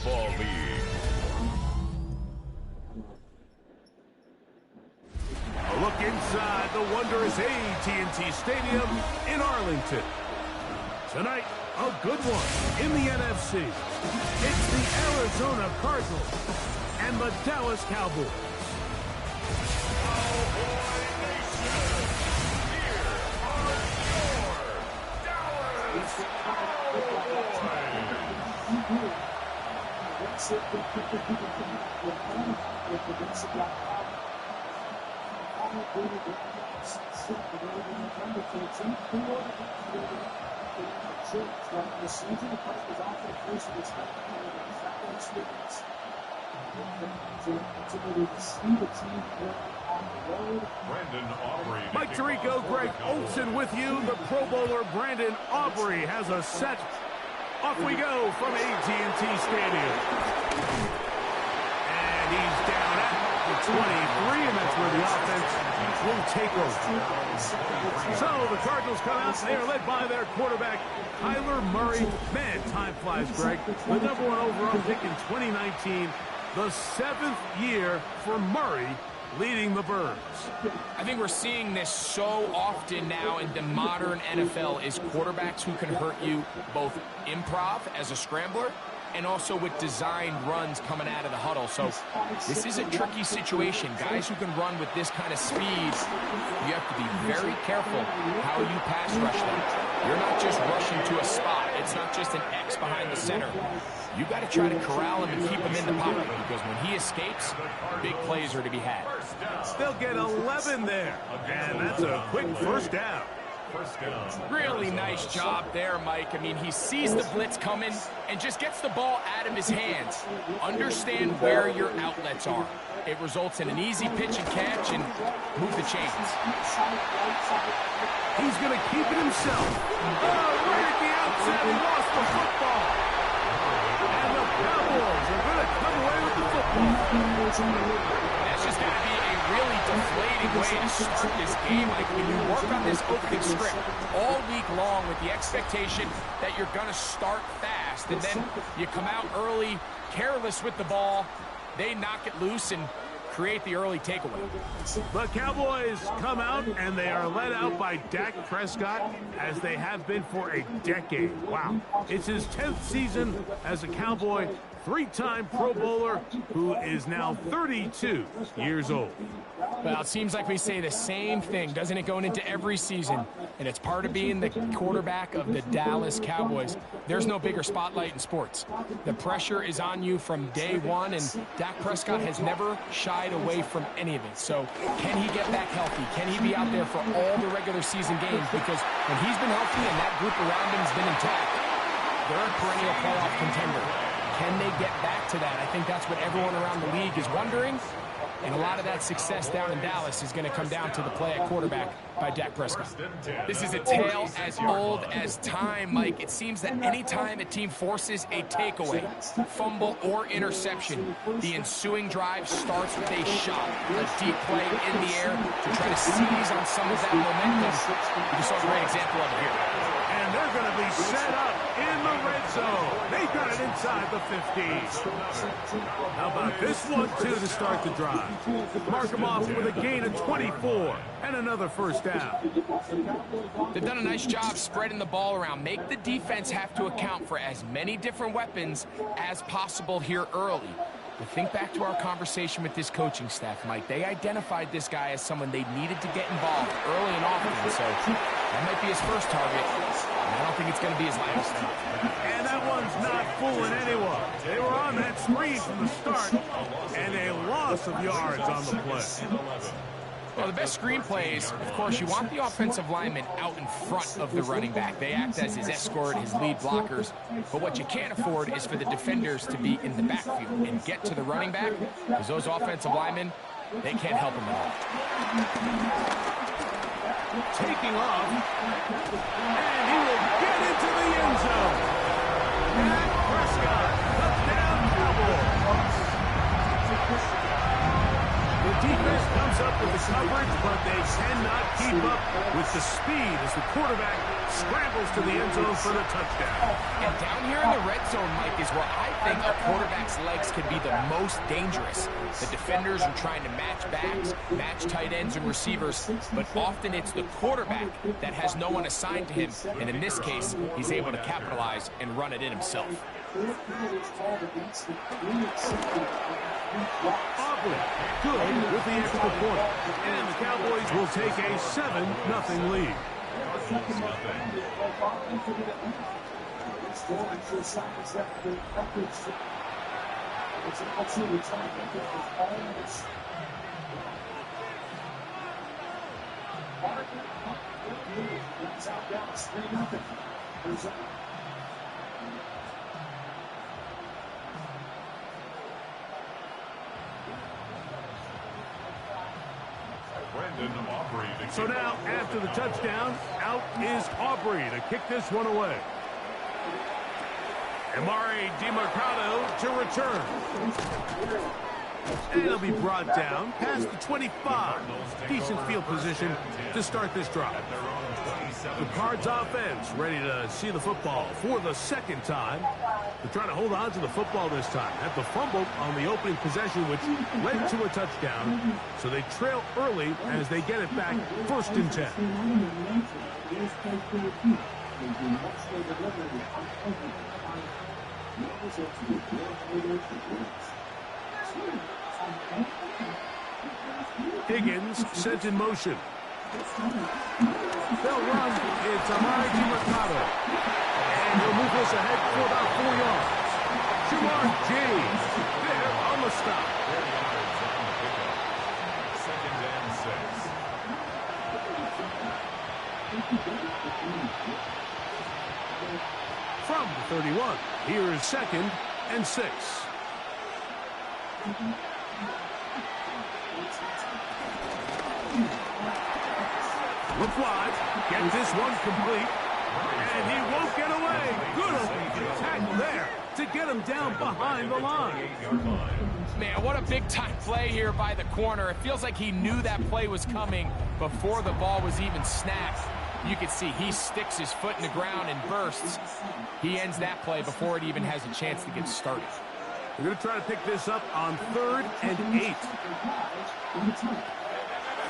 Football League. A look inside the wondrous AT&T Stadium in Arlington. Tonight, a good one in the NFC. It's the Arizona Cardinals and the Dallas Cowboys. Cowboy Nation, here are your Dallas Mike Tirico, Greg Olsen with you. The Pro Bowler Brandon Aubrey has a set. Off we go from AT&T Stadium. And he's down at the 23, and that's where the offense will take over. So the Cardinals come out, and they are led by their quarterback, Kyler Murray. Man, time flies, Greg. The #1 overall pick in 2019, the 7th year for Murray leading the Birds. I think we're seeing this so often now in the modern NFL is quarterbacks who can hurt you both improv as a scrambler and also with designed runs coming out of the huddle. So this is a tricky situation. Guys who can run with this kind of speed, you have to be very careful how you pass rush them. You're not just rushing to a spot. It's not just an X behind the center. You got to try to corral him and keep him in the pocket, because when he escapes, big plays are to be had. They'll get 11 there, and that's a quick first down. Really nice job there, Mike. I mean, he sees the blitz coming and just gets the ball out of his hands. Understand where your outlets are. It results in an easy pitch and catch and move the chains. He's going to keep it himself. Oh, right at the outset, he lost the football. And the Cowboys are going to come away with the football. That's just going to be a really deflating way to start this game. Like, when you work on this opening script all week long with the expectation that you're going to start fast, and then you come out early, careless with the ball, they knock it loose and create the early takeaway. The Cowboys come out, and they are led out by Dak Prescott, as they have been for a decade. Wow. It's his 10th season as a Cowboy, 3-time Pro Bowler, who is now 32 years old. Well, it seems like we say the same thing, doesn't it, going into every season? And it's part of being the quarterback of the Dallas Cowboys. There's no bigger spotlight in sports. The pressure is on you from day one, and Dak Prescott has never shied away from any of it. So can he get back healthy? Can he be out there for all the regular season games? Because when he's been healthy and that group around him has been intact, they're a perennial playoff contender. Can they get back to that? I think that's what everyone around the league is wondering. And a lot of that success down in Dallas is going to come down to the play at quarterback by Dak Prescott. This is a tale as old as time, Mike. It seems that any time a team forces a takeaway, fumble, or interception, the ensuing drive starts with a shot, a deep play in the air to try to seize on some of that momentum. You just saw a great example of it here. And they're going to be set up in the red zone. They got it inside the 15. How about this one, too, to start the drive? Mark them off with a gain of 24 and another first down. They've done a nice job spreading the ball around. Make the defense have to account for as many different weapons as possible here early. But think back to our conversation with this coaching staff, Mike. They identified this guy as someone they needed to get involved early and often. So that might be his first target. And I don't think it's going to be his last. And that one's not fooling anyone. They were on that screen from the start, and a loss of yards on the play. Well, the best screenplays, of course, you want the offensive lineman out in front of the running back. They act as his escort, his lead blockers. But what you can't afford is for the defenders to be in the backfield and get to the running back, because those offensive linemen, they can't help him at all. Taking off, and he will get into the end zone. Dak Prescott, touchdown Cowboys. The defense comes up with the coverage, but they cannot keep up with the speed as the quarterback scrambles to the end zone for the touchdown. And down here in the red zone, Mike, is where I think a quarterback quarterback's legs can be the most dangerous. The defenders are trying to match backs, match tight ends and receivers, but often it's the quarterback that has no one assigned to him, and in this case, he's able to capitalize and run it in himself. Aubrey, good with the extra point. And the Cowboys will take a 7-0 lead. So now, after the touchdown, out is Aubrey to kick this one away. Amari DiMercado to return. And he'll be brought down past the 25. Decent field position to start this drive. The Cards offense ready to see the football for the second time. They're trying to hold on to the football this time. Had the fumble on the opening possession, which led to a touchdown. So they trail early as they get it back, 1st and 10. Higgins sent in motion. They'll run. It's Amari DiMercado. And he'll move this ahead for about 4 yards. Jamar James there on the stop. From the 31, here is 2nd and 6. Looks wide. Get this one complete. And he won't get away. Good open tackle there to get him down behind the line. Man, what a big-time play here by the corner. It feels like he knew that play was coming before the ball was even snapped. You can see he sticks his foot in the ground and bursts. He ends that play before it even has a chance to get started. We're going to try to pick this up on 3rd and 8.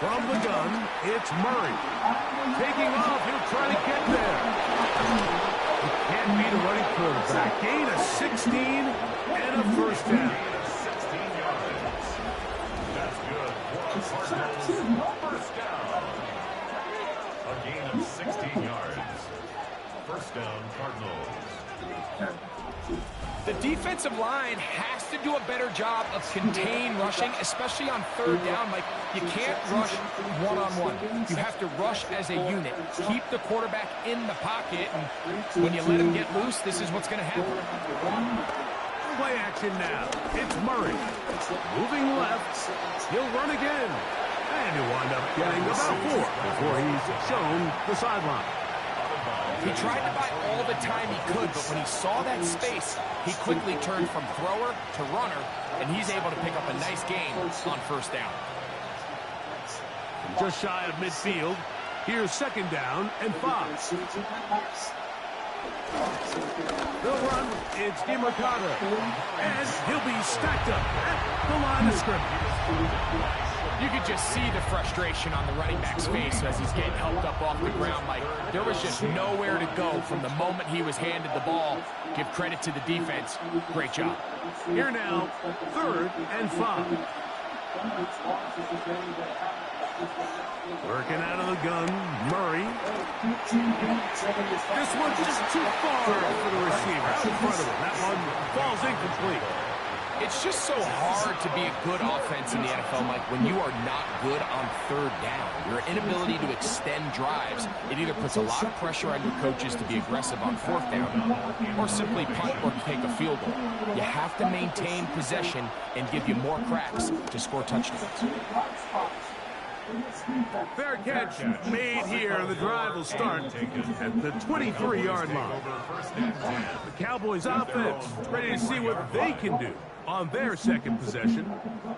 From the gun, it's Murray. Taking off, he'll try to get there. He can't beat a running quarterback. Gain of 16 and a 1st down. 16 yards. That's good. First down. A gain of 16 yards. 1st down, Cardinals. The defensive line has to do a better job of contain rushing, especially on 3rd down. Like, you can't rush one-on-one. You have to rush as a unit. Keep the quarterback in the pocket, and when you let him get loose, this is what's going to happen. Play action now. It's Murray. Moving left. He'll run again. And he'll wind up getting about 4 before he's shown the sideline. He tried to buy all the time he could, but when he saw that space, he quickly turned from thrower to runner, and he's able to pick up a nice gain on 1st down. Just shy of midfield. Here's 2nd down and 5. They'll run. It's DiMercado. And he'll be stacked up at the line of scrimmage. You could just see the frustration on the running back's face as he's getting helped up off the ground. Like, there was just nowhere to go from the moment he was handed the ball. Give credit to the defense. Great job. Here now, 3rd and 5. Working out of the gun, Murray. This one's just too far for the receiver. Out in front of him. That one falls incomplete. It's just so hard to be a good offense in the NFL, Mike, when you are not good on 3rd down. Your inability to extend drives, it either puts a lot of pressure on your coaches to be aggressive on 4th down or simply punt or take a field goal. You have to maintain possession and give you more cracks to score touchdowns. Fair catch made here. The drive will start at the 23-yard line. The Cowboys offense ready to see what they can do on their 2nd possession.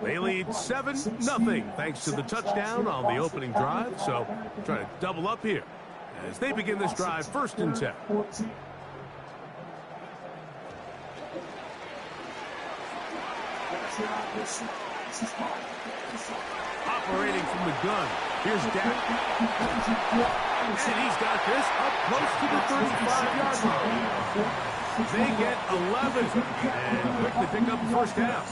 They lead 7-0 thanks to the touchdown on the opening drive. So try to double up here as they begin this drive, 1st and 10. Operating from the gun. Here's Dak. And he's got this up close to the 35-yard line. They get 11 and quickly pick up the first down.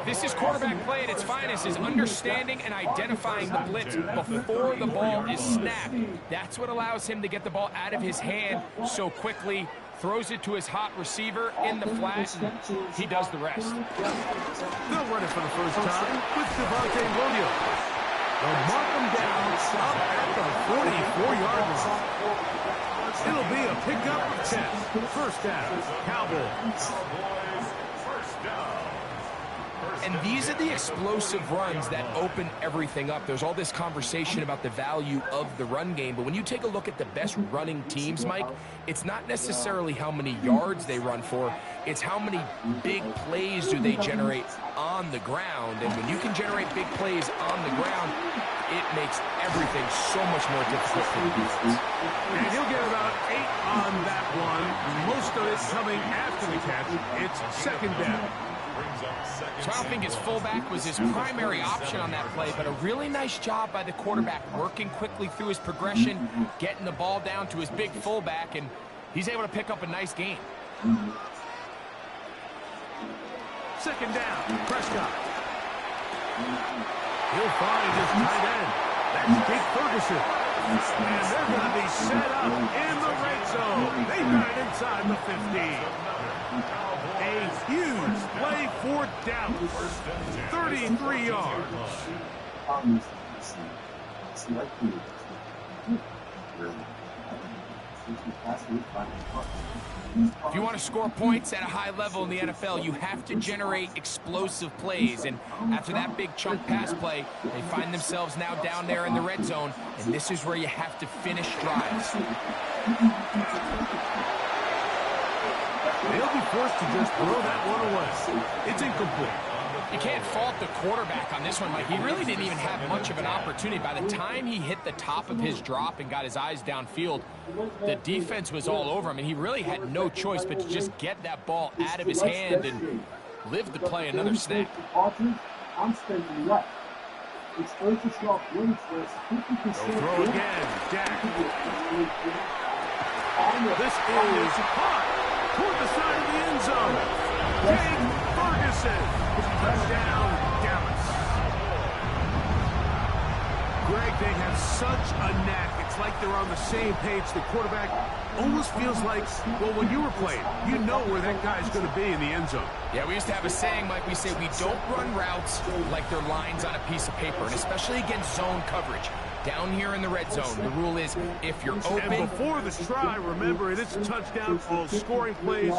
This is quarterback play at its finest, is understanding and identifying the blitz before the ball is snapped. That's what allows him to get the ball out of his hand so quickly, throws it to his hot receiver in the flat, and he does the rest. They'll run it for the first time with Devontae Williams. They'll mark him down up at the 44-yard line. It'll be a pickup of 10. First down, Cowboys. And these are the explosive runs that open everything up. There's all this conversation about the value of the run game, but when you take a look at the best running teams, Mike, it's not necessarily how many yards they run for, it's how many big plays do they generate on the ground. And when you can generate big plays on the ground, it makes everything so much more difficult for the defense. And he'll get about 8 on that one. Most of it coming after the catch. It's second down. So I don't think his fullback was his primary option on that play, but a really nice job by the quarterback working quickly through his progression, getting the ball down to his big fullback, and he's able to pick up a nice gain. Second down, Prescott. He'll find his tight end. That's Jake Ferguson. And they're going to be set up in the red zone. They got it inside the 15. A huge play for Dallas. 33 yards. If you want to score points at a high level in the NFL, you have to generate explosive plays. And after that big chunk pass play, they find themselves now down there in the red zone. And this is where you have to finish drives. They'll be forced to just throw that one away. It's incomplete. You can't fault the quarterback on this one, Mike. He really didn't even have much of an opportunity. By the time he hit the top of his drop and got his eyes downfield, the defense was all over him, and he really had no choice but to just get that ball out of his hand and live to play another snap. They'll throw again. Dak. This is hot toward the side of the end zone. Jake Ferguson. Touchdown, Dallas. Greg, they have such a knack. It's like they're on the same page. The quarterback almost feels like, well, when you were playing, you know where that guy's going to be in the end zone. Yeah, we used to have a saying, Mike. We say we don't run routes like they're lines on a piece of paper, and especially against zone coverage. Down here in the red zone, the rule is if you're open... And before the try, remember, it is a touchdown. All scoring plays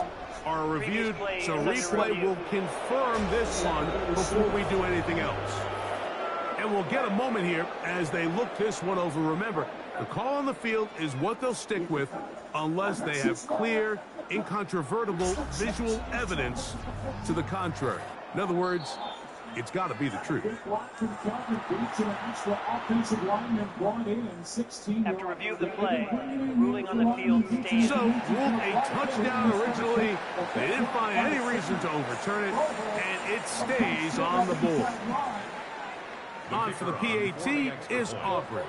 are reviewed, so replay will confirm this one before we do anything else. And we'll get a moment here as they look this one over. Remember, the call on the field is what they'll stick with unless they have clear, incontrovertible visual evidence to the contrary. In other words, it's got to be the truth. After review of the play, ruling on the field stands. So, ruled a touchdown originally. They didn't find any reason to overturn it, and it stays on the board. On for the PAT is Aubrey.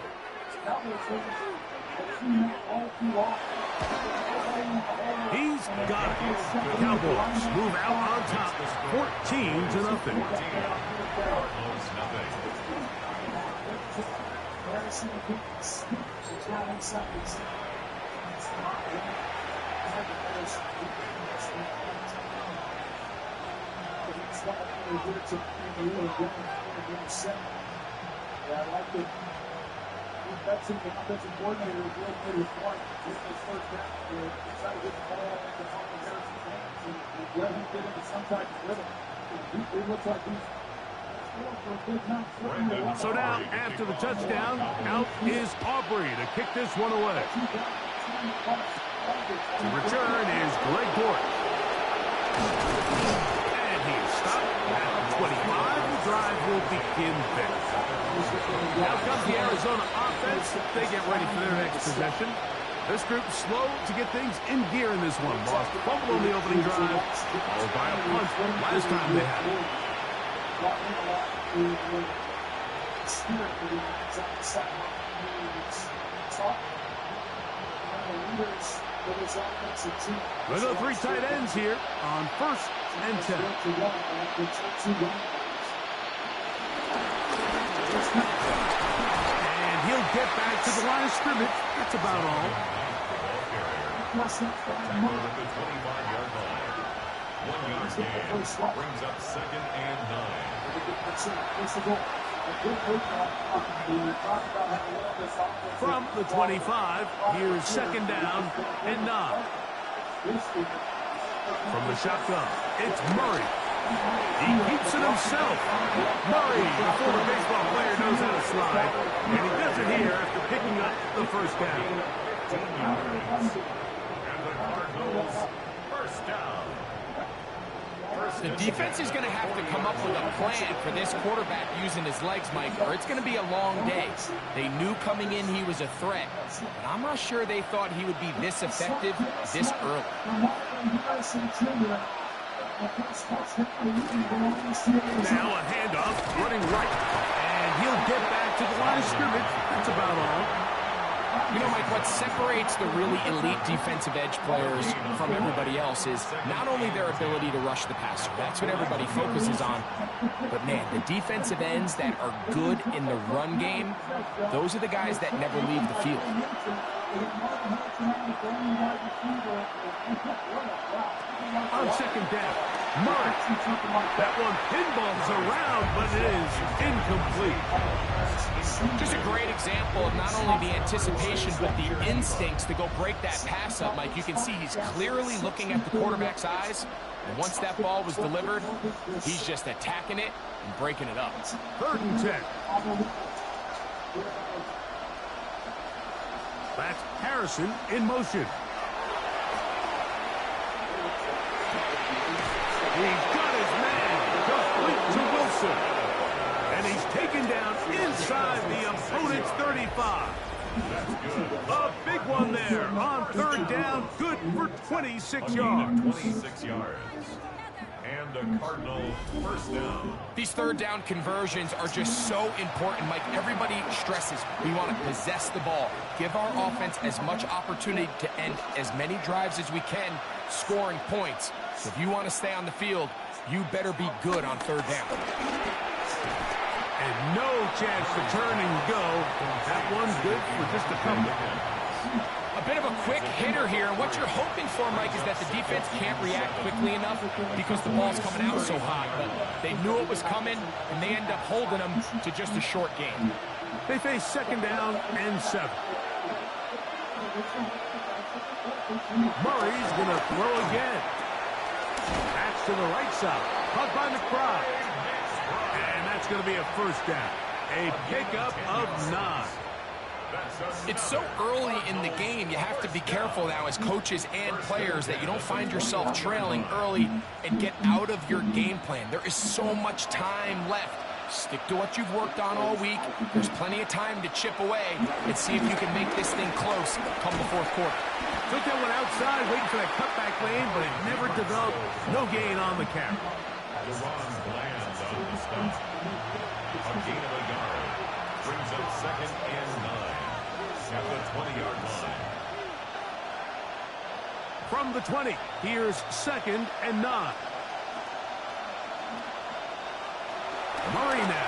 He's got it. The Cowboys move out on top, 14-0. I like it. That's the offensive coordinator who really made his point. Just his first down, try to get the ball out of Harrison's hands and let him get into some type of rhythm. It looks like he's scored for a good time. So now, after the touchdown, out is Aubrey to kick this one away. The return is Greg Dortch. And he is stopped at 25. The drive will begin there. Now comes the Arizona offense. They get ready for their next possession. This group slow to get things in gear in this one. Lost fumble on the opening drive, followed by a punt last time they had it. With the 3 tight ends here on 1st and 10. And he'll get back to the line of scrimmage. That's about all. Tackled at the 25-yard line. 1 yard gain brings up 2nd and 9. From the 25, here's 2nd down and 9. From the shotgun, it's Murray. He keeps it himself. Murray, the former baseball player, knows how to slide, and he does it here after picking up the 1st down. 10 yards. And the Cardinals, 1st down. The defense is going to have to come up with a plan for this quarterback using his legs, Mike, or it's going to be a long day. They knew coming in he was a threat, but I'm not sure they thought he would be this effective this early. Now a handoff, running right, and he'll get back to the line of scrimmage. That's about all. You know, Mike, what separates the really elite defensive edge players from everybody else is not only their ability to rush the passer. That's what everybody focuses on. But, man, the defensive ends that are good in the run game, those are the guys that never leave the field. On 2nd down, Murray. That one pinballs around, but it is incomplete. Just a great example of not only the anticipation, but the instincts to go break that pass up, Mike. You can see he's clearly looking at the quarterback's eyes. And once that ball was delivered, he's just attacking it and breaking it up. 3rd and 10. That's Harrison in motion. He's got his man complete to Wilson. And he's taken down inside the opponent's 35. That's good. A big one there on 3rd down. Good for 26 yards. 26 yards. And a Cardinal 1st down. These 3rd down conversions are just so important, Mike. Everybody stresses we want to possess the ball, give our offense as much opportunity to end as many drives as we can, scoring points. So if you want to stay on the field, you better be good on 3rd down. And no chance to turn and go. That one's good for just a couple. A bit of a quick hitter here. What you're hoping for, Mike, is that the defense can't react quickly enough because the ball's coming out so hot. But they knew it was coming, and they end up holding them to just a short game. They face 2nd down and 7. Murray's going to throw again. That's to the right side. Caught by McBride. And that's going to be a 1st down. A pickup of 9. It's so early in the game, you have to be careful now as coaches and players that you don't find yourself trailing early and get out of your game plan. There is so much time left. Stick to what you've worked on all week. There's plenty of time to chip away and see if you can make this thing close come the 4th quarter. Took that one outside, waiting for that cutback lane, but it never developed. No gain on the carry. DeRon Bland on the stop. A gain of a yard. Brings up 2nd and 9. At the 20-yard line. From the 20, here's 2nd and 9. Murray now.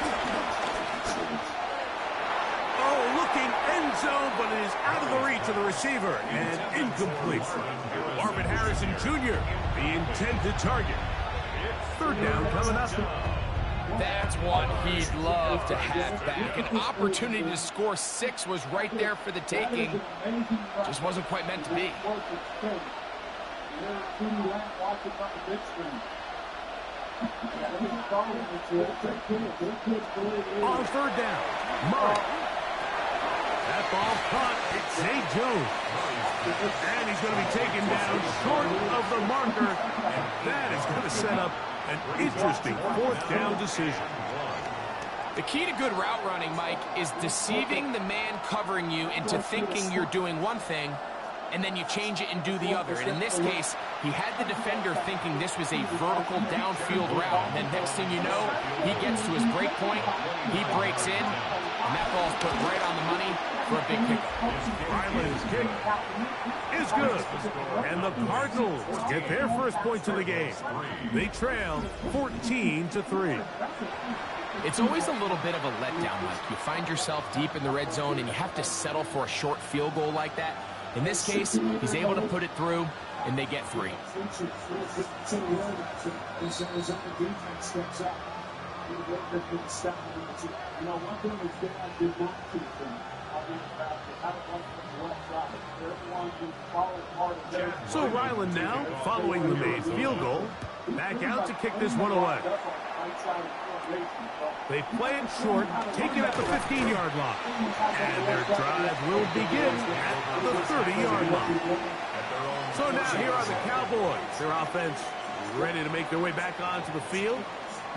Oh, looking end zone, but it is out of the reach of the receiver and incomplete. Marvin Harrison Jr., the intended target. 3rd down coming up. That's one he'd love to have back. An opportunity to score 6 was right there for the taking. Just wasn't quite meant to be. On 3rd down, Murray. That ball caught. It's Zay Jones. And he's going to be taken down short of the marker. And that is going to set up an interesting 4th down decision. The key to good route running, Mike, is deceiving the man covering you into thinking you're doing one thing and then you change it and do the other. And in this case, he had the defender thinking this was a vertical downfield route. And then next thing you know, he gets to his break point, he breaks in, and that ball's put right on the money for a big kickoff. Ryland's kick is good. And the Cardinals get their first points of the game. They trail 14-3. It's always a little bit of a letdown, Mike. You find yourself deep in the red zone, and you have to settle for a short field goal like that. In this case, he's able to put it through, and they get 3. So Ryland now, following the made field goal, back out to kick this one away. They play it short, take it at the 15-yard line. And their drive will begin at the 30-yard line. So now here are the Cowboys. Their offense ready to make their way back onto the field.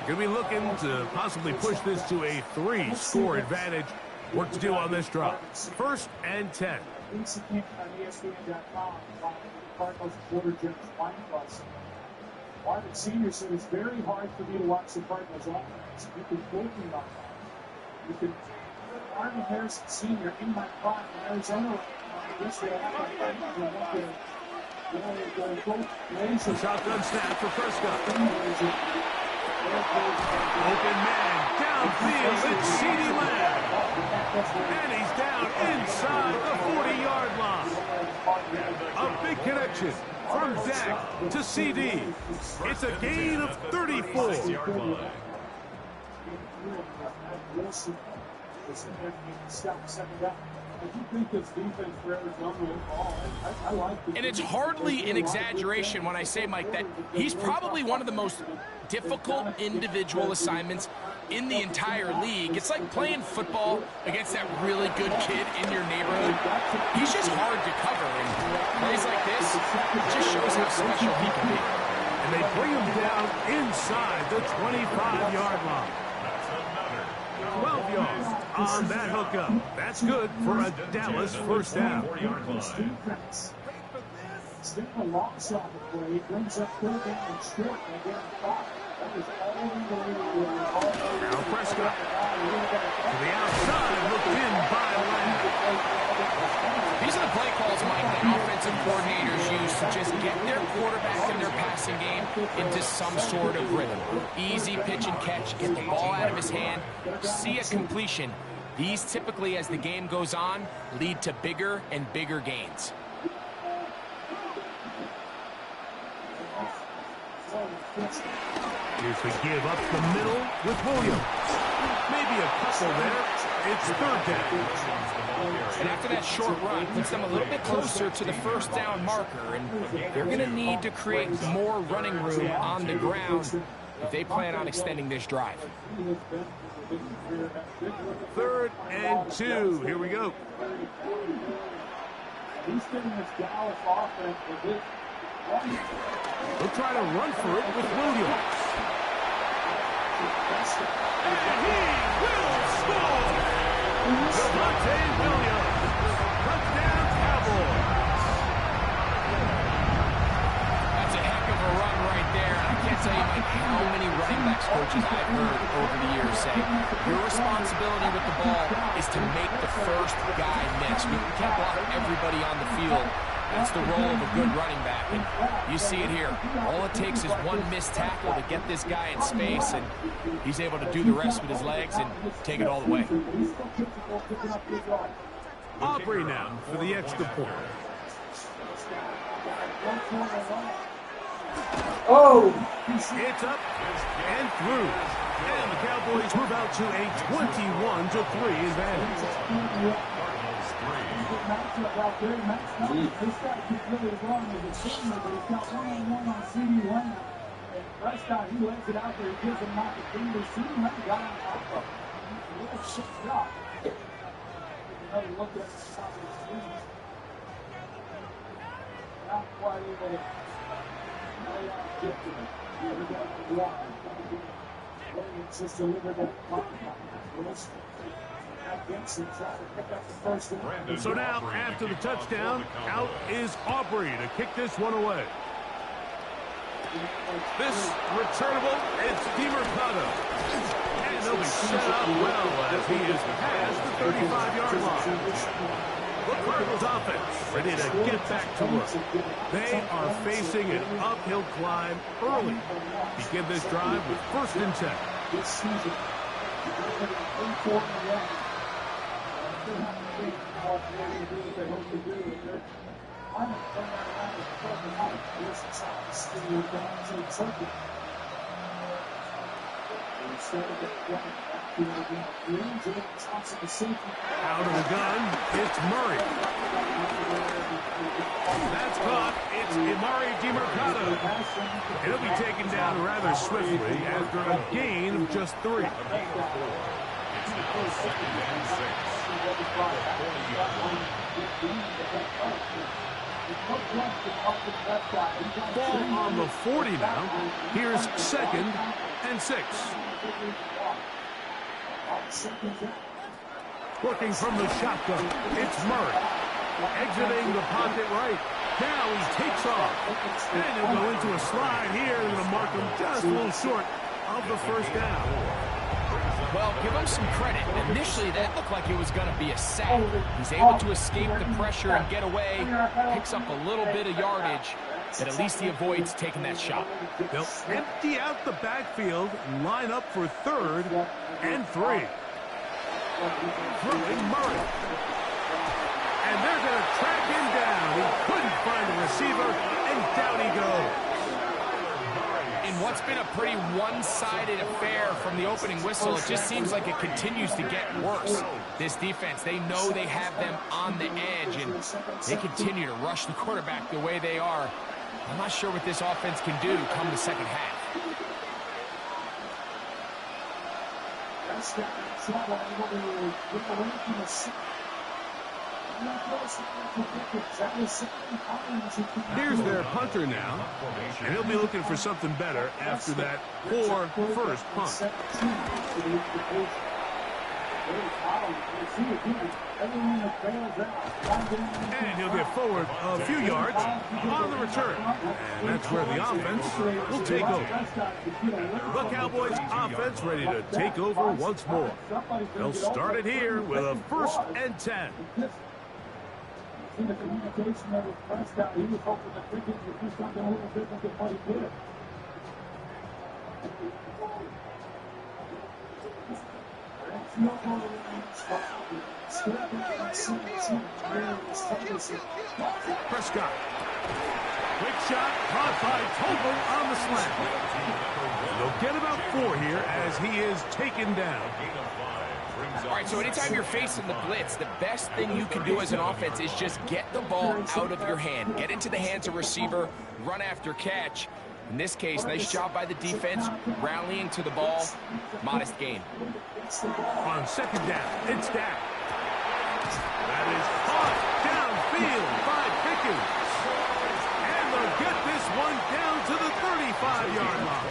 They're going to be looking to possibly push this to a 3-score advantage. Work to do on this drive. 1st and 10. Marvin Sr. said it's very hard for me to watch the Cardinals offense. You can quote me on that. You can Marvin Harrison Sr. in my prime in Arizona. The shotgun snap for Prescott. Open man downfield. It's CeeDee Lamb. And he's down inside the 40-yard line. A big connection from Dak to CD. It's a gain of 34. And it's hardly an exaggeration when I say, Mike, that he's probably one of the most difficult individual assignments in the entire league. It's like playing football against that really good kid in your neighborhood. He's just hard to cover, and plays like this just shows how special he can be. And they bring him down inside the 25-yard line. 12 yards on that hookup. That's good for a Dallas first down. A long shot play brings up 4 down short and again 5. That was all Now Prescott to the outside, looked in by Lamb. These are the play calls, Mike, that offensive coordinators use to just get their quarterback and their passing game into some sort of rhythm. Easy pitch and catch, get the ball out of his hand, see a completion. These typically, as the game goes on, lead to bigger and bigger gains. Here's the give up the middle with Williams. Maybe a couple there. It's 3rd down. And after that short run, puts them a little bit closer to the first down marker, and they're going to need to create more running room on the ground if they plan on extending this drive. 3rd and 2. Here we go. They'll try to run for it with Williams. And he will score! Javonte Williams. Touchdown, Cowboys. That's a heck of a run right there. I can't tell you, Mike, how many running backs coaches I've heard over the years say, your responsibility with the ball is to make the first guy miss. We can't block everybody on the field. That's the role of a good running back, and you see it here. All it takes is one missed tackle to get this guy in space, and he's able to do the rest with his legs and take it all the way. Aubrey now for the extra point. Oh! It's up and through. And the Cowboys move out to a 21-3 advantage. This guy keeps really wrong as a senior, but he's got one-on-one on CeeDee Lamb. And Prescott, he lays it out there, he gives him an opportunity. CeeDee Lamb got on top of him. A little shit shot. Another look at the top of the screen. Not quite able to lay out and get to it. Never got the block. Williams just delivered that block. So now, after the touchdown, out is Aubrey to kick this one away. This returnable, it's DiMercado. And they'll be set up well as he is past the 35-yard line. The Cardinals offense ready to get back to work. They are facing an uphill climb early. Begin this drive with 1st and 10. This season, out of the gun, it's Murray. That's caught. It's Emari DiMercado. He'll be taken down rather swiftly after a gain of just 3. It's now 2nd and 6. Ball on the 40 now. Here's 2nd and 6. Working from the shotgun, it's Murray. Exiting the pocket right. Now he takes off. And he'll go into a slide here. They're going to mark him just a little short of the 1st down. Well, give him some credit. Initially, that looked like it was going to be a sack. He's able to escape the pressure and get away. Picks up a little bit of yardage, but at least he avoids taking that shot. They'll empty out the backfield and line up for 3rd and 3. Throwing Murray. And they're going to track him down. He couldn't find the receiver, and down he goes. In what's been a pretty one-sided affair from the opening whistle, it just seems like it continues to get worse. This defense, they know they have them on the edge, and they continue to rush the quarterback the way they are. I'm not sure what this offense can do come the 2nd half. Here's their punter now, and he'll be looking for something better after that poor first punt. And he'll get forward a few yards on the return. And that's where the offense will take over. The Cowboys offense ready to take over once more. They'll start it here with a 1st and 10. In the communication that was Prescott, he was hoping that Pickens would do something a little different than what he did. Prescott. Quick shot, caught by Tobin on the slant. They'll get about 4 here as he is taken down. All right, so anytime you're facing the blitz, the best thing you can do as an offense is just get the ball out of your hand. Get into the hands of receiver, run after catch. In this case, nice job by the defense, rallying to the ball. Modest gain. On 2nd down, it's down. That is caught downfield by Pickens. And they'll get this one down to the 35-yard line.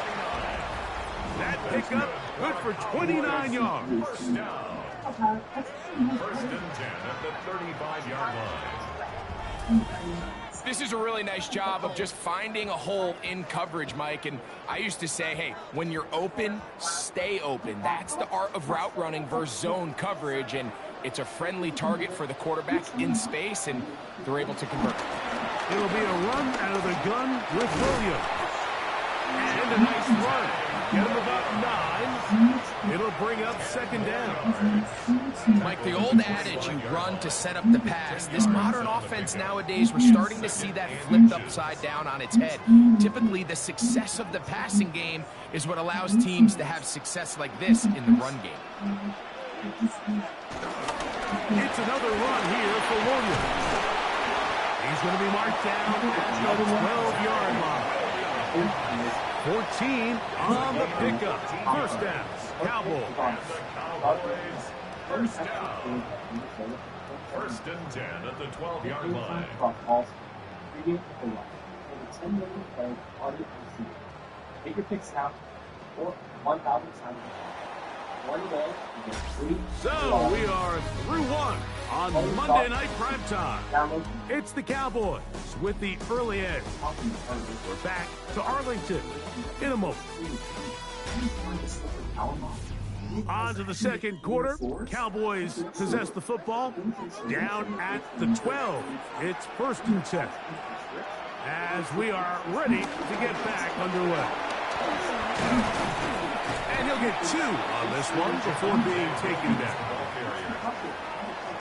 That pickup good for 29 yards. 1st down. 1st and 10 at the 35-yard line. This is a really nice job of just finding a hole in coverage, Mike. And I used to say, hey, when you're open, stay open. That's the art of route running versus zone coverage. And it's a friendly target for the quarterback in space, and they're able to convert. It'll be a run out of the gun with Williams. And a nice run. Get him about 9. It'll bring up 2nd down. Mike, the old adage, you run to set up the pass. This modern offense nowadays, we're starting to see that flipped upside down on its head. Typically, the success of the passing game is what allows teams to have success like this in the run game. It's another run here for Williams. He's going to be marked down at the 12-yard line. 14 on the pickup. 1st down. Cowboys. Cowboys. 1st down. 1st and 10 at the 12-yard line. Take your picks out for 1,000 times. So we are through one on Monday Night Primetime. It's the Cowboys with the early edge. We're back to Arlington in a moment. On to the second quarter. Cowboys possess the football down at the 12. It's 1st and 10. As we are ready to get back underway. And he'll get 2 on this one before being taken down.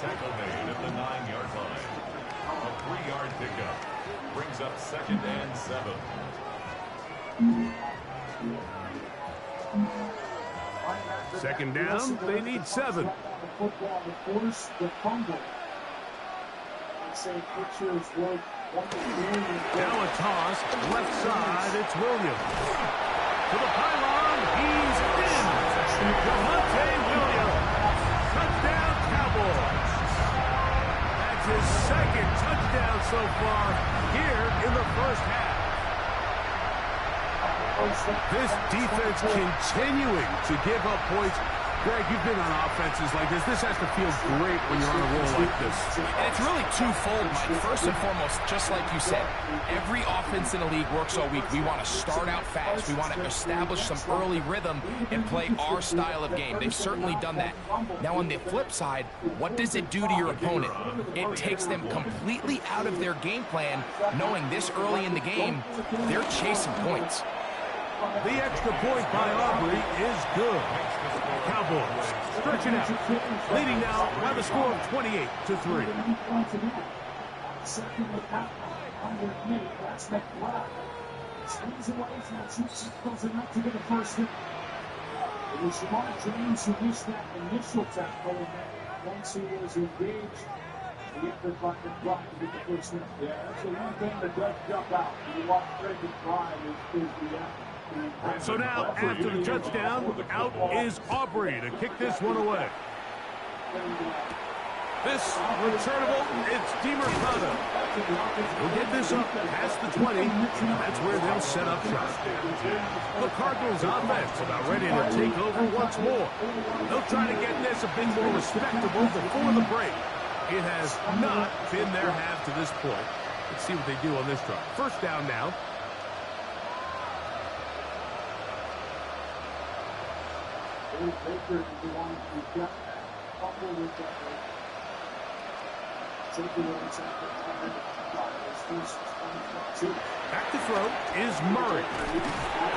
Tackle made at the 9-yard line. A 3-yard pickup brings up 2nd and 7. Second down, they need 7. Now a toss, left side, it's Williams. To the pylon, he's in. Demonte Williams. Touchdown, Cowboys. That's his 2nd touchdown so far here in the first half. This defense continuing to give up points. Greg, you've been on offenses like this. This has to feel great when you're on a roll like this. And it's really twofold, Mike. First and foremost, just like you said, every offense in the league works all week. We want to start out fast. We want to establish some early rhythm and play our style of game. They've certainly done that. Now, on the flip side, what does it do to your opponent? It takes them completely out of their game plan, knowing this early in the game, they're chasing points. The extra point by Aubrey is good. Cowboys stretch it out, leading now by the score of 28-3. It was Jamar James who missed that initial tackle, and then once he was engaged, the effort by the block to get the first down. Yeah, that's the one thing that does jump out. You want Craig to drive is the effort. So now, after the touchdown, out is Aubrey to kick this one away. This returnable, it's DeMercado. We'll get this up past the 20. That's where they'll set up shop. The Cardinals offense about ready to take over once more. They'll try to get this a bit more respectable before the break. It has not been their half to this point. Let's see what they do on this drive. First down now. Back to throw is Murray.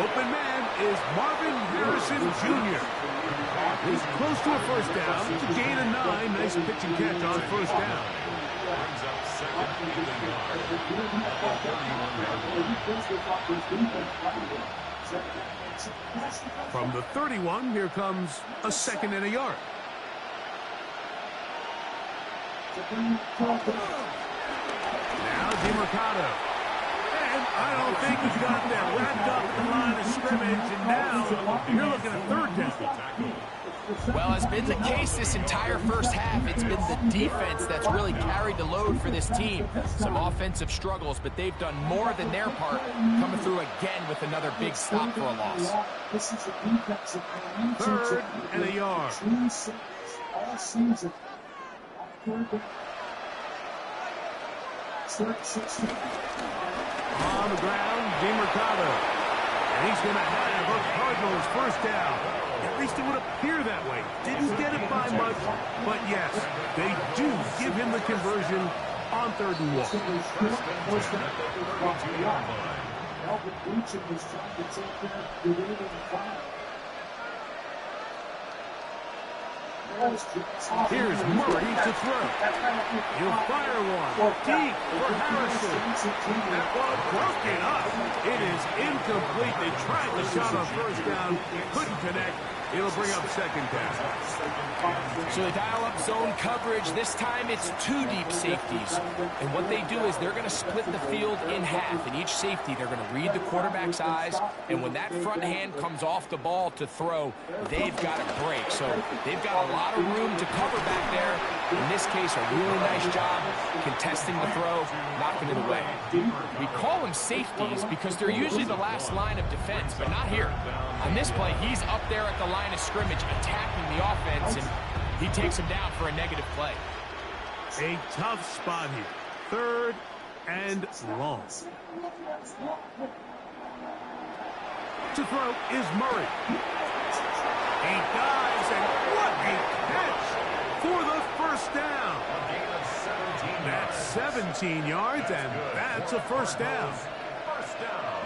Open man is Marvin Harrison Jr. He's close to a first down to gain a 9. Nice pitch and catch on first down. Brings up 2nd and 1. From the 31, here comes a 2nd and a yard. Now DeMercado. And I don't think he's got that wrapped up in the line of scrimmage, and now you're looking at 3rd down. Well, as been the case this entire first half, it's been the defense that's really carried the load for this team. Some offensive struggles, but they've done more than their part, coming through again with another big stop for a loss. 3rd and a yard. On the ground, DeMercado. And he's going to have a Cardinals first down. At least it would appear that way. Didn't get it by much, but yes, they do give him the conversion on 3rd and 1. Here's Murray to throw. He'll fire one deep for Harrison. That ball broken up. It is incomplete. They tried the shot on first down, couldn't connect. It'll bring up 2nd down. So they dial up zone coverage. This time it's 2 deep safeties. And what they do is they're going to split the field in half. In each safety, they're going to read the quarterback's eyes. And when that front hand comes off the ball to throw, they've got to break. So they've got a lot of room to cover back there. In this case, a really nice job contesting the throw, knocking it away. We call them safeties because they're usually the last line of defense, but not here. On this play, he's up there at the line of scrimmage attacking the offense, and he takes him down for a negative play. A tough spot here. 3rd and long. To throw is Murray. He dives, and what a catch for the first down. That's 17 yards, and that's a first down.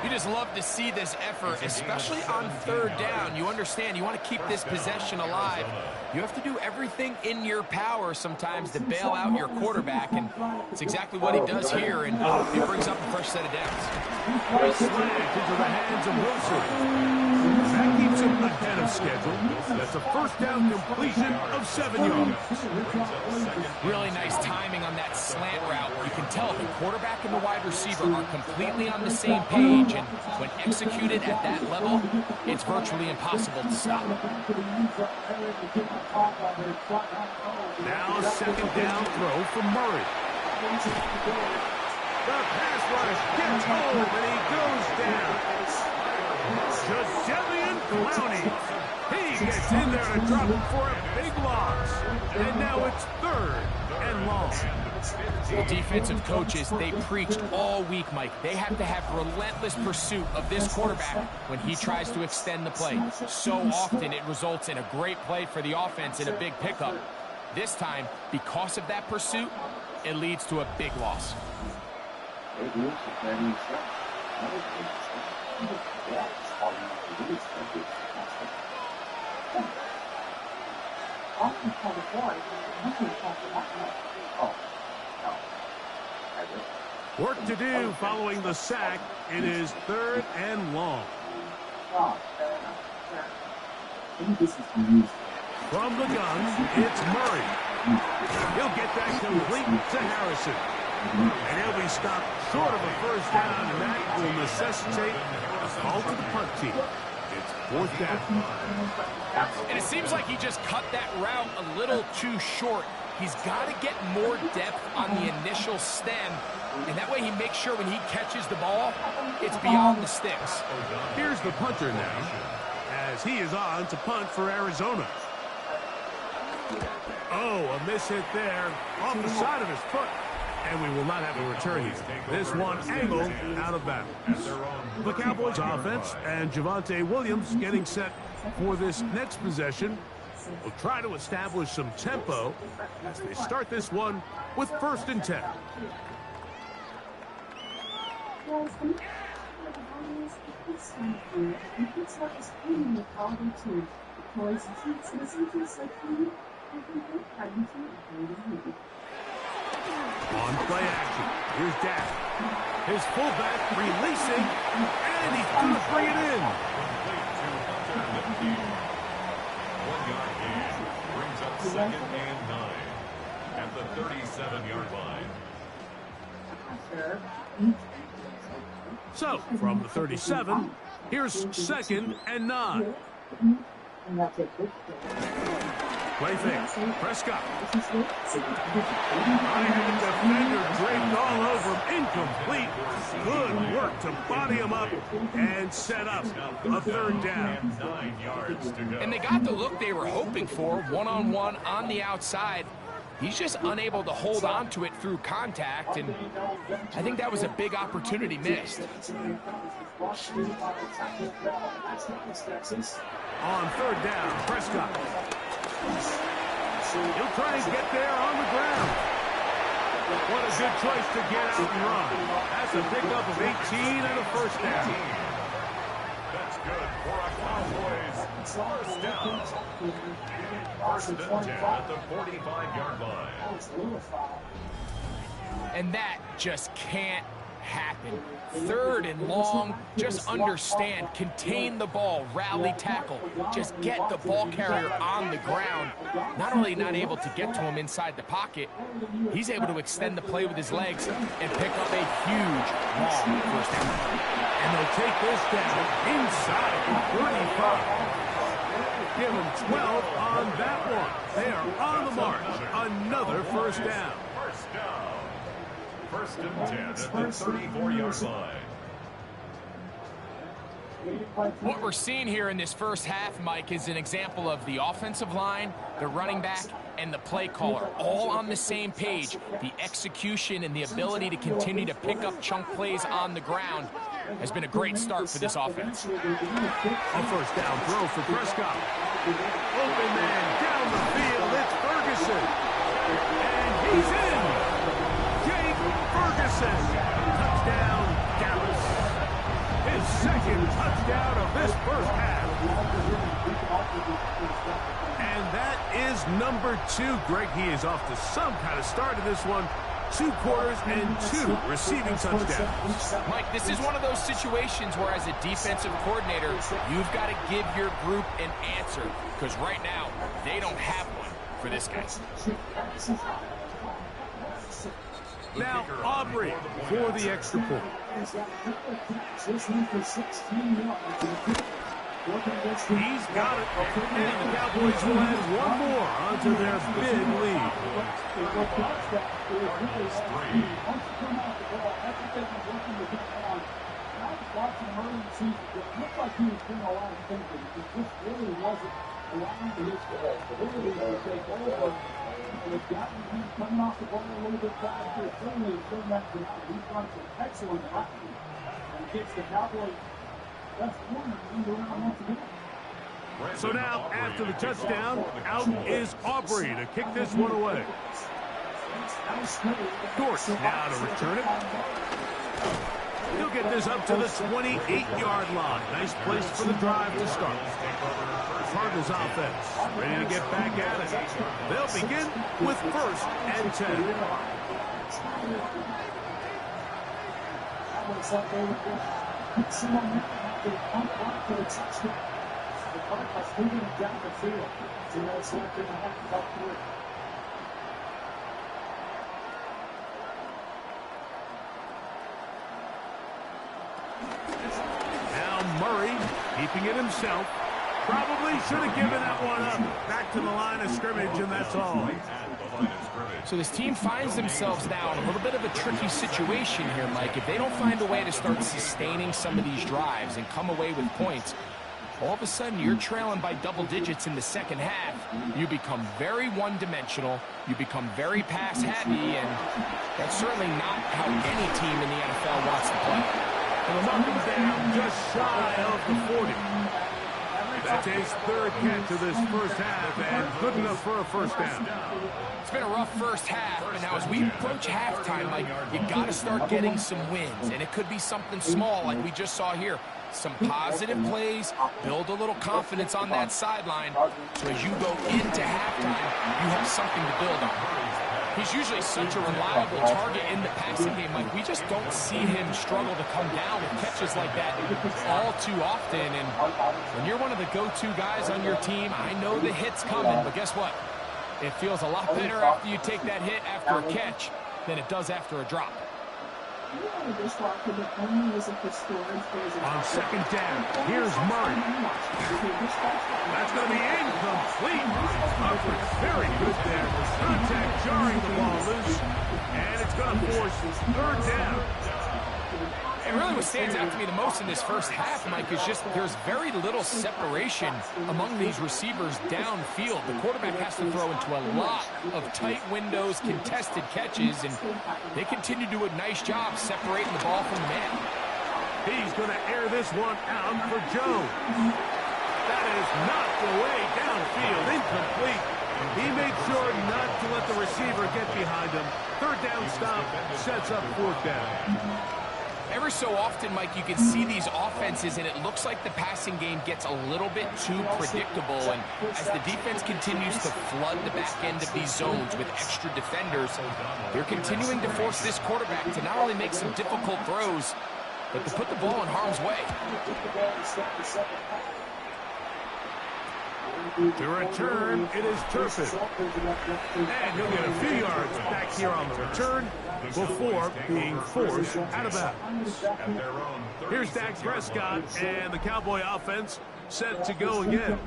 You just love to see this effort, especially on 3rd down. You understand, you want to keep this possession alive. You have to do everything in your power sometimes to bail out your quarterback, and it's exactly what he does here, and it brings up a fresh set of downs. Slant into the hands of Wilson. That keeps him ahead of schedule. That's a first down completion of 7 yards. Really nice timing on that slant route. You can tell the quarterback and the wide receiver are completely on the same page, and when executed at that level, it's virtually impossible to stop. Now 2nd down throw from Murray. The pass rush gets home, and he goes down. Jazelian Clowney. He gets in there to drop him for a big loss. And now it's 3rd and long. The defensive coaches, they preached all week, Mike. They have to have relentless pursuit of this quarterback when he tries to extend the play. So often it results in a great play for the offense and a big pickup. This time, because of that pursuit, it leads to a big loss. Work to do following the sack. It is 3rd and long. From the gun, it's Murray. He'll get that complete to Harrison. And he'll be stopped short of a first down, and that will necessitate a call to the punt team. It's 4th down. And it seems like he just cut that route a little too short. He's got to get more depth on the initial stem, and that way he makes sure when he catches the ball, it's beyond the sticks. Here's the punter now, as he is on to punt for Arizona. Oh, a miss hit there off the side of his foot. And we will not have a return here. This one angled out of bounds. The Cowboys offense and Javonte Williams getting set for this next possession. Will try to establish some tempo as they start this one with 1st and 10. On play action, here's Dak. His fullback releasing, and he's going to bring it in. 1 yard gain brings up 2nd and 9 at the 37-yard line. So, from the 37, here's 2nd and 9. Play fake. Prescott. I had the defender draped all over him. Incomplete. Good work to body him up and set up a 3rd down. 9 yards to go. And they got the look they were hoping for, one-on-one on the outside. He's just unable to hold on to it through contact, and I think that was a big opportunity missed. On 3rd down, Prescott. He'll try and get there on the ground. What a good choice to get out and run. That's a pickup of 18 and a first down. That's good for a Cowboys first down. 1st and 10 at the 45-yard line. And that just can't happen. 3rd and long, just understand, contain the ball, rally tackle, just get the ball carrier on the ground. Not only not able to get to him inside the pocket, he's able to extend the play with his legs and pick up a huge, long first down. And they'll take this down inside the 35. Give them 12 on that one. They are on the march. Another first down. First down. First and 10 at the 34-yard line. What we're seeing here in this first half, Mike, is an example of the offensive line, the running back, and the play caller all on the same page. The execution and the ability to continue to pick up chunk plays on the ground has been a great start for this offense. A first down throw for Prescott. Open man down the field. It's Ferguson. And he's in. Jake Ferguson. Touchdown, Dallas. His second touchdown of this first half. And that is number 2. Greg, he is off to some kind of start in this one. 2 quarters and 2 receiving touchdowns. Mike, this is one of those situations where as a defensive coordinator, you've got to give your group an answer. Because right now, they don't have one for this guy. Now, Aubrey for the extra point. He's got it. And the Cowboys will add one more onto their big lead. And it's gotten him coming off the ball a little bit faster. Certainly, he's done that tonight. He's done some excellent acting and gets the Cowboys' best corner turned around once again. So now, after the touchdown, out is Aubrey to kick this one away. Dort now to return it. He'll get this up to the 28-yard line. Nice place for the drive to start. Cardinals offense ready to get back at it. They'll begin with first and 10. Now Murray keeping it himself. Probably should have given that one up. Back to the line of scrimmage, and that's all. So this team finds themselves now in a little bit of a tricky situation here, Mike. If they don't find a way to start sustaining some of these drives and come away with points, all of a sudden you're trailing by double digits in the second half. You become very one-dimensional. You become very pass-happy, and that's certainly not how any team in the NFL wants to play. And up and down, just shy of the 40. That's his third catch of this first half, and good enough for a first down. It's been a rough first half, but now as we approach halftime, like, you got to start getting some wins, and it could be something small like we just saw here. Some positive plays, build a little confidence on that sideline, so as you go into halftime, you have something to build on. He's usually such a reliable target in the passing game. Like, we just don't see him struggle to come down with catches like that all too often. And when you're one of the go-to guys on your team, I know the hit's coming, but guess what? It feels a lot better after you take that hit after a catch than it does after a drop. On second down, here's Murray. That's going to be incomplete. Coverage very good there. Contact jarring the ball loose, and it's going to force third down. And really what stands out to me the most in this first half, Mike, is just there's very little separation among these receivers downfield. The quarterback has to throw into a lot of tight windows, contested catches, and they continue to do a nice job separating the ball from the man. He's going to air this one out for Jones. That is knocked away downfield, incomplete. He made sure not to let the receiver get behind him. Third down stop sets up fourth down. Every so often, Mike, you can see these offenses, and it looks like the passing game gets a little bit too predictable. And as the defense continues to flood the back end of these zones with extra defenders, they're continuing to force this quarterback to not only make some difficult throws, but to put the ball in harm's way. To return, it is Turpin. And he'll get a few yards back here on the return before being forced out of bounds. Here's Dak Prescott and the Cowboy offense set to go again.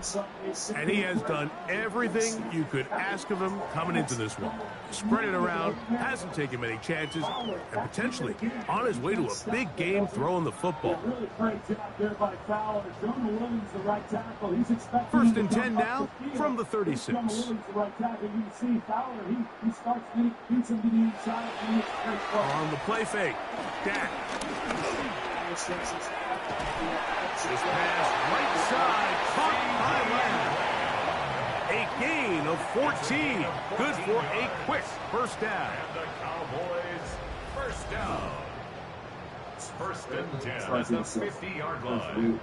And he has done everything you could ask of him coming into this one. Spread it around, hasn't taken many chances, and potentially on his way to a big game throwing the football. First and 10 now from the 36. On the play fake, Dak. This pass right side, caught by Lamb. A gain of 14. Good for a quick first down. And the Cowboys first down. First and 10 at the 50-yard line.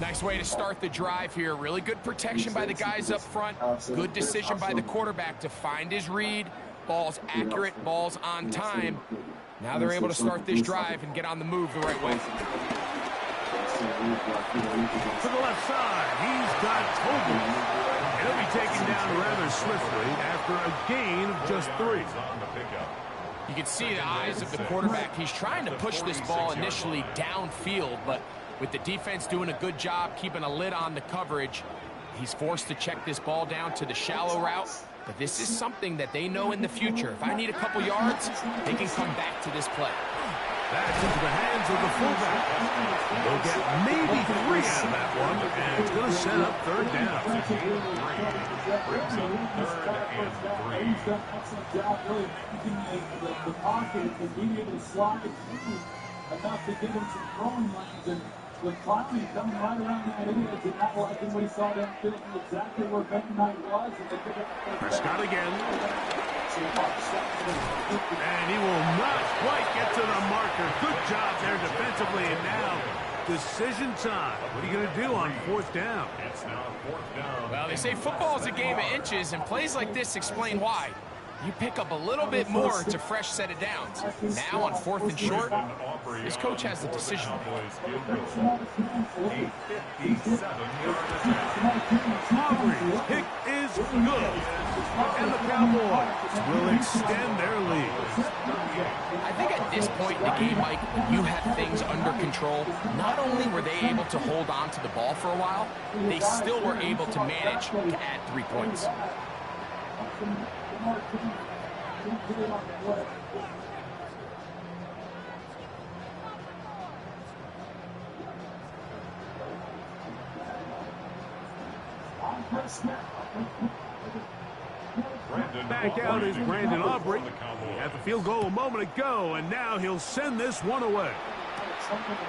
Nice way to start the drive here. Really good protection by the guys up front. Good decision by the quarterback to find his read. Ball's accurate, ball's on time. Now they're able to start this drive and get on the move the right way. To the left side, he's got Toby. He'll be taken down rather swiftly after a gain of just 3. You can see the eyes of the quarterback. He's trying to push this ball initially downfield, but with the defense doing a good job keeping a lid on the coverage, he's forced to check this ball down to the shallow route. But this is something that they know in the future. If I need a couple yards, they can come back to this play. That's into the hands of the fullback. They'll get maybe 3 out of that one, and it's going to set up third down. Brings up third and 3. He's done an excellent job really managing the pocket and being able to slide through enough to give him some throwing lanes. And with Clowney coming right around that edge, and not liking what he saw downfield, exactly where Ben Knight was. Prescott again. And he will not quite get to the marker. Good job there defensively, and now decision time. What are you going to do on 4th down? It's now 4th down. Well, they say football is a game of inches, and plays like this explain why. You pick up a little bit more, it's a fresh set of downs. Now on 4th and short, this coach has a decision. Aubrey's kick is good. And the Cowboys will extend their lead. I think at this point in the game, Mike, when you have things under control, not only were they able to hold on to the ball for a while, they still were able to manage to add 3 points. Back out is Brandon Aubrey. He had the field goal a moment ago, and now he'll send this one away.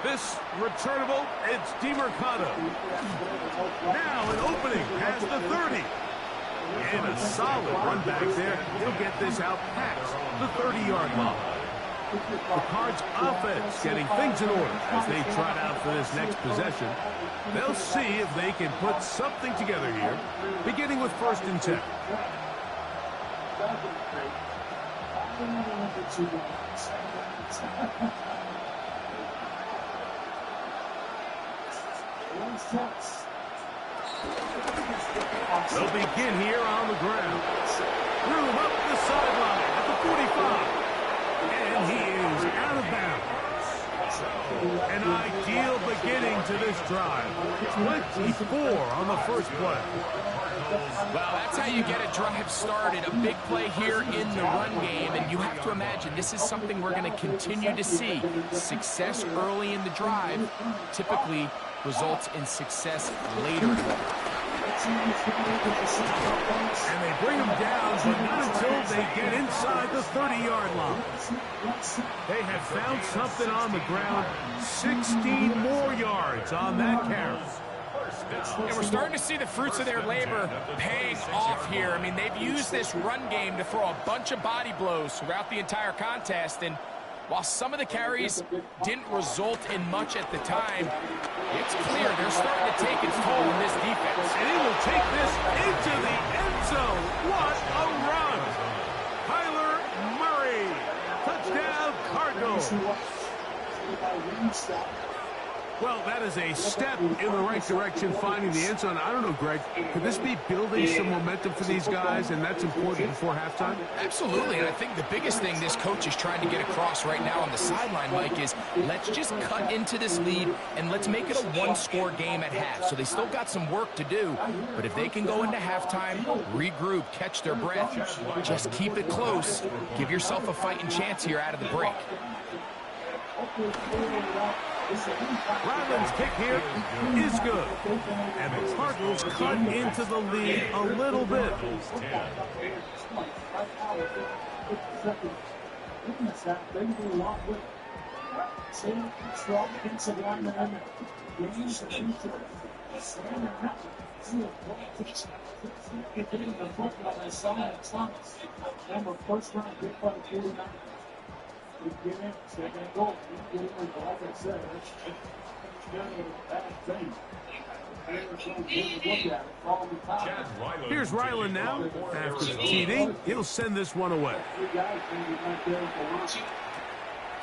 This returnable, it's DeMercado. Now an opening past the 30. And a solid run back there. He'll get this out past the 30-yard line. The Cards offense getting things in order as they trot out for this next possession. They'll see if they can put something together here, beginning with 1st and 10. They'll begin here on the ground. Room up the sideline at the 45. And he is out of bounds. An ideal beginning to this drive. 24 on the first play. Well, that's how you get a drive started. A big play here in the run game. And you have to imagine this is something we're going to continue to see. Success early in the drive typically results in success later. And they bring him down, but not until they get inside the 30-yard line. They have found something on the ground. 16 more yards on that carry. And we're starting to see the fruits of their labor paying off here. I mean, they've used this run game to throw a bunch of body blows throughout the entire contest. And while some of the carries didn't result in much at the time, it's clear they're starting to take its toll in this defense. And he will take this into the end zone. What a run! Kyler Murray. Touchdown, Cardinals. Well, that is a step in the right direction, finding the end zone. I don't know, Greg, could this be building some momentum for these guys, and that's important before halftime? Absolutely, and I think the biggest thing this coach is trying to get across right now on the sideline, Mike, is let's just cut into this lead, and let's make it a one-score game at half. So they still got some work to do, but if they can go into halftime, regroup, catch their breath, just keep it close, give yourself a fighting chance here out of the break. Ryland's kick here is good. And the Cardinals cut into the lead a little bit. Here's Ryland now. After the TD, he'll send this one away.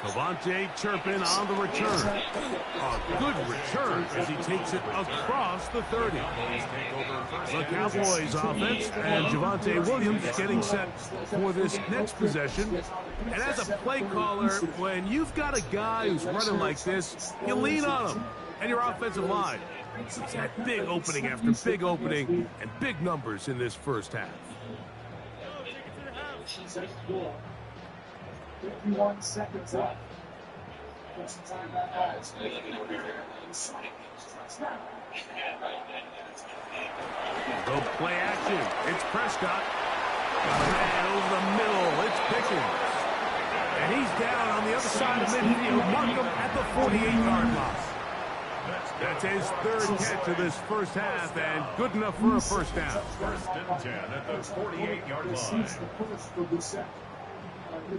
Cavante Turpin on the return. A good return as he takes it across the 30. The Cowboys offense and Javonte Williams getting set for this next possession. And as a play caller, when you've got a guy who's running like this, you lean on him and your offensive line. He's had big opening after big opening and big numbers in this first half. 51 seconds left. Go play action. It's Prescott. Man over the middle. It's Pickens. And he's down on the other side of midfield. Mark him at the 48-yard line. That's his third catch of this first half, and good enough for a first down. First and 10 at the 48-yard line.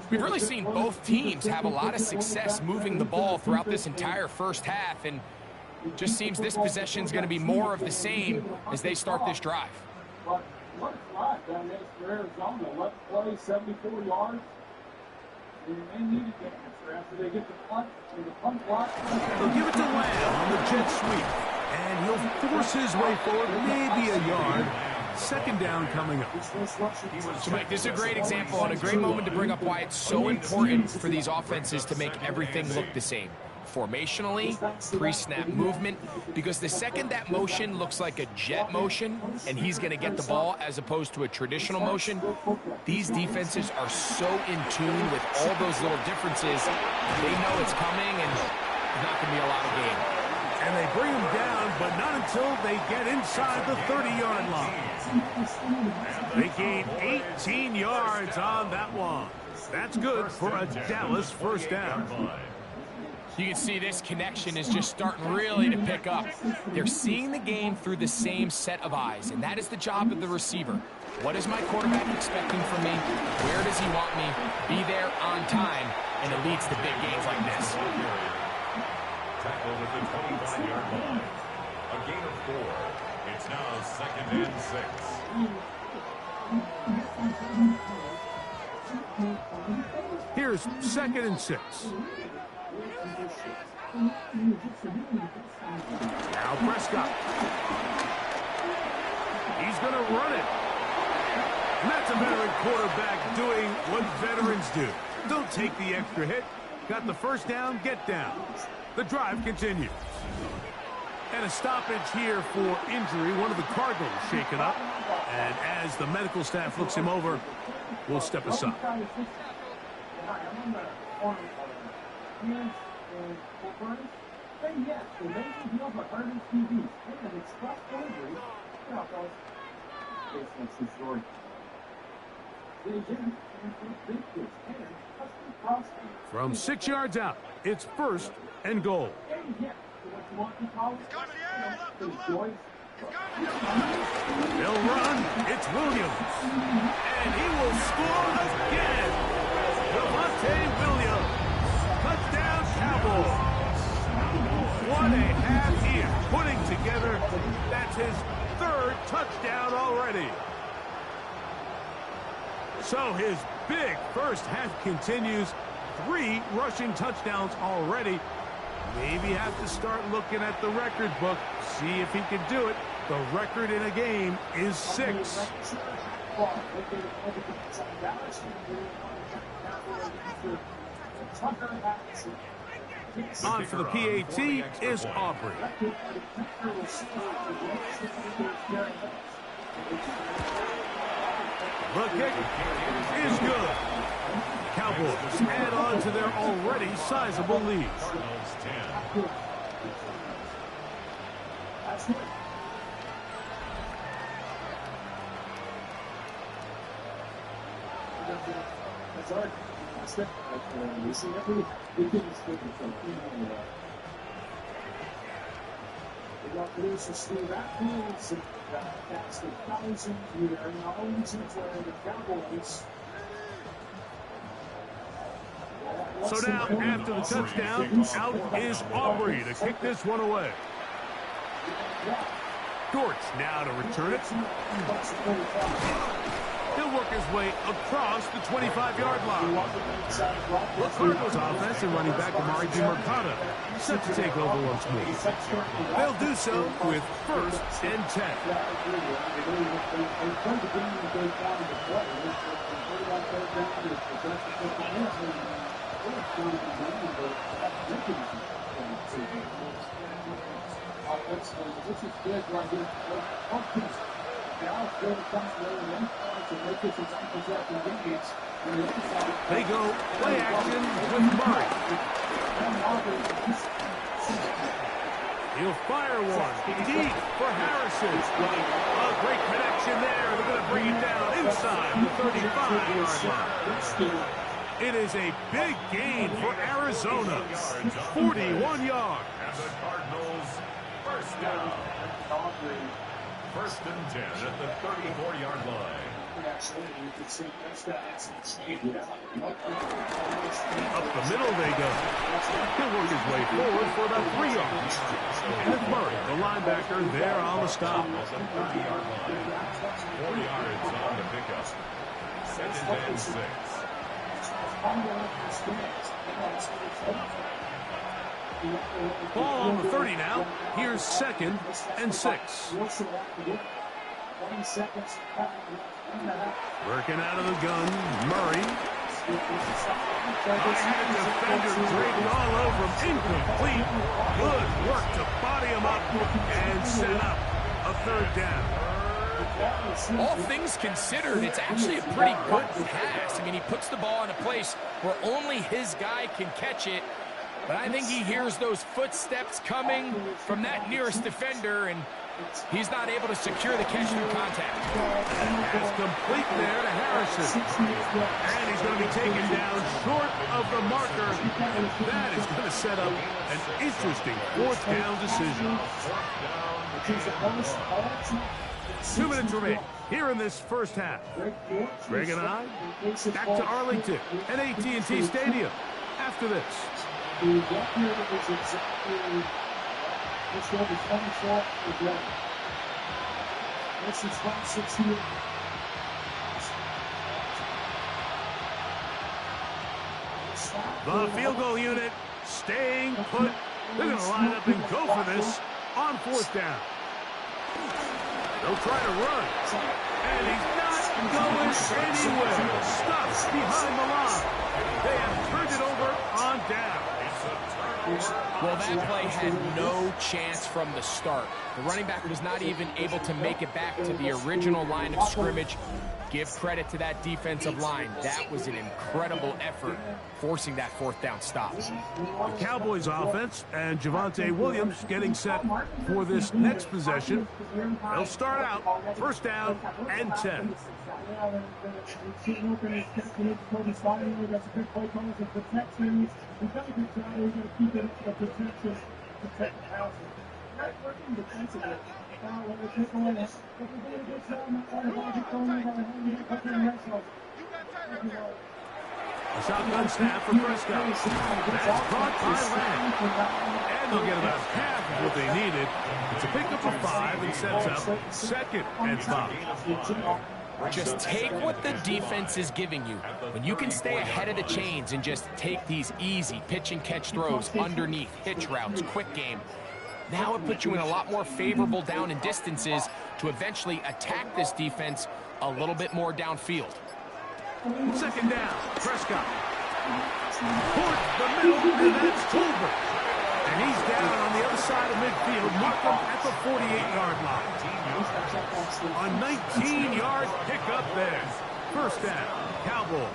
We've really seen both teams have a lot of success moving the ball throughout this entire first half, and it just seems this possession is going to be more of the same as they start this drive. What a drive down there for Arizona. 11 plays, 74 yards. And they needed the answer after they get the punt block. They'll give it to Lamb on the jet sweep, and he'll force his way forward, maybe a yard. Second down coming up. So, Mike, this is a great example and a great moment to bring up why it's so important for these offenses to make everything look the same. Formationally, pre-snap movement, because the second that motion looks like a jet motion and he's going to get the ball as opposed to a traditional motion, these defenses are so in tune with all those little differences, they know it's coming and there's not going to be a lot of game. And they bring him down, but not until they get inside the 30-yard line. They gain 18 yards on that one. That's good for a Dallas first down. You can see this connection is just starting really to pick up. They're seeing the game through the same set of eyes, and that is the job of the receiver. What is my quarterback expecting from me? Where does he want me? Be there on time, and it leads to big games like this. Tackled at the 25-yard line. A gain of 4. It's now second and 6. Here's second and 6. Now Prescott. He's going to run it. And that's a veteran quarterback doing what veterans do. Don't take the extra hit. Got the first down, get down. The drive continues. And a stoppage here for injury. One of the Cardinals shaken up. And as the medical staff looks him over, we'll step aside. From 6 yards out, it's first and goal. They'll run. It's Williams. And he will score again. Javonte Williams. Touchdown Cowboys. What a half here. Putting together. That's his third touchdown already. So his big first half continues. 3 rushing touchdowns already. Maybe have to start looking at the record book, see if he can do it. The record in a game is 6. On for the PAT is Aubrey. The kick is good. Cowboys add on to their already sizable lead. That's all right. You see every we got producer Steve Atkins and cast of thousands here in our own teams where the Cowboys. So now, after the touchdown, out is Aubrey to kick this one away. Dortch now to return it. He'll work his way across the 25-yard line. The Cardinals offense and running back Amari DiMercato set to take over once more. They'll do so with 1st and 10. This is big right here. They go play action with Murray. He'll fire one deep for Harrison. A great connection there. They're going to bring it down inside the 35-yard line. It is a big gain for Arizona. 41 yards. And the Cardinals first down. 1st and 10 at the 34-yard line. Up the middle they go. He'll work his way forward for about 3 yards. And Murray, the linebacker, there on the stop. 30-yard line. 4 yards on the pickup. 2nd and 6. Ball on the 30 now. Here's 2nd and 6. Working out of the gun, Murray. Defender draped all over him. Incomplete. Good work to body him up and set up a 3rd down. All things considered, it's actually a pretty good pass. I mean, he puts the ball in a place where only his guy can catch it. But I think he hears those footsteps coming from that nearest defender, and he's not able to secure the catch through contact. Pass complete there to Harrison. And he's going to be taken down short of the marker. And that is going to set up an interesting 4th down decision. 2 minutes remain here in this first half. Greg and I back to Arlington and AT&T Stadium after this. The record is exactly this one is 24 again. This is 168. The field goal unit staying put. They're going to line up and go for this on 4th down. They'll try to run. And he's not going anywhere. Stuffed behind the line. They have turned it over on down. Well, that play had no chance from the start. The running back was not even able to make it back to the original line of scrimmage. Give credit to that defensive line. That was an incredible effort, forcing that 4th down stop. The Cowboys offense and Javonte Williams getting set for this next possession. They'll start out 1st down and 10. A shotgun snap for Prescott. That's caught by Lamb. And they'll get about half of what they needed. It's a pickup of 5 and sets up 2nd and 5. Just take what the defense is giving you. When you can stay ahead of the chains and just take these easy pitch and catch throws underneath, hitch routes, quick game, now it puts you in a lot more favorable down and distances to eventually attack this defense a little bit more downfield. Second down, Prescott. Towards the middle, and that's Tolbert. And he's down on the other side of midfield, mark him at the 48-yard line. A 19-yard pickup there. First down, Cowboys.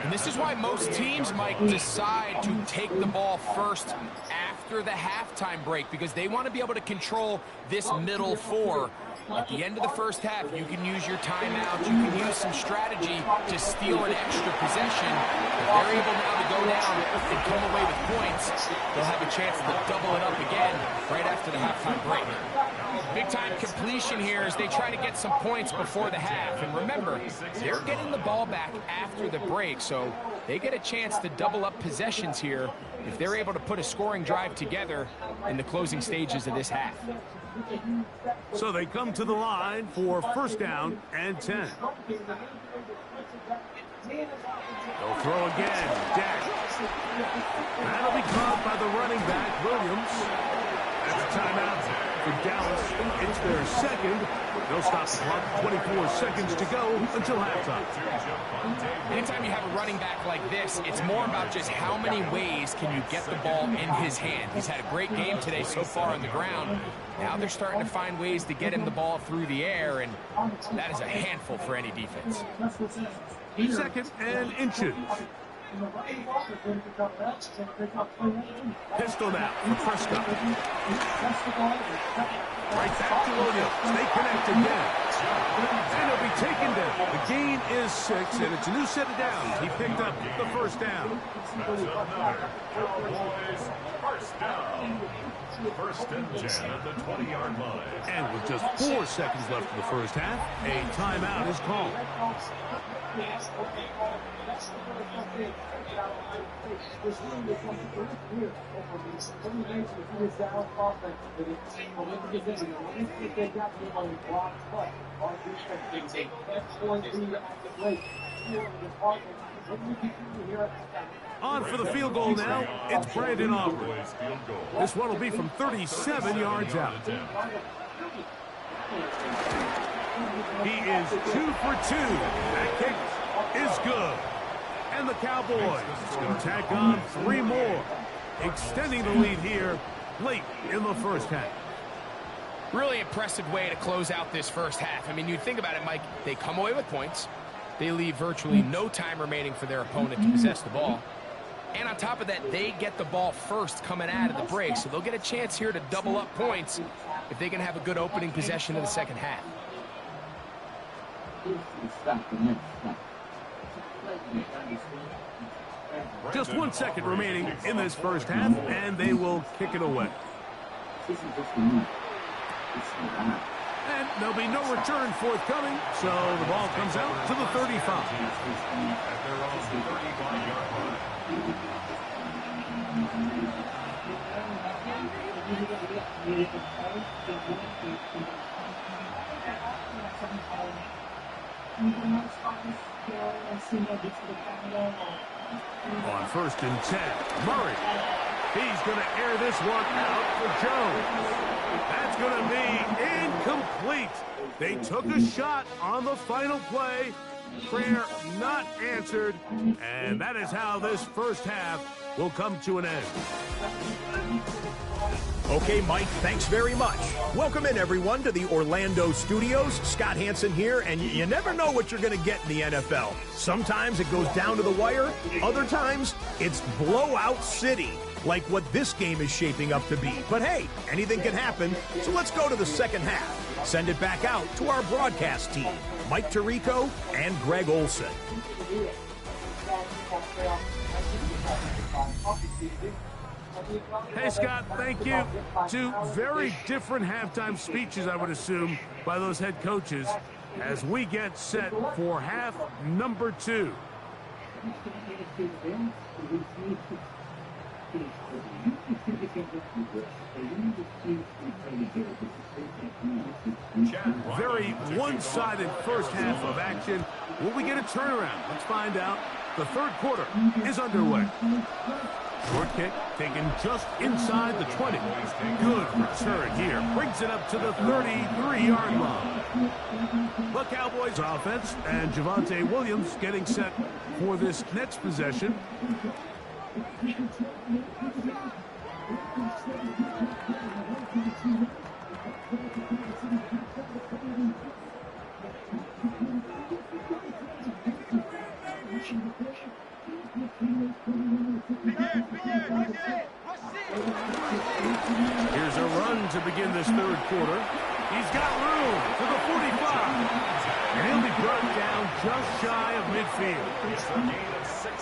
And this is why most teams might decide to take the ball first after the halftime break, because they want to be able to control this middle four. At the end of the first half, you can use your timeouts, you can use some strategy to steal an extra possession. If they're able now to go down and come away with points, they'll have a chance to double it up again right after the halftime break. Big-time completion here as they try to get some points before the half. And remember, they're getting the ball back after the break, so they get a chance to double up possessions here if they're able to put a scoring drive together in the closing stages of this half. So they come to the line for first down and 10. They'll throw again. Dak. That'll be caught by the running back, Williams. That's a timeout for Dallas. It's their second. They'll stop the clock. 24 seconds to go until halftime. Anytime you have a running back like this, it's more about just how many ways can you get the ball in his hand. He's had a great game today so far on the ground. Now they're starting to find ways to get him the ball through the air, and that is a handful for any defense. Second and inches. Pistol now for Prescott. Right back to Williams. They connect again. And he'll be taken down. The gain is 6, and it's a new set of downs. He picked up the first down. First down. First and 10 at the 20-yard line. And with just 4 seconds left in the first half, a timeout is called. On for the field goal now, it's Brandon Aubrey. This one will be from 37 yards out. He is 2 for 2. That kick is good. And the Cowboys is going to tack on 3 more, extending the lead here late in the first half. Really impressive way to close out this first half. I mean, you think about it, Mike, they come away with points. They leave virtually no time remaining for their opponent to possess the ball. And on top of that, they get the ball first coming out of the break, so they'll get a chance here to double up points if they can have a good opening possession of the second half. Just 1 second remaining in this first half, and they will kick it away. And there'll be no return forthcoming, so the ball comes out to the 35. At their own 35-yard line. On first and 10, Murray. He's going to air this one out for Jones. That's going to be incomplete. They took a shot on the final play. Prayer not answered. And that is how this first half will come to an end. Okay, Mike, thanks very much. Welcome in, everyone, to the Orlando studios. Scott Hansen here, and you never know what you're going to get in the NFL. Sometimes it goes down to the wire. Other times, it's blowout city, like what this game is shaping up to be. But hey, anything can happen, so let's go to the second half. Send it back out to our broadcast team, Mike Tirico and Greg Olson. Hey, Scott, thank you. 2 very different halftime speeches, I would assume, by those head coaches as we get set for half number 2. Check Very one-sided first half of action. Will we get a turnaround? Let's find out. The third quarter is underway. Short kick taken just inside the 20. Good return here. Brings it up to the 33-yard line. The Cowboys offense and Javonte Williams getting set for this next possession. Here's a run to begin this third quarter. He's got room to the 45. And he'll be brought down just shy of midfield.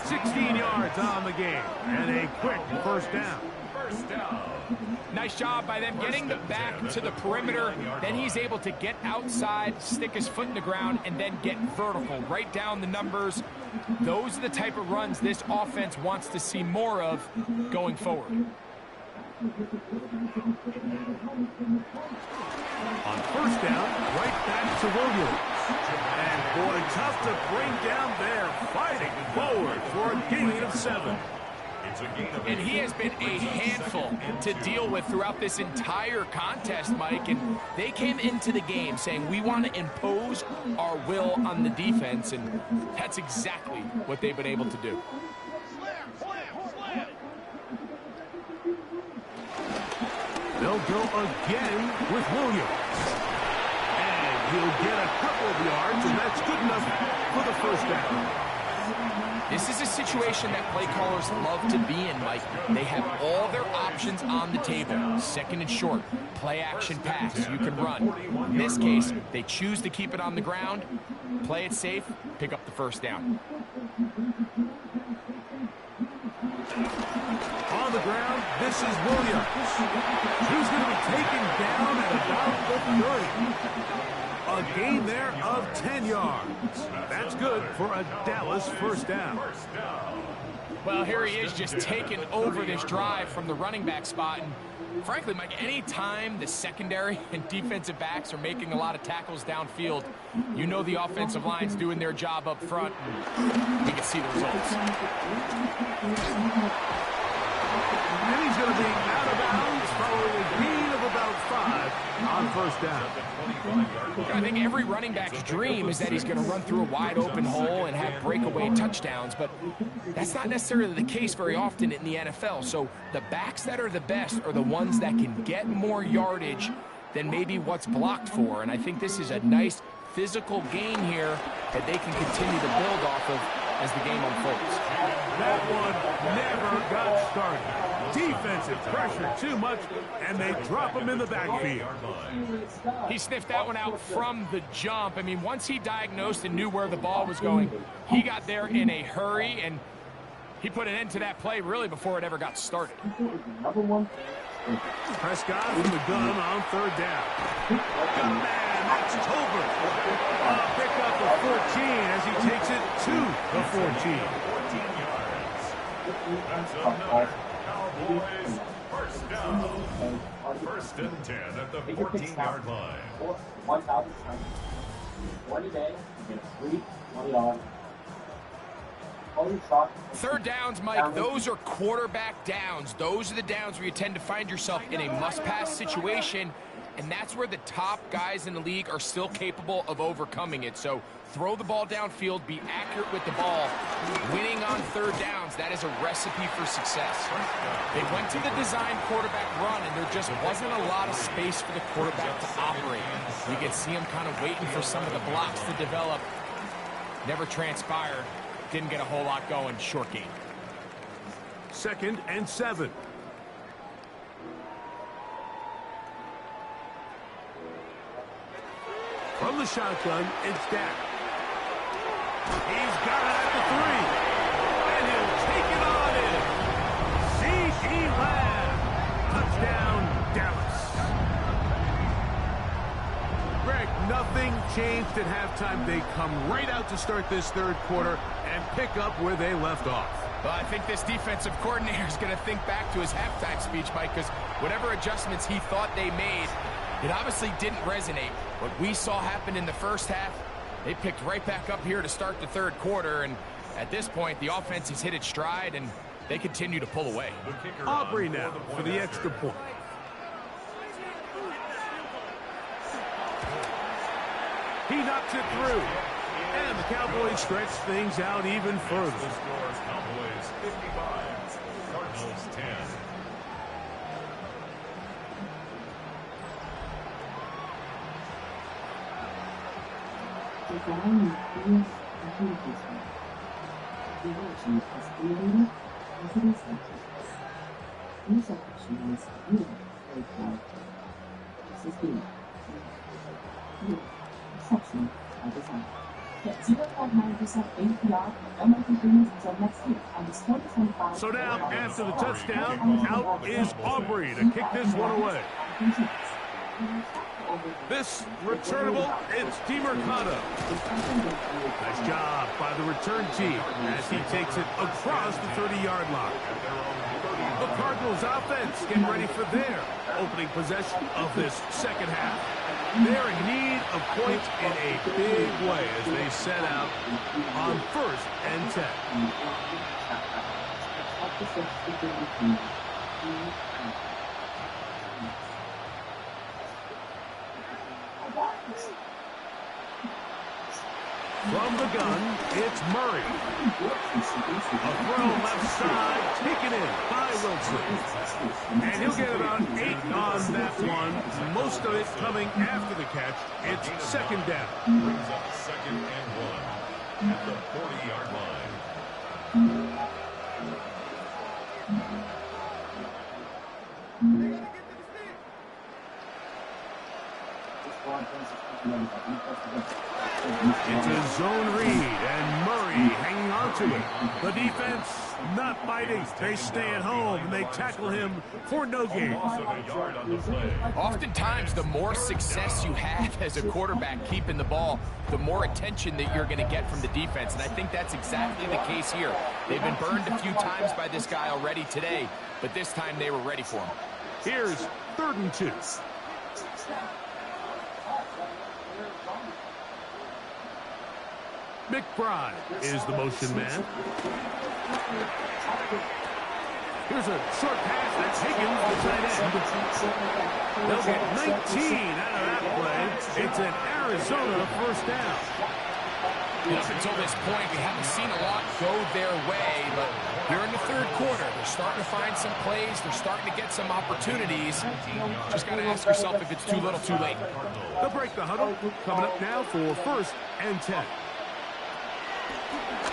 16 yards on the game. And a quick first down. Nice job by them getting the back to the perimeter. Then he's able to get outside, stick his foot in the ground, and then get vertical. Right down the numbers. Those are the type of runs this offense wants to see more of going forward. On first down, right back to Williams. And boy, tough to bring down there. Fighting forward for a gain of 7. And he has been a handful to deal with throughout this entire contest, Mike. And they came into the game saying, we want to impose our will on the defense. And that's exactly what they've been able to do. They'll go again with Williams. And he'll get a couple of yards, and that's good enough for the first down. This is a situation that play callers love to be in, Mike. They have all their options on the table. Second and short, play action pass, you can run. In this case, they choose to keep it on the ground, play it safe, pick up the first down. On the ground, this is Williams. He's going to be taken down at about the 30. A gain there of 10 yards. That's good for a Dallas first down. Well, here he is just taking over this drive from the running back spot. And frankly, Mike, any time the secondary and defensive backs are making a lot of tackles downfield, you know the offensive line's doing their job up front, and we can see the results. And he's going to be out of bounds following a gain of about 5 on first down. I think every running back's dream is that he's going to run through a wide open hole and have breakaway touchdowns, but that's not necessarily the case very often in the NFL. So the backs that are the best are the ones that can get more yardage than maybe what's blocked for. And I think this is a nice physical gain here that they can continue to build off of as the game unfolds. That one never got started. Defensive pressure too much, and they drop him in the backfield. He sniffed that one out from the jump. I mean, once he diagnosed and knew where the ball was going, he got there in a hurry, and he put an end to that play really before it ever got started. Prescott from the gun on third down. The man, that's Tolbert. A pickup of 14 as he takes it to the 14. 14 yards. That's another Cowboys first down. First and 10 at the 14-yard line. 1,000 times. 20 days, you get a free $20. Third downs, Mike, those are quarterback downs. Those are the downs where you tend to find yourself in a must-pass situation, and that's where the top guys in the league are still capable of overcoming it. So throw the ball downfield, be accurate with the ball. Winning on third downs, that is a recipe for success. They went to the design quarterback run, and there just wasn't a lot of space for the quarterback to operate. You could see him kind of waiting for some of the blocks to develop. Never transpired. Didn't get a whole lot going. Short game. 2nd and 7. From the shotgun, it's Dak. He's got it at the 3. And he'll take it on in. C.D. Lamb. Touchdown, Dallas. Greg, nothing changed at halftime. They come right out to start this third quarter and pick up where they left off. Well, I think this defensive coordinator is going to think back to his halftime speech, Mike, because whatever adjustments he thought they made, It obviously didn't resonate. What we saw happen in the first half, they picked right back up here to start the third quarter, and at this point, the offense has hit its stride, and they continue to pull away. Aubrey now for the extra point. He knocks it through. And the Cowboys stretch things out even further. The score is Cowboys 55, Cardinals 10. So now, after the touchdown, out is Aubrey to kick this one away. This returnable, it's DeMercado. Nice job by the return team as he takes it across the 30-yard line. The Cardinals offense getting ready for their opening possession of this second half. They're in need of points in a big way as they set out on 1st and 10. From the gun, it's Murray. A throw left side, taken in by Wilson. And he'll get about 8 on that one. Most of it coming after the catch. It's second down. Brings up 2nd and 1 at the 40-yard line. It's a zone read, and Murray hanging on to it. The defense not biting. They stay at home, and they tackle him for no gain. Oftentimes, the more success you have as a quarterback keeping the ball, the more attention that you're going to get from the defense, and I think that's exactly the case here. They've been burned a few times by this guy already today, but this time they were ready for him. Here's 3rd and 2. McBride is the motion man. Here's a short pass that's Higgins, the tight end. They'll get 19 out of that play. It's an Arizona 1st down. Up until this point, we haven't seen a lot go their way, but here in the third quarter, they're starting to find some plays. They're starting to get some opportunities. Just got to ask yourself if it's too little, too late. They'll break the huddle. Coming up now for 1st and 10.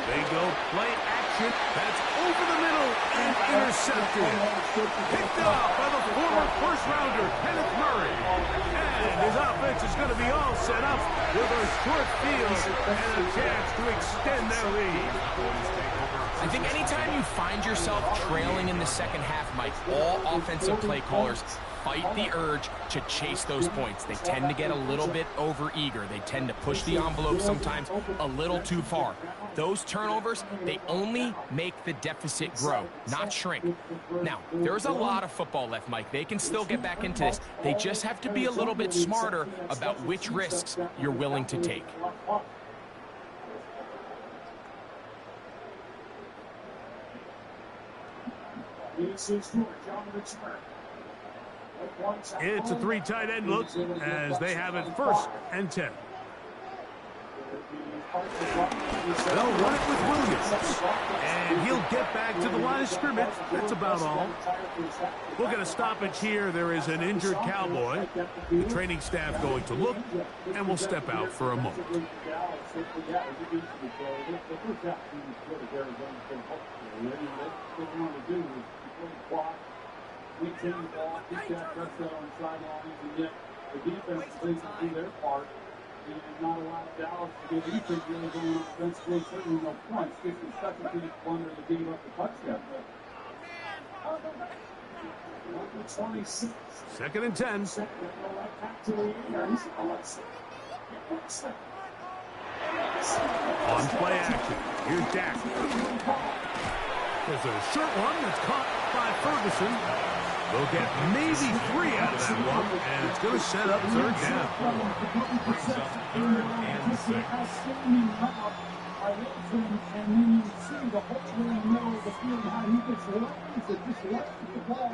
They go play action. That's over the middle and intercepted. Picked up by the former first-rounder, Kenneth Murray. And his offense is going to be all set up with a short field and a chance to extend their lead. I think anytime you find yourself trailing in the second half, Mike, all offensive play callers fight the urge to chase those points. They tend to get a little bit over-eager. They tend to push the envelope sometimes a little too far. Those turnovers, they only make the deficit grow, not shrink. Now, there's a lot of football left, Mike. They can still get back into this. They just have to be a little bit smarter about which risks you're willing to take. It's a 3 tight end look as they have it 1st and 10. They'll run it with Williams. And he'll get back to the line of scrimmage. That's about all. We'll get a stoppage here. There is an injured Cowboy. The training staff going to look, and we'll step out for a moment. Maintain the ball, keep that pressure on the sidelines, and yet the defense is able to do their part and not allow Dallas to get anything really going on offensively. Certainly no points. 52nd to blunder that gave up the touchdown. 26. 2nd and 10. On play action. Here's Dak. There's a short one that's caught by Ferguson. They'll get maybe 3 out of that one, and it's going to set up third down. Brings up third and 6. And then you see the whole way in the middle of the field how he just lays it, just lays the ball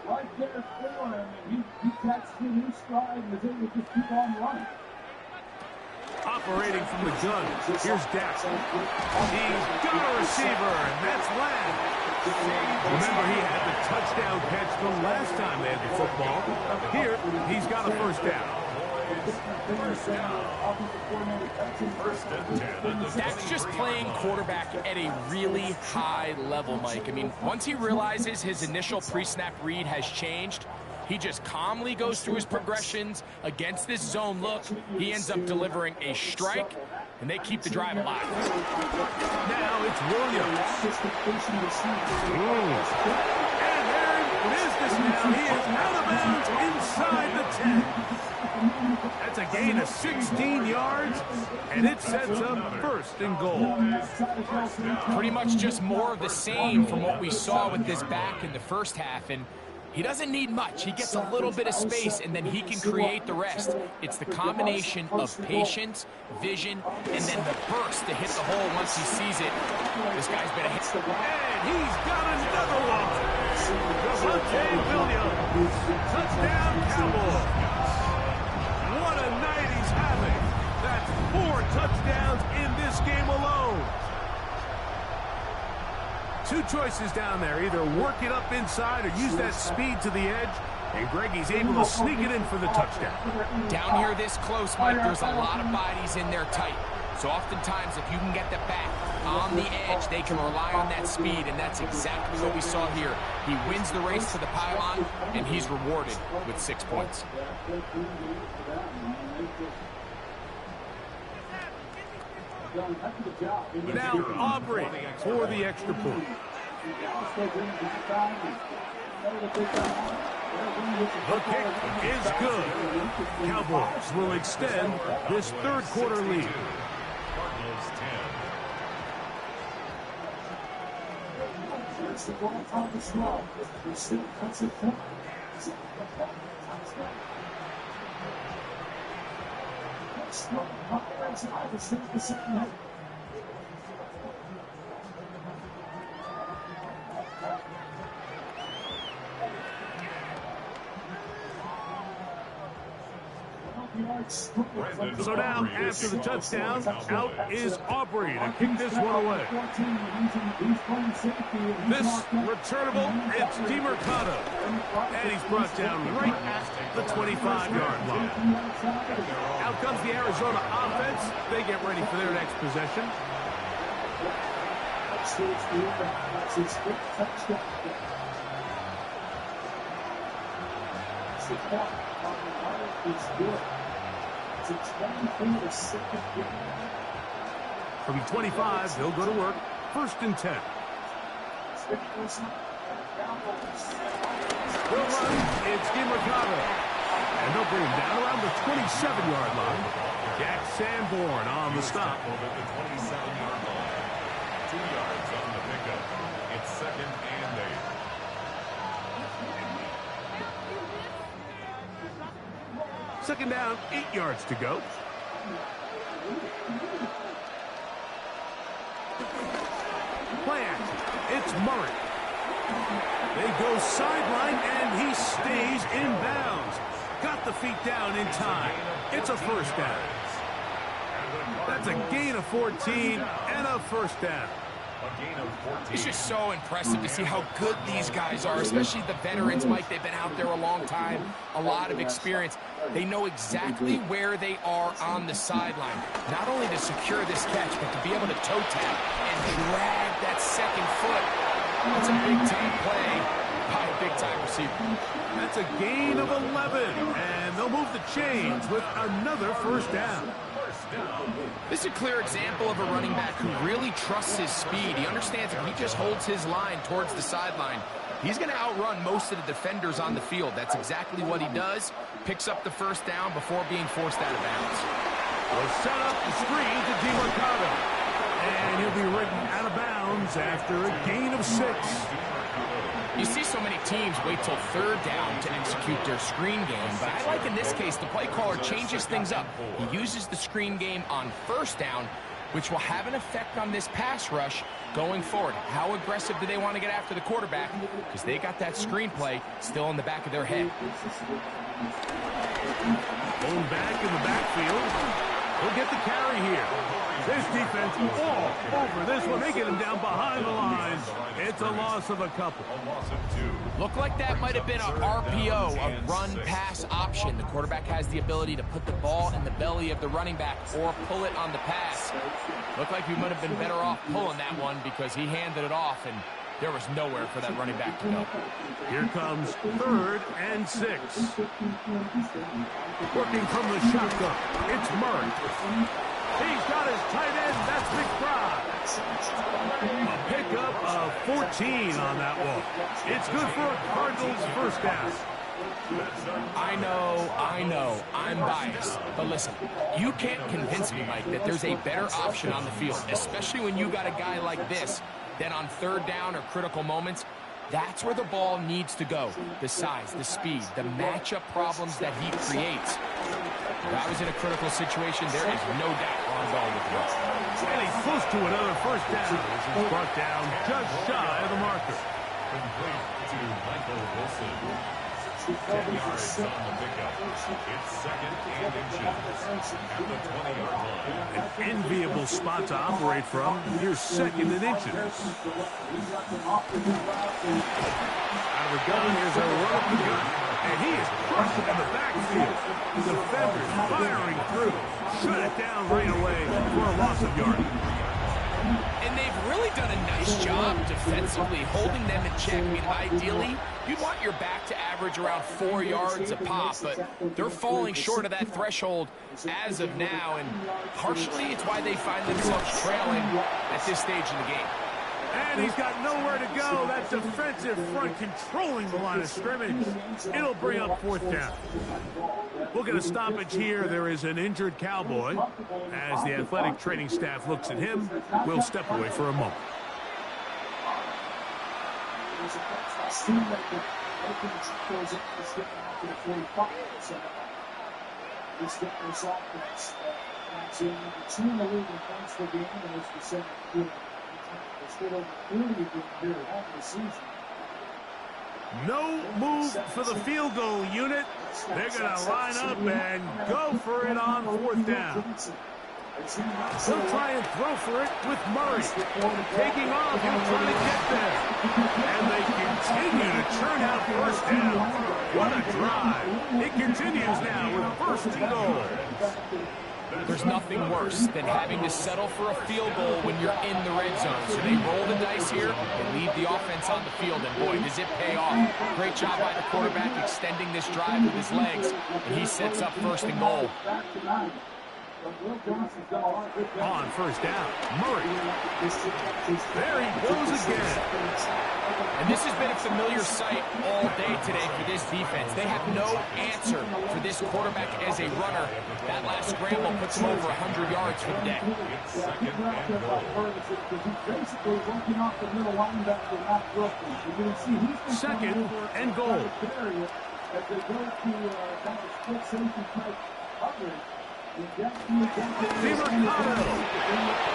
right there for him. And he catches it in stride and is able to just keep on running. Operating from the gun, here's Dak. He's got a receiver, and that's Lamb. Remember, he had the touchdown catch the last time they had the football. Here, he's got a first down. Dak's just playing quarterback at a really high level, Mike. I mean, once he realizes his initial pre-snap read has changed, he just calmly goes through his progressions against this zone look. He ends up delivering a strike, and they keep the drive alive. Now it's Williams. And they're in business now. He is out of bounds inside the 10. That's a gain of 16 yards, and it sets up first and goal. Pretty much just more of the same from what we saw with this back in the first half, and he doesn't need much. He gets a little bit of space, and then he can create the rest. It's the combination of patience, vision, and then the burst to hit the hole once he sees it. This guy's been a hit. And he's got another one. Javonte Williams. Touchdown, Cowboys. What a night he's having. That's 4 touchdowns in this game alone. 2 choices down there. Either work it up inside or use that speed to the edge. And Greggy's able to sneak it in for the touchdown. Down here this close, Mike, there's a lot of bodies in there tight. So oftentimes, if you can get the back on the edge, they can rely on that speed, and that's exactly what we saw here. He wins the race to the pylon, and he's rewarded with 6 points. Now Aubrey for the extra point. The kick is good. Cowboys will extend this third quarter lead. Cardinals 10. So now, after the touchdown, out is Aubrey to kick this one away. This returnable, it's DeMercado. And he's brought down right at the 25-yard line. Out comes the Arizona offense. They get ready for their next possession. From 25, they'll go to work. 1st and 10. They'll run. It's DeMercado. And they'll bring him down around the 27-yard line. Jack Sanborn on the stop. Over the 27-yard line. 2 yards on the pickup. It's 2nd and 8. Second down, 8 yards to go. Plant. It's Murray. They go sideline, and he stays in bounds. Got the feet down in time. It's a first down. That's a gain of 14 and a first down. It's just so impressive to see how good these guys are, especially the veterans, Mike. They've been out there a long time, a lot of experience. They know exactly where they are on the sideline, not only to secure this catch, but to be able to toe tap and drag that second foot. That's a big-time play by a big-time receiver. That's a gain of 11, and they'll move the chains with another first down. This is a clear example of a running back who really trusts his speed. He understands if he just holds his line towards the sideline, he's going to outrun most of the defenders on the field. That's exactly what he does. Picks up the first down before being forced out of bounds. Will set up the screen to DeMercado. And he'll be ridden out of bounds after a gain of 6. You see so many teams wait till third down to execute their screen game, but I like in this case the play caller changes things up. He uses the screen game on first down, which will have an effect on this pass rush going forward. How aggressive do they want to get after the quarterback? Because they got that screenplay still in the back of their head. Going back in the backfield. He'll get the carry here. This defense all over this one. They get him down behind the lines. It's a loss of a couple. A loss of 2. Looked like that might have been a RPO, a run-pass option. The quarterback has the ability to put the ball in the belly of the running back or pull it on the pass. Looked like we might have been better off pulling that one because he handed it off, and there was nowhere for that running back to go. Here comes 3rd and 6. Working from the shotgun, it's Murray. He's got his tight end, that's McBride. A pickup of 14 on that one. It's good for a Cardinals first down. I know, I'm biased. But listen, you can't convince me, Mike, that there's a better option on the field, especially when you got a guy like this. Then on third down or critical moments, that's where the ball needs to go. The size, the speed, the matchup problems that he creates. If I was in a critical situation, there is no doubt where I'm going with the ball. And he's close to another first down. He's brought down just shy of the marker. Complete to Michael Wilson. 10 yards on the pickup. It's 2nd and inches at the 20-yard line. An enviable spot to operate from. Here's 2nd and inches. Out of the gun, here's a run up the gun. And he is crushed in the backfield. Defenders firing through. Shut it down right away for a loss of yardage. And they've really done a nice job defensively holding them in check. I mean, ideally, you'd want your back to average around 4 yards a pop, but they're falling short of that threshold as of now, and partially it's why they find themselves trailing at this stage in the game. And he's got nowhere to go. That defensive front controlling the line of scrimmage. It'll bring up 4th down. We'll get a stoppage here. There is an injured Cowboy. As the athletic training staff looks at him, we'll step away for a moment. No move for the field goal unit. They're going to line up and go for it on 4th down. They'll try and throw for it with Murray. Taking off, he'll try to get there. And they continue to churn out first down. What a drive. It continues now with 1st and goal. There's nothing worse than having to settle for a field goal when you're in the red zone. So they roll the dice here and leave the offense on the field, and boy, does it pay off. Great job by the quarterback extending this drive with his legs, and he sets up 1st and goal. On 1st down, Murray. There he goes again. And this has been a familiar sight all day today for this defense. They have no answer for this quarterback as a runner. That last scramble puts him over 100 yards for the day. It's 2nd and goal. 2nd and goal. Demercado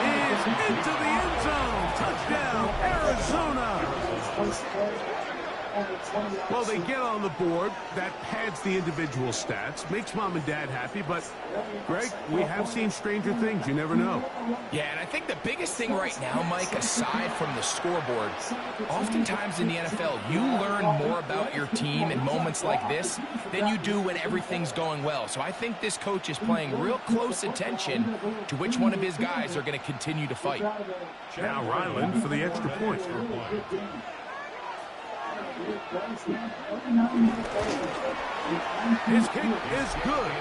is into the end zone. Touchdown, Arizona. Well, they get on the board. That pads the individual stats, makes mom and dad happy. But, Greg, we have seen stranger things. You never know. Yeah, and I think the biggest thing right now, Mike, aside from the scoreboard, oftentimes in the NFL, you learn more about your team in moments like this than you do when everything's going well. So I think this coach is paying real close attention to which one of his guys are going to continue to fight. Now Ryland for the extra point. His kick is good,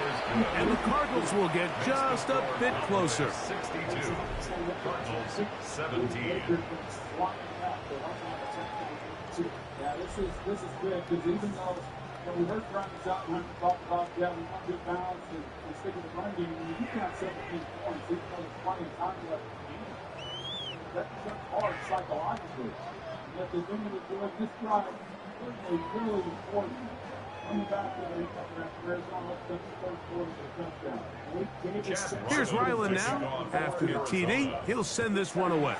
and the Cardinals will get just a bit closer. 62. Cardinals 17. Yeah, this is good because even though we heard Brian's out and talk about we want to get balance and stick with the run game, when you got 17 points, even though there's plenty of time left in the game, that's hard psychologically. that they've been able to do it this drive. Certainly really important. Coming back to Arizona, the first quarter of the touchdown. Here's Ryland now. After the TD, he'll send this one away.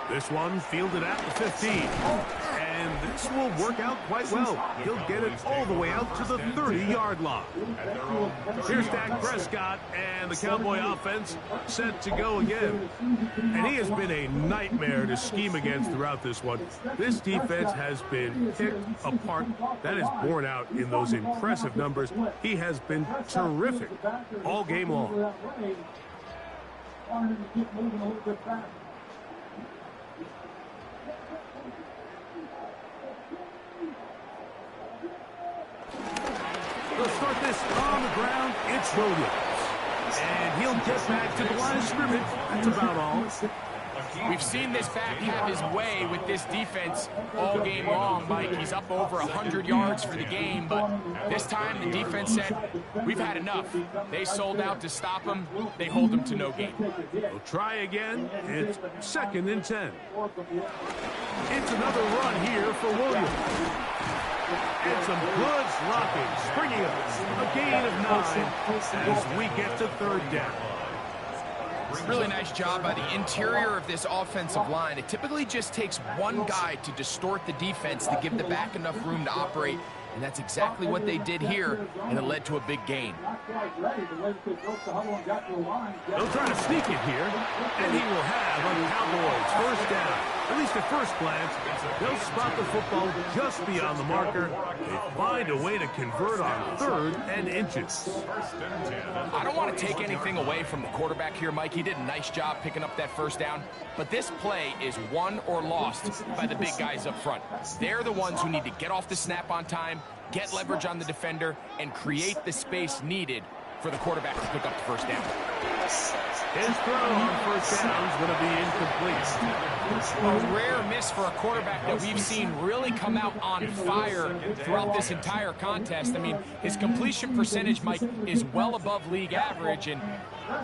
This one fielded at the 15. And this will work out quite well. He'll get it all the way out to the 30-yard line. Here's Dak Prescott and the Cowboy offense set to go again. And he has been a nightmare to scheme against throughout this one. This defense has been picked apart. That is borne out in those impressive numbers. He has been terrific all game long. They'll start this on the ground. It's Williams. And he'll get back to the line of scrimmage. That's about all. We've seen this back have his way with this defense all game long, Mike. He's up over 100 yards for the game, but this time the defense said, we've had enough. They sold out to stop him. They hold him to no gain. They'll try again. It's 2nd and 10. It's another run here for Williams. And some good blocking, springing up a gain of 9 as we get to 3rd down. Really nice job by the interior of this offensive line. It typically just takes one guy to distort the defense to give the back enough room to operate, and that's exactly what they did here, and it led to a big gain. They'll try to sneak it here, and he will have on the Cowboys 1st down. At least at first glance, they'll spot the football just beyond the marker. They find a way to convert on 3rd and inches. I don't want to take anything away from the quarterback here, Mike. He did a nice job picking up that 1st down. But this play is won or lost by the big guys up front. They're the ones who need to get off the snap on time, get leverage on the defender, and create the space needed for the quarterback to pick up the 1st down. His throw on 1st down is going to be incomplete. A rare miss for a quarterback that we've seen really come out on fire throughout this entire contest. I mean, his completion percentage, Mike, is well above league average, and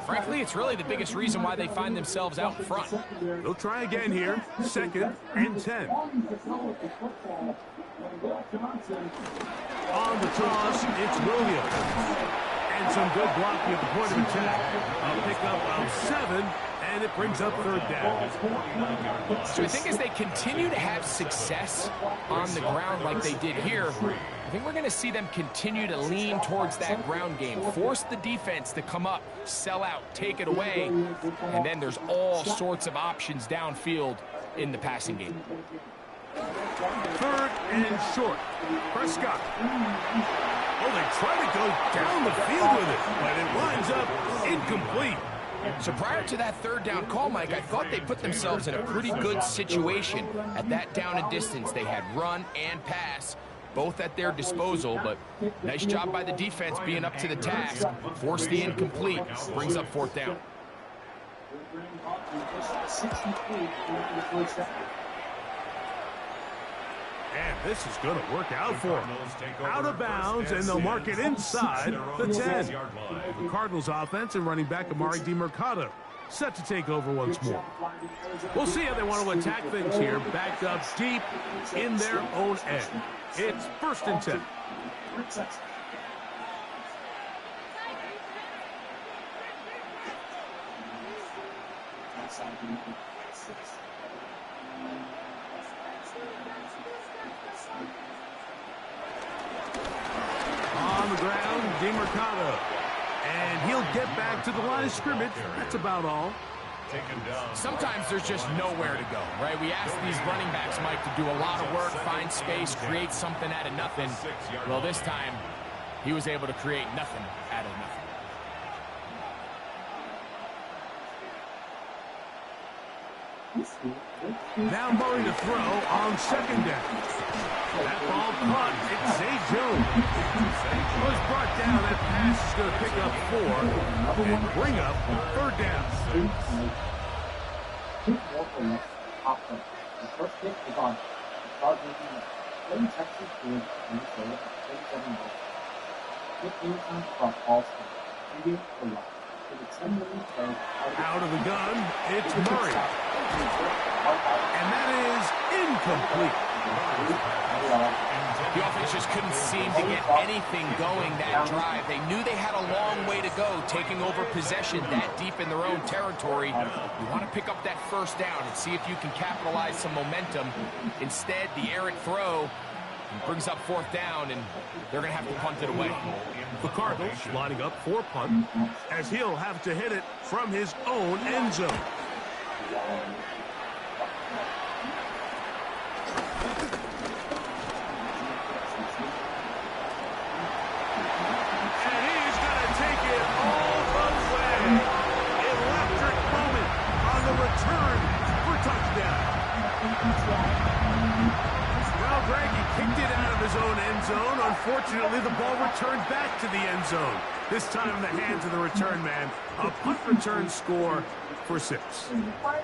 frankly, it's really the biggest reason why they find themselves out in front. They'll try again here, 2nd and 10. On the toss, it's Williams. And some good blocking at the point of attack. A pickup of 7, and it brings up 3rd down. So I think as they continue to have success on the ground like they did here, I think we're going to see them continue to lean towards that ground game, force the defense to come up, sell out, take it away, and then there's all sorts of options downfield in the passing game. 3rd and short. Prescott. Oh, they try to go down the field with it, but it winds up incomplete. So prior to that 3rd down call, Mike, I thought they put themselves in a pretty good situation at that down and distance. They had run and pass, both at their disposal, but nice job by the defense being up to the task. Forced the incomplete, brings up 4th down. And this is going to work out for them. Out of bounds, and they'll mark it inside the 10. The Cardinals offense and running back Amari DiMercato set to take over once more. We'll see how they want to attack things here, backed up deep in their own end. It's 1st and 10. On the ground, DiMercato. And he'll get back to the line of scrimmage. That's about all. Sometimes there's just nowhere to go, right? We ask these running backs, Mike, to do a lot of work, find space, create something out of nothing. Well, this time, he was able to create nothing out of nothing. Now Murray to throw on 2nd down. That ball caught. It's Zay Jones. Was brought down. That pass is going to pick up 4 and bring up 3rd down. The first kick is on. Start making it. Then Texas good and so 37 goals. 15 times across all sports. Medium or light. Out of the gun, it's Murray. And that is incomplete. The offense just couldn't seem to get anything going that drive. They knew they had a long way to go, taking over possession that deep in their own territory. You want to pick up that first down and see if you can capitalize some momentum. Instead, the errant throw brings up fourth down, and they're going to have to punt it away. The Cardinals lining up for punt, as he'll have to hit it from his own end zone. And he's going to take it all the way. Electric moment on the return for touchdown. Well, Greg, he kicked it out of his own end zone. Unfortunately, the ball returned back to the end zone. This time in the hands of the return man. A punt return score for 6.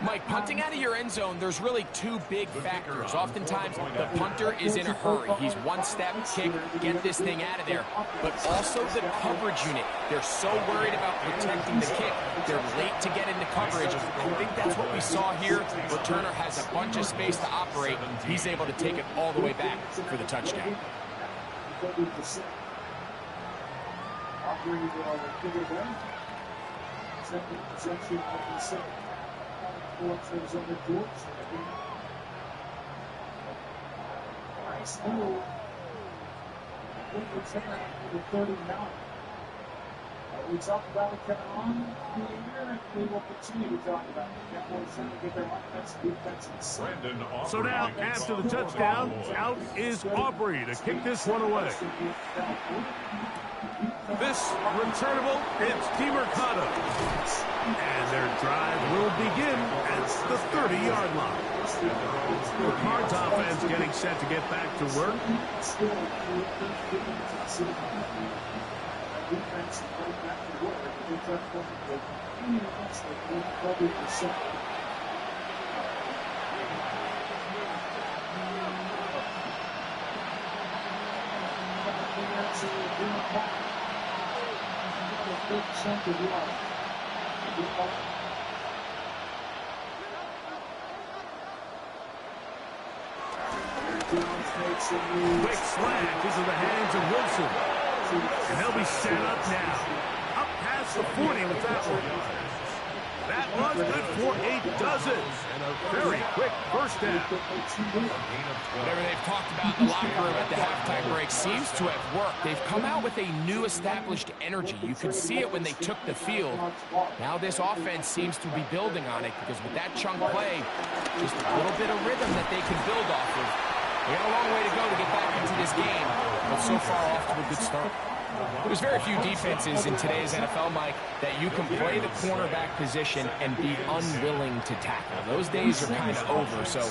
Mike, punting out of your end zone, there's really two big factors. Oftentimes, the punter is in a hurry. He's one step, kick, get this thing out of there. But also the coverage unit. They're so worried about protecting the kick. They're late to get into coverage. I think that's what we saw here. Returner has a bunch of space to operate. He's able to take it all the way back for the touchdown. Second possession of the second. Forces on the George. Nice move. Return to the 39. We talked about it coming on the year, and we will continue to talk about it. Cowboys trying to get their offense, defense, and set. So now, after the touchdown, out is Aubrey to kick this one away. This returnable, it's DeMercado. And their drive will begin at the 30-yard line. The Cards offense getting set to get back to work. Defense right back to work. They try to play any offense they can probably percent. Quick slant into the hands of Wilson. And they'll be set up now. Up past the 40 with that one. That was good for 8 dozens. And a very quick first down. Whatever they've talked about in the locker room at the halftime break seems to have worked. They've come out with a new established energy. You could see it when they took the field. Now this offense seems to be building on it, because with that chunk play, just a little bit of rhythm that they can build off of. They got a long way to go to get back into this game, but so far off to a good start. There's very few defenses in today's NFL, Mike, that you can play the cornerback position and be unwilling to tackle. Those days are kind of over, so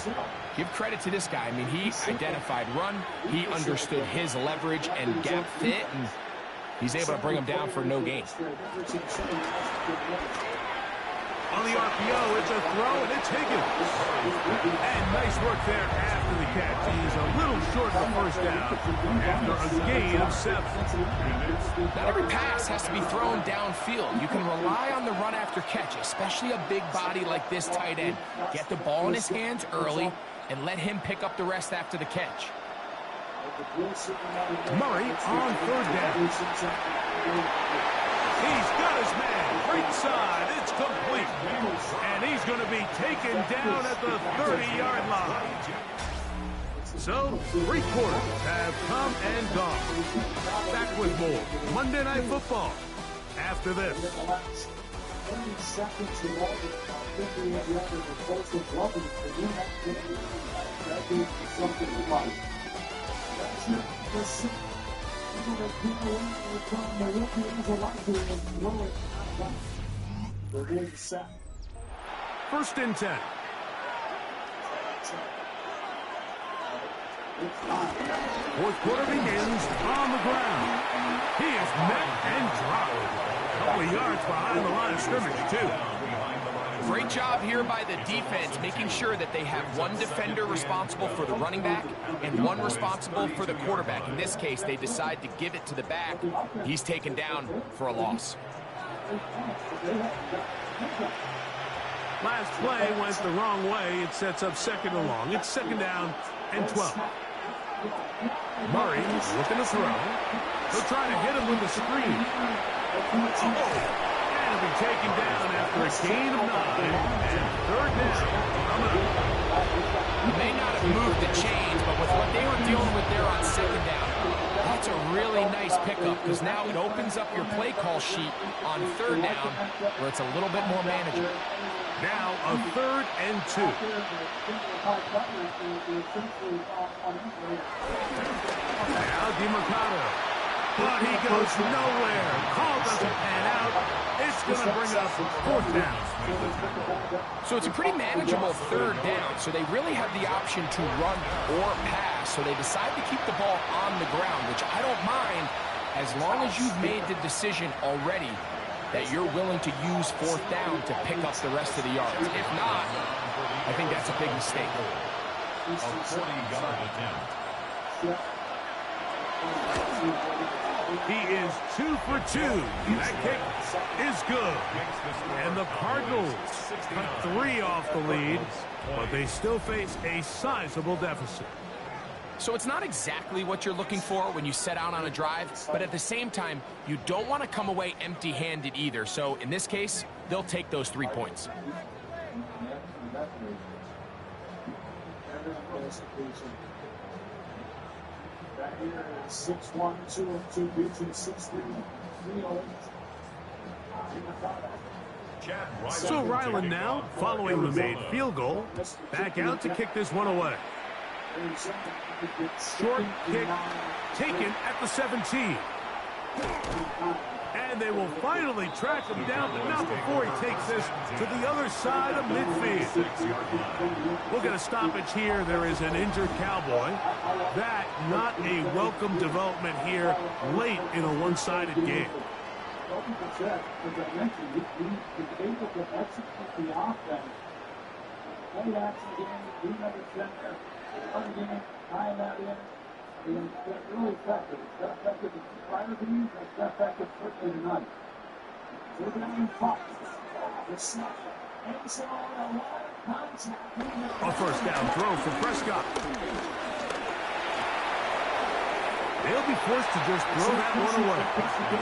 give credit to this guy. I mean, he identified run, he understood his leverage and gap fit, and he's able to bring him down for no gain. On the RPO, it's a throw, and it's Higgins. And nice work there after the catch. He's a little short of the first down after a gain of 7. Not every pass has to be thrown downfield. You can rely on the run after catch, especially a big body like this tight end. Get the ball in his hands early and let him pick up the rest after the catch. Murray on 3rd down. He's got his man. Right side. It's complete. And he's going to be taken down at the 30-yard line. So, 3 quarters have come and gone. Back with more Monday Night Football after this. 30 seconds to all the 50 yards of the coach was loving it. They do have to do that is something to like. That's it. That's it. That people will come, they won't be able to like it and blow it out of they're going to set. 1st and 10. Fourth quarter begins on the ground. He is met and dropped. A couple of yards behind the line of scrimmage, too. Great job here by the defense, making sure that they have one defender responsible for the running back and one responsible for the quarterback. In this case, they decide to give it to the back. He's taken down for a loss. Last play went the wrong way. It sets up second and long. It's second down and 12. Murray looking to throw. He'll try to hit him with the screen. And he'll be taken down after a gain of 9. And third down coming up. May not have moved the chains, but with what they were dealing with there on second down, that's a really nice pickup because now it opens up your play call sheet on third down where it's a little bit more manageable. Now a third and 2. Now DeMarcado. But he goes nowhere. Call doesn't pan out. It's going to bring up fourth down. So it's a pretty manageable third down. So they really have the option to run or pass. So they decide to keep the ball on the ground, which I don't mind as long as you've made the decision already that you're willing to use fourth down to pick up the rest of the yards. If not, I think that's a big mistake. A 40-yard attempt. He is 2 for 2. That kick is good. And the Cardinals cut 3 off the lead, but they still face a sizable deficit. So it's not exactly what you're looking for when you set out on a drive, but at the same time, you don't want to come away empty-handed either. So in this case, they'll take those 3 points. So Ryland now, following the made field goal, back out to kick this one away. Short kick taken at the 17. And they will finally track him down, but not before he takes this to the other side of midfield. We'll get a stoppage here. There is an injured Cowboy. That not a welcome development here late in a one-sided game. Really effective. It's got effective prior to these, it's got effective certainly tonight. They're going to pop. A first down throw for Prescott. They'll be forced to just throw that one away.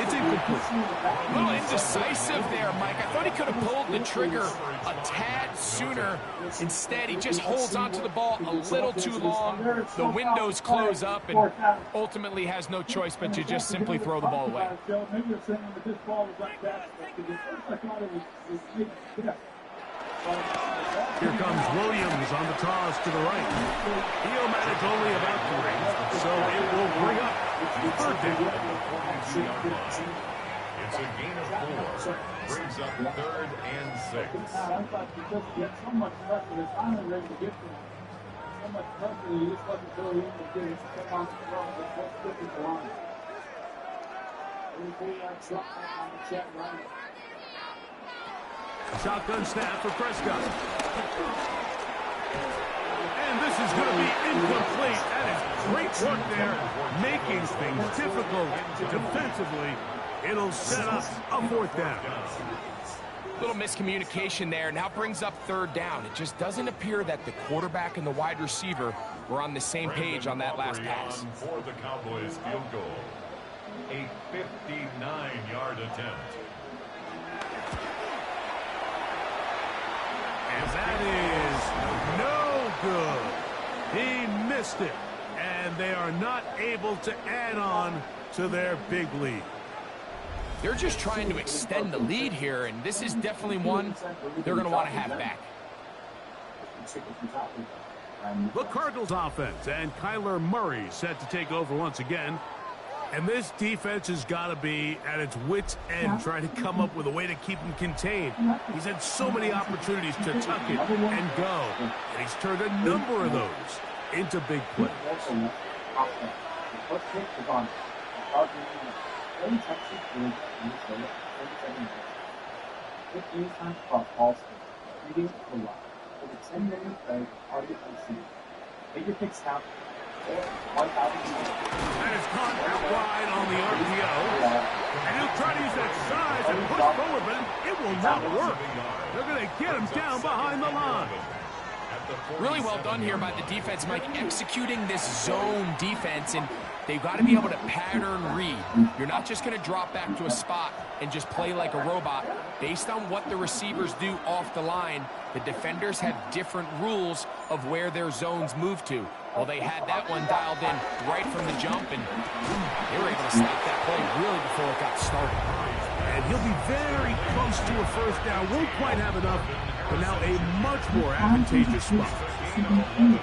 It's incomplete. A little indecisive there, Mike. I thought he could have pulled the trigger a tad sooner. Instead, he just holds onto the ball a little too long. The windows close up and ultimately has no choice but to just simply throw the ball away. Here comes Williams on the toss to the right. He'll manage only about 3, so it will bring up third down. It's a gain of 4. Brings up third and 6. Shotgun snap for Prescott. And this is going to be incomplete. That is great work there, making things difficult defensively. It'll set up a fourth down. Little miscommunication there. Now brings up third down. It just doesn't appear that the quarterback and the wide receiver were on the same page on that last pass. For the Cowboys field goal. A 59-yard attempt. And that is no good. He missed it. And they are not able to add on to their big lead. They're just trying to extend the lead here, and this is definitely one they're going to want to have back. The Cardinals offense and Kyler Murray set to take over once again. And this defense has got to be at its wits' end, trying to come up with a way to keep him contained. He's had so many opportunities to tuck it and go, and he's turned a number of those into big plays. That is caught out wide on the RPO. And he'll try to use that size and push forward will not work. They're going to get him down behind the line. Really well done here by the defense, Mike, executing this zone defense, and they've got to be able to pattern read. You're not just going to drop back to a spot and just play like a robot. Based on what the receivers do off the line, the defenders have different rules of where their zones move to. Well, they had that one dialed in right from the jump, and they were able to stop that play really before it got started. And he'll be very close to a first down. Won't quite have enough, but now a much more advantageous spot.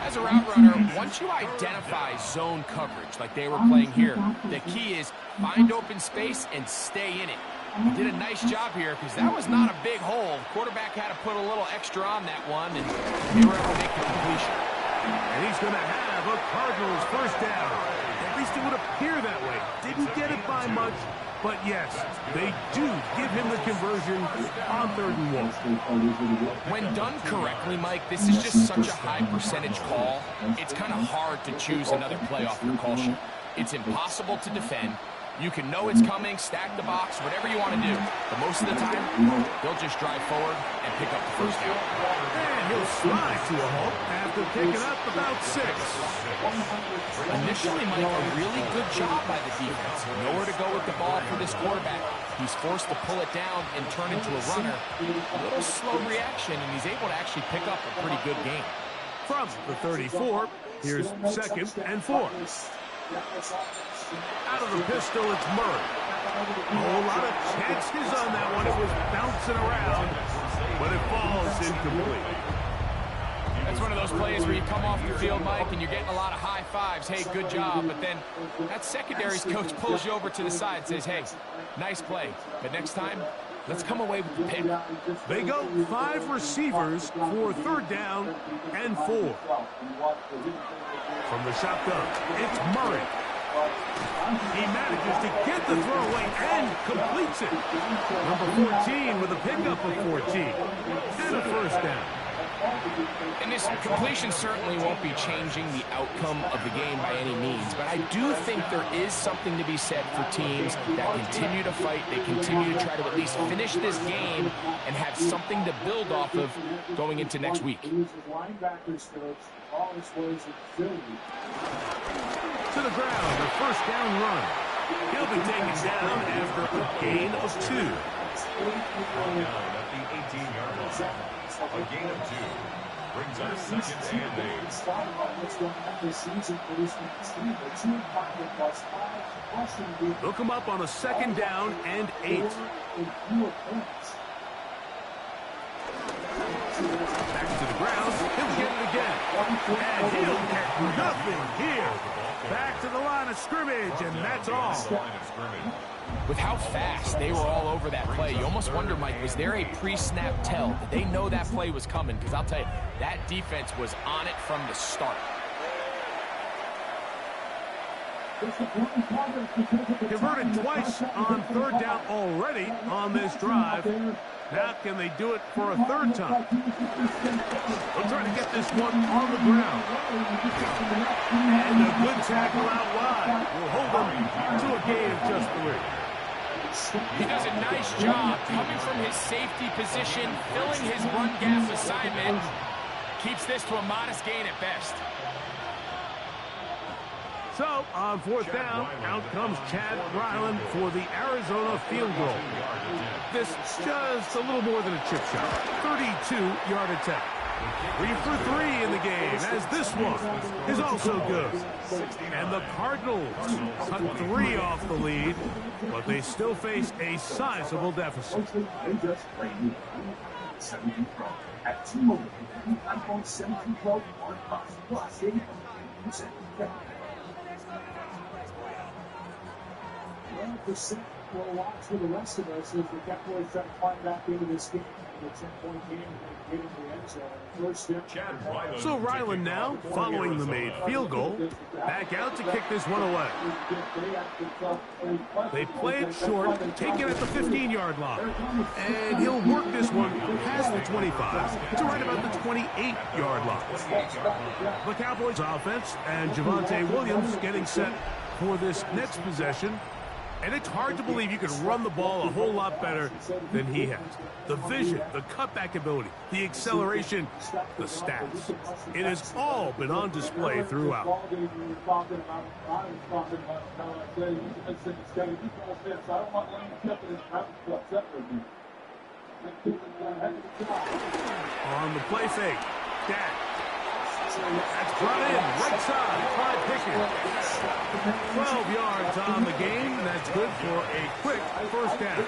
As a route runner, once you identify zone coverage like they were playing here, the key is find open space and stay in it. He did a nice job here because that was not a big hole. Quarterback had to put a little extra on that one, and they were able to make the completion. And he's going to have a Cardinals first down. At least it would appear that way. Didn't get it by much, but yes, they do give him the conversion on 3rd and 1. When done correctly, Mike, this is just such a high percentage call. It's kind of hard to choose another play off your call sheet. It's impossible to defend. You can know it's coming, stack the box, whatever you want to do. But most of the time, they'll just drive forward and pick up the first down. And he'll slide to a halt after picking up about 6. Initially, Mike, a really good job by the defense. Nowhere to go with the ball for this quarterback. He's forced to pull it down and turn into a runner. A little slow reaction, and he's able to actually pick up a pretty good game. From the 34, here's 2nd and 4. Out of the pistol, it's Murray. A whole lot of chances on that one. It was bouncing around, but it falls incomplete. That's one of those plays where you come off the field, Mike, and you're getting a lot of high fives. Hey, good job. But then that secondary's coach pulls you over to the side and says, hey, nice play. But next time, let's come away with the pick. They go 5 receivers for 3rd down and 4. From the shotgun, it's Murray. He manages to get the throw away and completes it. Number 14 with a pickup of 14 and a first down. And this completion certainly won't be changing the outcome of the game by any means, but I do think there is something to be said for teams that continue to fight. They continue to try to at least finish this game and have something to build off of going into next week. To the ground, the first down run. He'll be taken down after a gain of 2. Down at the 18-yard line. A gain of 2. Brings up 2nd and 8. They'll come up on a 2nd down and 8. Back to the ground. He'll get it again. And he'll get nothing here. Back to the line of scrimmage, and that's all. With how fast they were all over that play, you almost wonder, Mike, was there a pre-snap tell? Did they know that play was coming? Because I'll tell you, that defense was on it from the start. Converted twice on 3rd down already on this drive. Now can they do it for a 3rd time? They'll try to get this one on the ground. And a good tackle out wide will hold them to a gain of just 3. He does a nice job coming from his safety position, filling his run gap assignment. Keeps this to a modest gain at best. So, on 4th down, out comes Chad Ryland for the Arizona field goal. This just a little more than a chip shot. 32-yard attempt. 3 for 3 in the game, as this one is also good. And the Cardinals cut 3 off the lead, but they still face a sizable deficit. At T-Mobile, iPhone 17 Pro plus 80% will watch for the rest of us as the Cowboys try to climb back into this game. The 10-point game and get into the end zone. First step. So Ryland now, following the made field goal, back out to kick this one away. They play it short, take it at the 15-yard line. And he'll work this one past the 25 to right about the 28-yard line. The Cowboys offense and Javonte Williams getting set for this next possession. And it's hard to believe you can run the ball a whole lot better than he has. The vision, the cutback ability, the acceleration, the stats. It has all been on display throughout. On the play fake, Dak. That's brought in, right side, Clyde Pickens. 12 yards on the game, and that's good for a quick first down.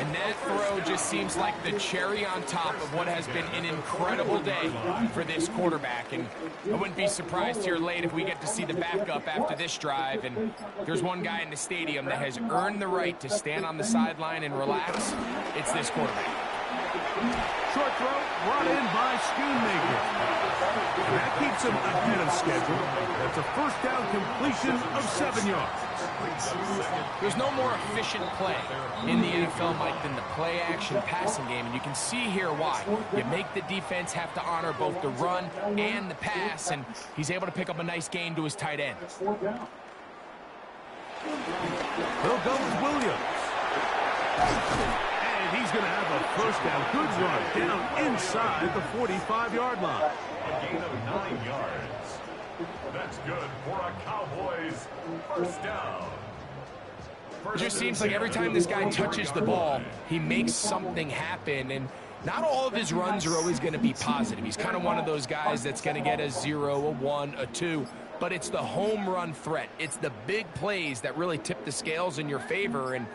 And that throw just seems like the cherry on top of what has been an incredible day for this quarterback. And I wouldn't be surprised here late if we get to see the backup after this drive. And there's one guy in the stadium that has earned the right to stand on the sideline and relax. It's this quarterback. Short throw brought in by Schoonmaker. And that keeps him ahead of schedule. That's a first down completion of 7 yards. There's no more efficient play in the NFL, Mike, than the play-action passing game. And you can see here why. You make the defense have to honor both the run and the pass, and he's able to pick up a nice gain to his tight end. He'll go with Williams. And he's going to have a first down. Good run down inside the 45-yard line. A gain of 9 yards. That's good for a Cowboys first down. It just seems like every time this guy touches the ball, he makes something happen. And not all of his runs are always going to be positive. He's kind of one of those guys that's going to get a 0, a 1, a 2. But it's the home run threat. It's the big plays that really tip the scales in your favor. And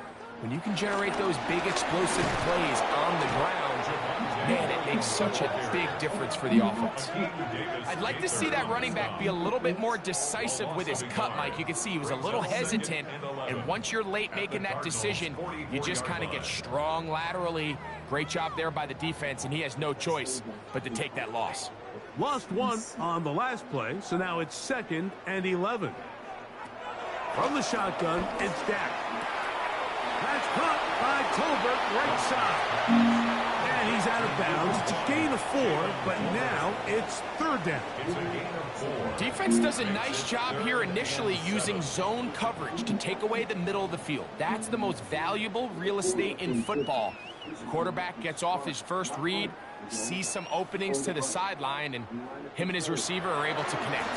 when you can generate those big explosive plays on the ground, man, it makes such a big difference for the offense. I'd like to see that running back be a little bit more decisive with his cut, Mike. You can see he was a little hesitant, and once you're late making that decision, you just kind of get strong laterally. Great job there by the defense, and he has no choice but to take that loss. Lost one on the last play, so now it's 2nd and 11. From the shotgun, it's Dak. That's caught by Tolbert, right side. And he's out of bounds. It's a gain of 4, but now it's 3rd down. It's a gain of 4. Defense does a nice job here initially using zone coverage to take away the middle of the field. That's the most valuable real estate in football. The quarterback gets off his first read, sees some openings to the sideline, and him and his receiver are able to connect.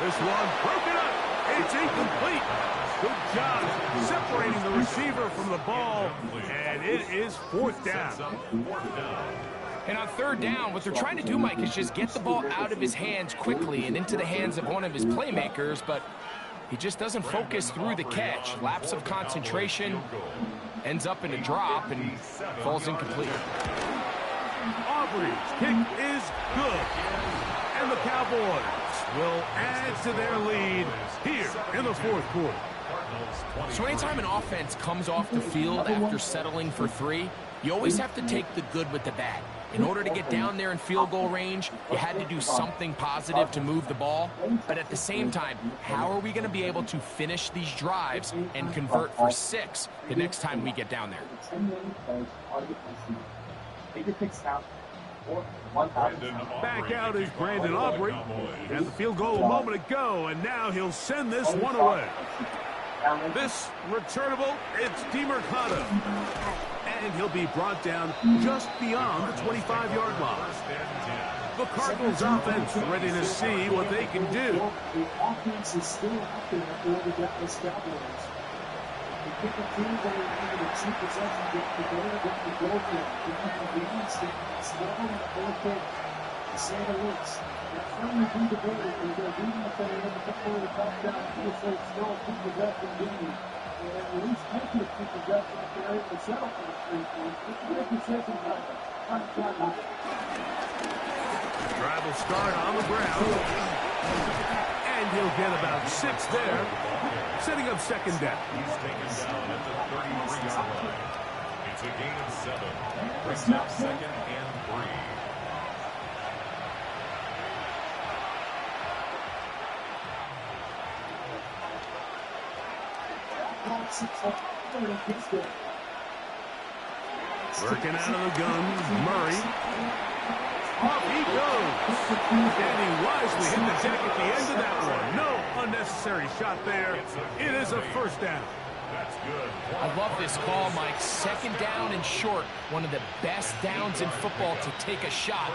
This one broken up. It's incomplete. Good job separating the receiver from the ball, and it is 4th down. And on 3rd down, what they're trying to do, Mike, is just get the ball out of his hands quickly and into the hands of one of his playmakers, but he just doesn't focus through the catch. Lapse of concentration, ends up in a drop, and falls incomplete. Aubrey's kick is good, and the Cowboys will add to their lead here in the 4th quarter. So anytime an offense comes off the field after settling for 3, you always have to take the good with the bad. In order to get down there in field goal range, you had to do something positive to move the ball. But at the same time, how are we going to be able to finish these drives and convert for 6 the next time we get down there? Back out is Brandon Aubrey. And the field goal a moment ago, and now he'll send this one away. This returnable, it's DeMercado. And he'll be brought down just beyond the 25-yard line. The Cardinals offense ready to see what they can do. The offense is still out there for the Dallas Cowboys. The kicker team that are in the 2 possession get the goal, get the goal kick. The convenience is level in the 4th quarter, to say the least. They're trying to do the goal, and they're beating the player in the football to top down. So it's still a 2 possession game. And at least make it a 2 possession if they're able to settle for the 3 points. It's a good possession by the Drive will start on the ground. And he'll get about 6 there, setting up 2nd down. He's taken down at the 33-yard line. It's a gain of 7. Brings up 2nd and 3. Working out of the gun, Murray. Off he goes. And he wisely hit the deck at the end of that one. No unnecessary shot there. It is a first down. That's good. I love this call, Mike. Second down and short. One of the best downs in football to take a shot.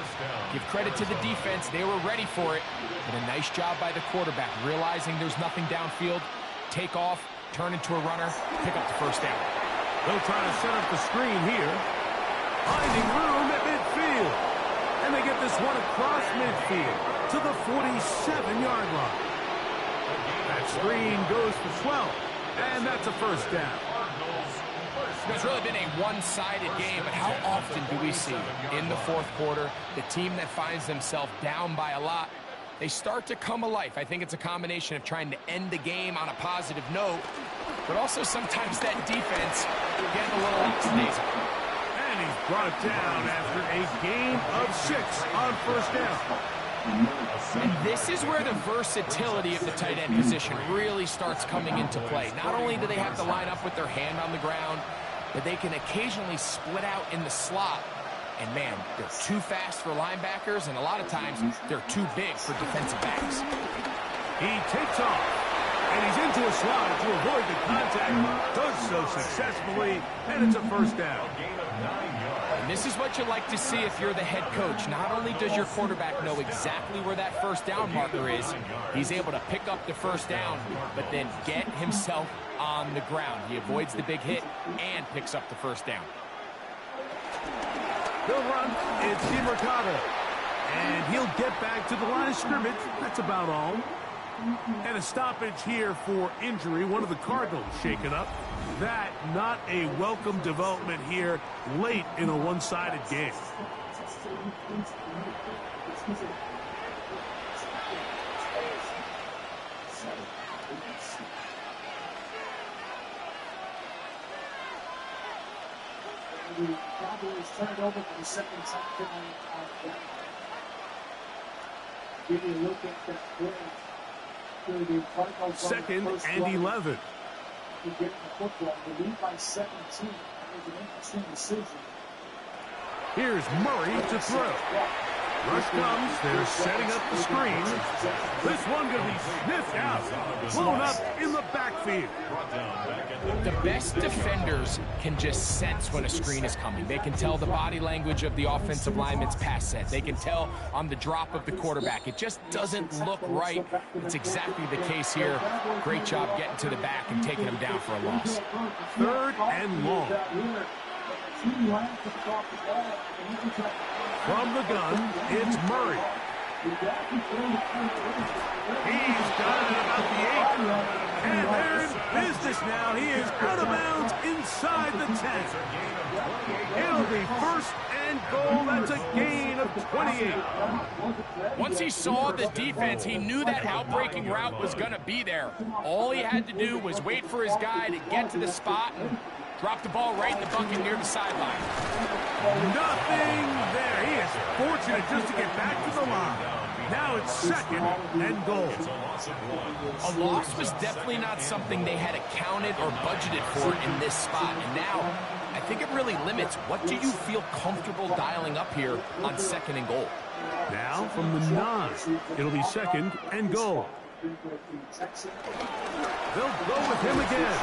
Give credit to the defense. They were ready for it. But a nice job by the quarterback, realizing there's nothing downfield. Take off, turn into a runner, pick up the first down. They'll try to set up the screen here. Finding room at midfield. And they get this one across midfield to the 47-yard line. That screen goes for 12. And that's a first down. It's really been a one-sided game, but how often do we see in the fourth quarter the team that finds themselves down by a lot, they start to come alive? I think it's a combination of trying to end the game on a positive note, but also sometimes that defense getting a little lackadaisical. And he's brought down after a gain of 6 on first down. And this is where the versatility of the tight end position really starts coming into play. Not only do they have to line up with their hand on the ground, but they can occasionally split out in the slot. And man, they're too fast for linebackers, and a lot of times they're too big for defensive backs. He takes off, and he's into a slot to avoid the contact. Does so successfully, and it's a first down. And this is what you like to see if you're the head coach. Not only does your quarterback know exactly where that first down marker is, he's able to pick up the first down, but then get himself on the ground. He avoids the big hit and picks up the first down. He'll run. It's DeMercado. And he'll get back to the line of scrimmage. That's about all. And a stoppage here for injury. One of the Cardinals shaken up. That not a welcome development here late in a one-sided game. The Cowboys turn it over for the second time on give you a look at that play. Second and 11. To get the football, the lead by 17. That was an interesting decision. Here's Murray to throw. Rush comes. They're setting up the screen. This one going to be sniffed out. Blown up in the backfield. The best defenders can just sense when a screen is coming. They can tell the body language of the offensive lineman's pass set. They can tell on the drop of the quarterback. It just doesn't look right. It's exactly the case here. Great job getting to the back and taking him down for a loss. Third and long. From the gun, it's Murray. He's got it about the 8. And they're in business now. He is out of bounds inside the 10. It'll be first and goal. That's a gain of 28. Once he saw the defense, he knew that outbreaking route was going to be there. All he had to do was wait for his guy to get to the spot and drop the ball right in the bucket near the sideline. Nothing there. He is fortunate just to get back to the line. Now it's second and goal. A loss was definitely not something they had accounted or budgeted for in this spot. And now, I think it really limits what do you feel comfortable dialing up here on second and goal. Now from the 9, it'll be second and goal. They'll go with him again.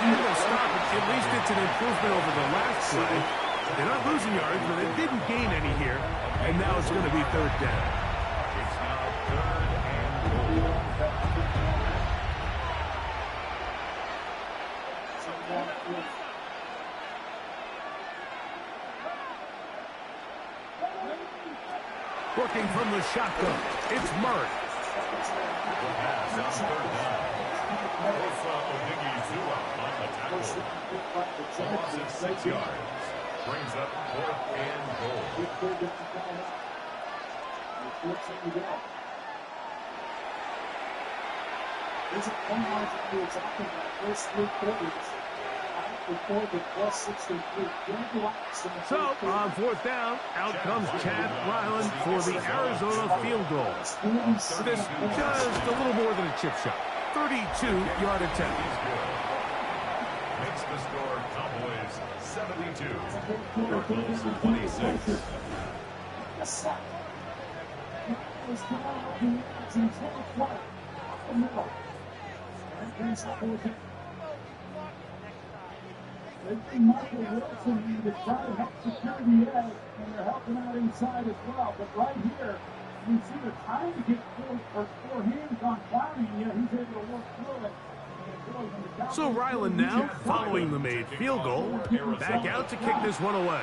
And they'll stop it. At least it's an improvement over the last play. They're not losing yards, but they didn't gain any here. And now it's going to be third down. It's now third and goal. Working from the shotgun, it's Murray. The pass on third down. COWBOYS on the tackle. A loss of 6 yards. Brings up fourth and goal. There's a point margin here talking about first 3 quarters. Recorded plus 63. So, on fourth down, out comes Chad Ryland for the Arizona field goal. This just a little more than a chip shot. 32-yard attempt. Makes the score Cowboys 72. Cardinals 26. a sack. It's come out of the ends and take a flat off the middle. And here's the whole thing. They bring Michael Wilson in to try to help secure the edge, and they're helping out inside as well. But right here, you see they're trying to get four hands on Clowney, and yet he's able to work through it. So Ryland now, following the made field goal, back out to kick this one away.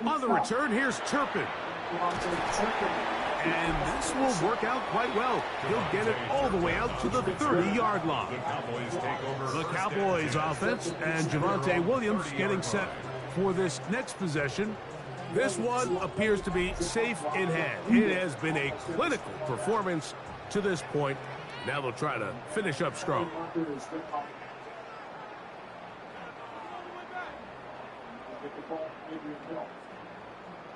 On the return, here's Turpin. And this will work out quite well. He'll get it all the way out to the 30-yard line. The Cowboys offense and Javonte Williams getting set for this next possession. This one appears to be safe in hand. It has been a clinical performance to this point. Now they'll try to finish up strong.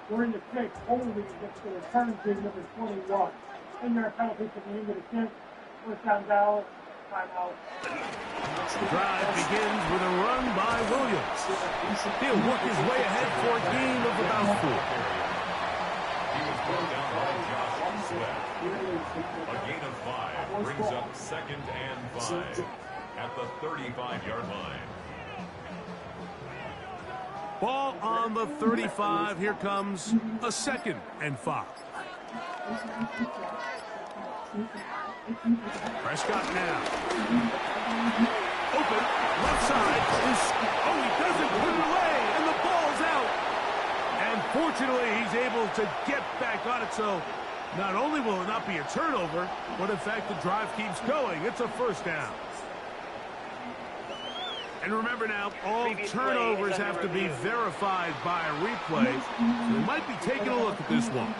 During the kick, only gets the return to number 21. In there, penalty for the end of the kick. First down, Dallas. Timeout. The drive begins with a run by Williams. He'll work his way ahead for a gain of about 4. He was brought down by Josh Sweat. A gain of 5 brings up 2nd and 5 at the 35-yard line. Ball on the 35. Here comes a 2nd and 5. Prescott now. Open. Left side. Oh, he doesn't put it away. And the ball's out. And fortunately, he's able to get back on it. So not only will it not be a turnover, but in fact, the drive keeps going. It's a first down. And remember now, all turnovers have to be verified by a replay. So they might be taking a look at this one.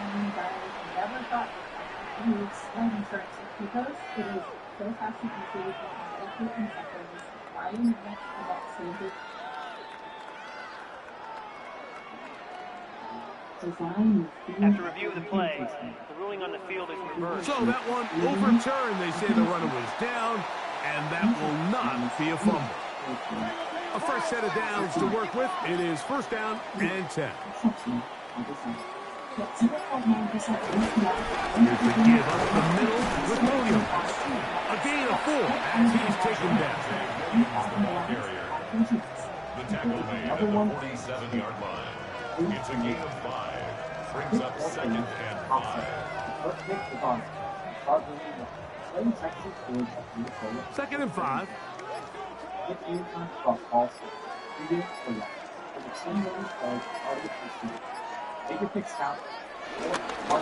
After review of the play, the ruling on the field is reversed. So that one overturned. They say the runner was down, and that will not be a fumble. A first set of downs to work with. It is first down and 10. Here's the give up the middle with Williams. A gain of 4 as he's taken down. The tackle made at the 47-yard line. It's a gain of 5. Brings up 2nd and 5. 2nd and 5.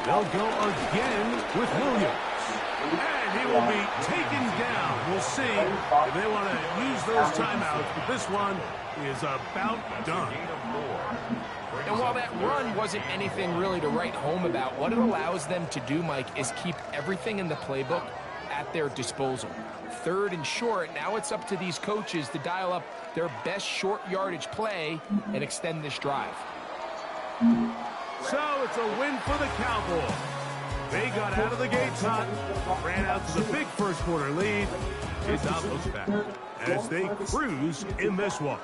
They'll go again with Williams. And he will be taken down. We'll see if they want to use those timeouts, but this one is about done. And while that run wasn't anything really to write home about, what it allows them to do, Mike, is keep everything in the playbook at their disposal. 3rd and short, now it's up to these coaches to dial up their best short yardage play and extend this drive. So it's a win for the Cowboys. They got out of the gates hot, ran out to the big first quarter lead. It's not looked back as they cruise in this one.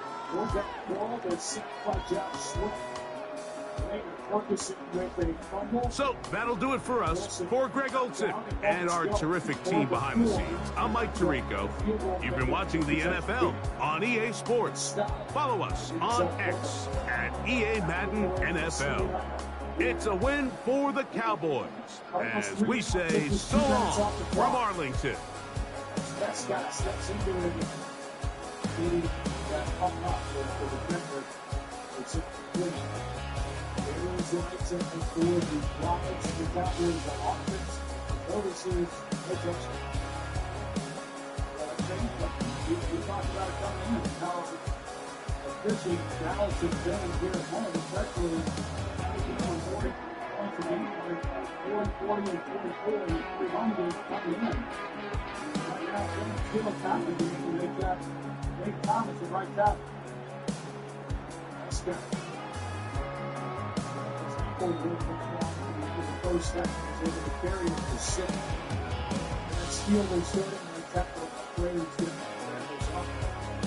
So that'll do it for us. For Greg Olson and our terrific team behind the scenes, I'm Mike Tirico. You've been watching the NFL on EA Sports. Follow us on X at EA Madden NFL. It's a win for the Cowboys as we say so long from Arlington. First step is able to carry it to 6. And Steele was starting the tackle upgrades to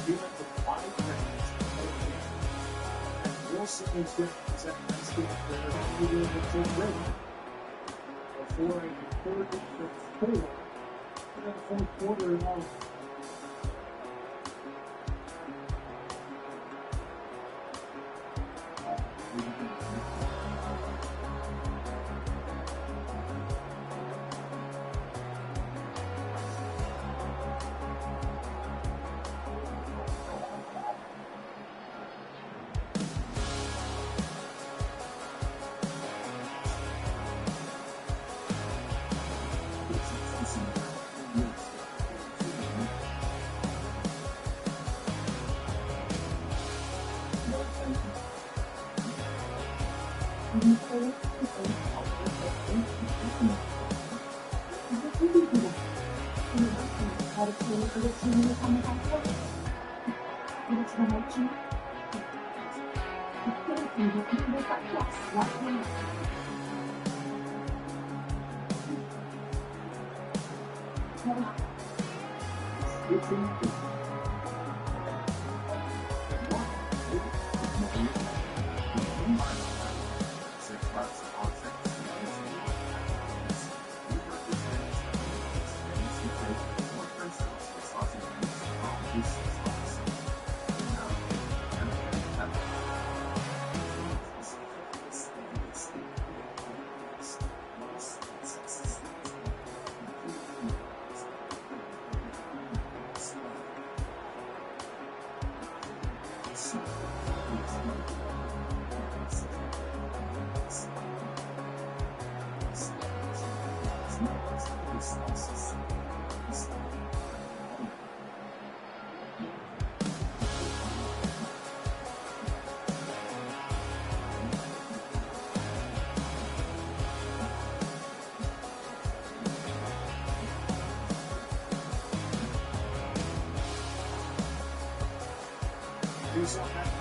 defensive 5 minutes. And Wilson is getting basket there. He did it already. Before a third and 4 in the fourth quarter and all.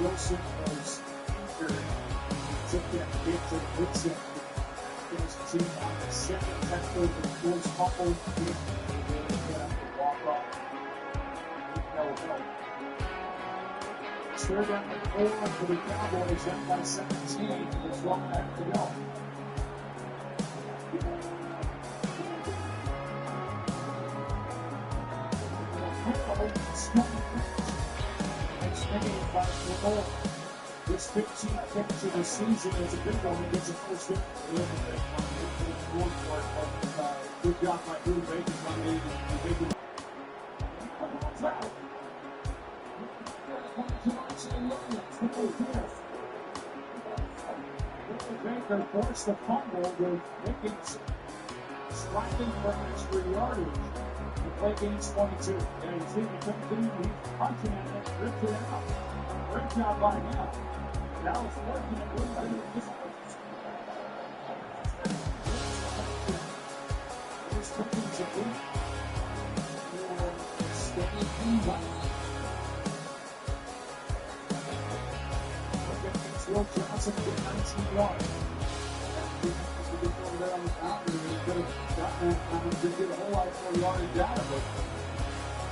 Wilson was injured. Took that hit to Woodson. Finished the team on the second tackle. The force fumbled. Walk off. Third down and 4 for the Cowboys. Down by 17. There's 1 minute to go. This 15th catch of the season is a big one. He gets a first hit. Good job by Drew Baker on Baker forced the fumble with Wiggins striking for extra yardage. The play gains 22. And you see the he's punching it and ripped it out. Great job by him. Dallas working it good by the Here's Pickens again. Steady feedback. Will Johnson get 19 yards. If he could there on the boundary, he could have gotten that time to get a whole lot more yardage out of it.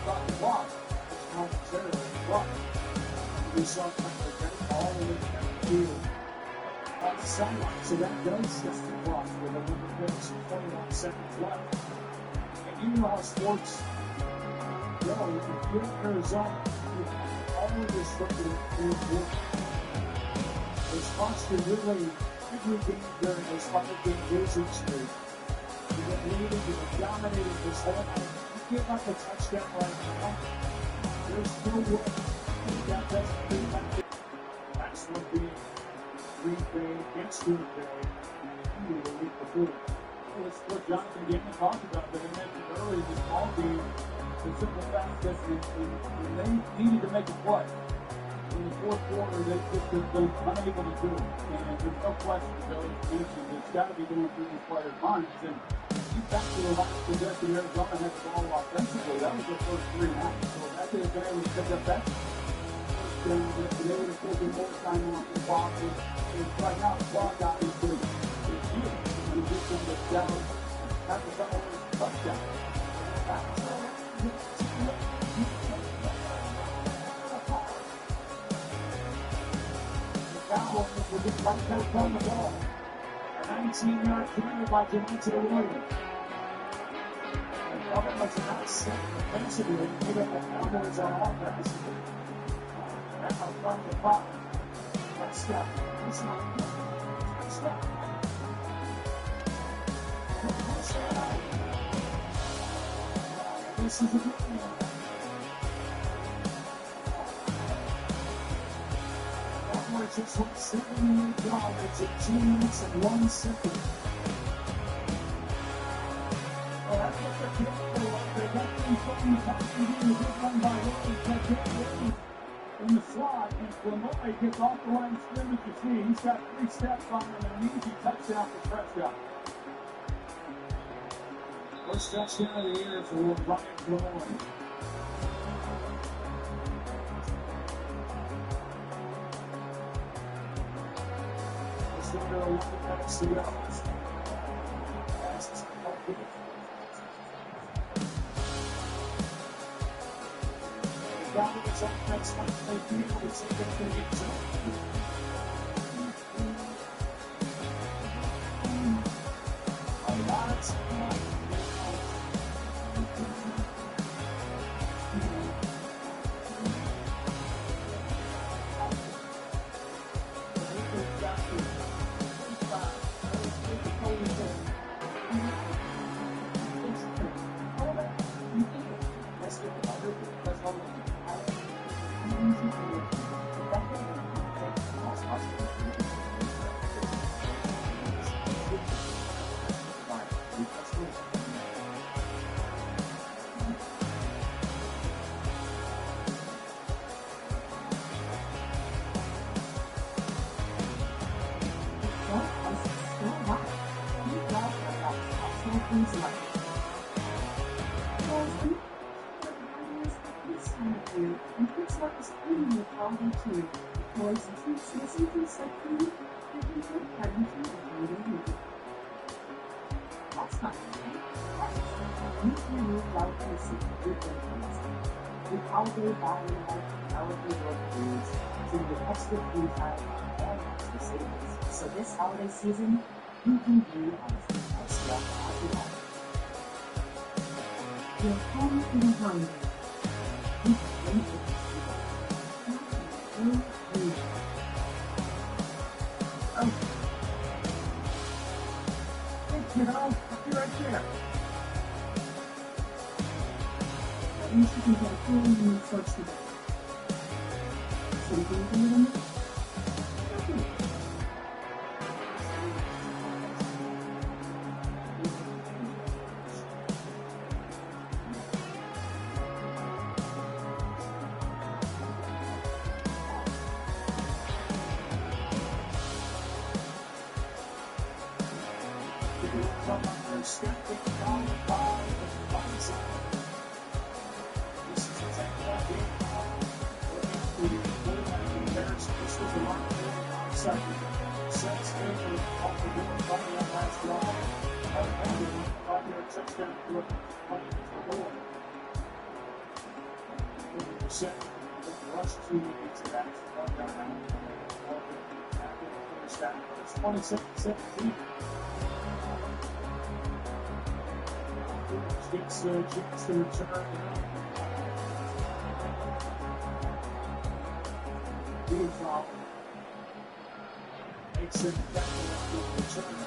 Got the block. It's momentarily blocked. We saw all the way down the field on the sideline. So that does shift the clock with 11 minutes and 21 seconds left. And you know how sports go. If you're in Arizona, you have all of this stuff in the fourth quarter. It's cost you really every game during this 5-game losing streak. You've been leading, you've been dominating this whole night. You get like a touchdown right now. There's no way. That doesn't mean that that's what the Green Bay against Green Bay the week before. Well, it's what Jonathan Gannon talked about, but he mentioned earlier in this ball game, the simple fact that when they needed to make a play in the fourth quarter, they've been unable to do it. And there's no question, Billy mentioned, it's got to be going through these players' minds. And you back to the last possession, Arizona had the ball offensively. That was their first 3 and out. So that could have been able to pick up that. They would have taken more time off the clock. Right now, the clock obviously is huge. You get them to down, have the touchdown. The Cowboys will get right back on the ball. A 19-yard carry by Demonte Williams. And Cowboys are not set defensively, giving the Cowboys on offense. And from the top, let's step. Let's step. This is a good one. Cowboys just went 78 yards at 2 minutes and 1 second. Well, that's what they're capable of. They got things going the top of the good run by Williams. They get Williams in the slot, and Flamoy gets off the line of scrimmage. You see, he's got 3 steps on him and an easy touchdown for Prescott. First touchdown of the year for Ryan Flamoy. Let's go to 11 minutes to go. Cowboys offense might play field. It's going to get to a lot of time. Cowboy body holiday work foods to the extra food time and extra savings. So this holiday season, you can be on some extra happy life. Your home in a holiday. You can make it. Oh. Hey kiddo, I'll be right there. At least you can get a feeling when it starts to go. So you can do it. Okay. It's 27-17. Gets a chance to return. Beautiful. Makes it definitely a return.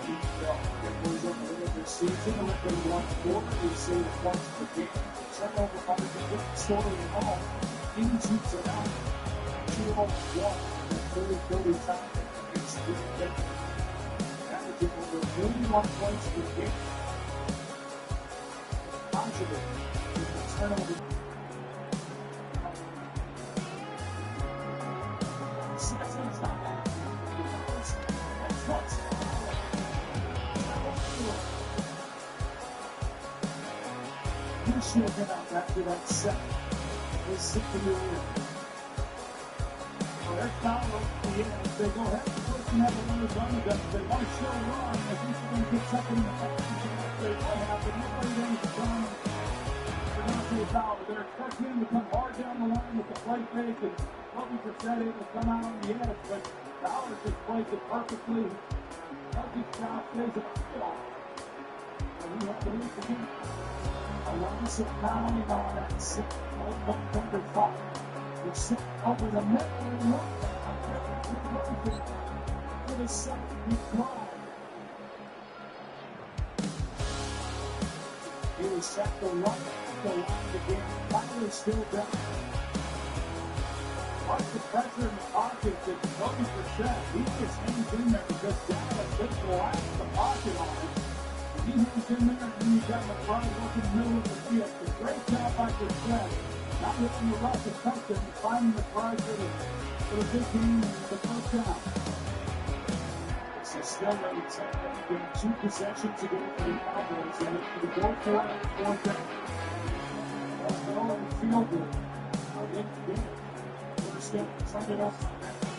It goes up a little bit season. Let them run forward. We see the points per game. Turnover by the different story at all. Injuries are out. 2-1. 30 time. It's averaging over 31 points per game. Positive with the turnover. Should have been out after that set. They sit to the end. Well, they're fouled at the end. If they go ahead and push and have another run with them, if they want to show a run, I think they're going to get something in the package. If they might have, but nobody going to run. They're personal foul. They're expecting him to come hard down the line with the play fake, and Kobe Brissett able to come out on the edge, but Fowler just plays it perfectly. Lucky shot stays at the field. And we have to leave the game. Alonso pounding on that 6-point shot. It's sent over the middle and look for the second drive. He was set to run the line again. Fowler still down. Watch the pressure in the pocket that Kobe Brissett. He just hangs in there because Dallas just collapsed the pocket on him. He hangs in there, and then you got McBride working in the middle of the field. It's a great job by Brissett. Not letting the rush affect him, finding McBride for the big game and the first down. It's a still ready to take that game. 2 possessions to go for the Cowboys, and it's to go for it, 4th down. That's the only field goal. In the game. First down, send it up.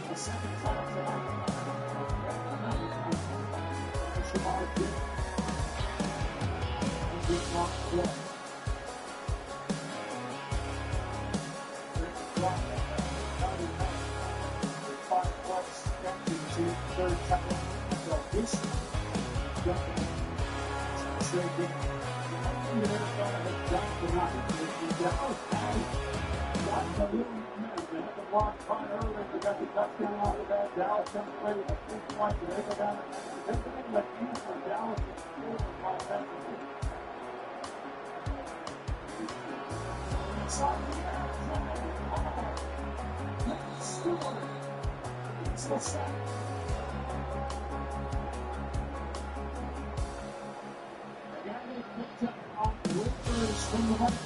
The second time tonight. Shamar did. Big block play. Five plus to third tackle. So this straight game. Arizona has got tonight. Dallas has got the little momentum. They had the block fine earlier. They got the touchdown out of that. Dallas comes away with a 3-point. They go down. They can let in for Dallas and score by that. From the right,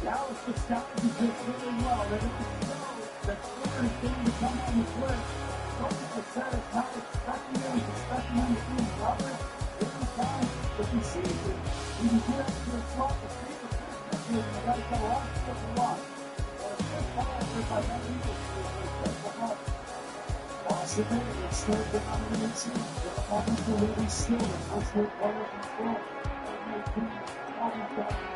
Dallas just got to be just really well. They don't know that Square is going to come on the blitz. Coach Brissett is not expecting him. He's expecting him to be rubber every time that he sees it. He can get up to a slot to see the first pitch, and you got to go off the line. Or a first ball, if I have Eagles, it's a hard. Possibly, it's third down in the inside. They're almost really still. The first good player control. They make him almost down.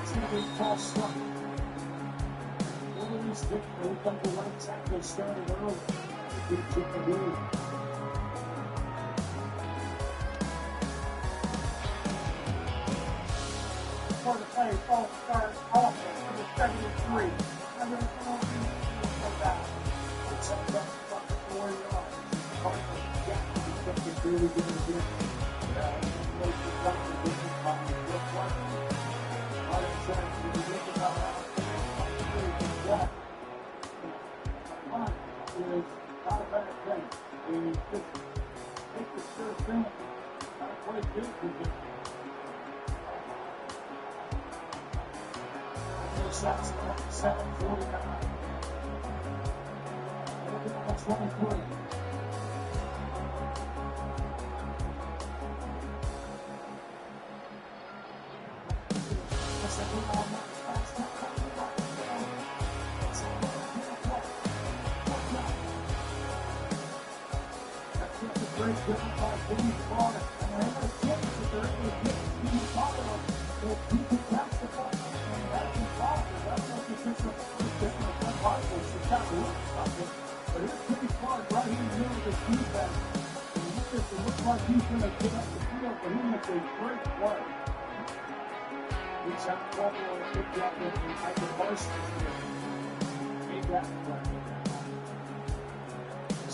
It's going to be a tough start. Willie's victory from the right tackle started early. Good to the lead. For the play, false start offense for the 73. And then come on in and back. It's up from the 4 yards. Cardinals got to be something really good again.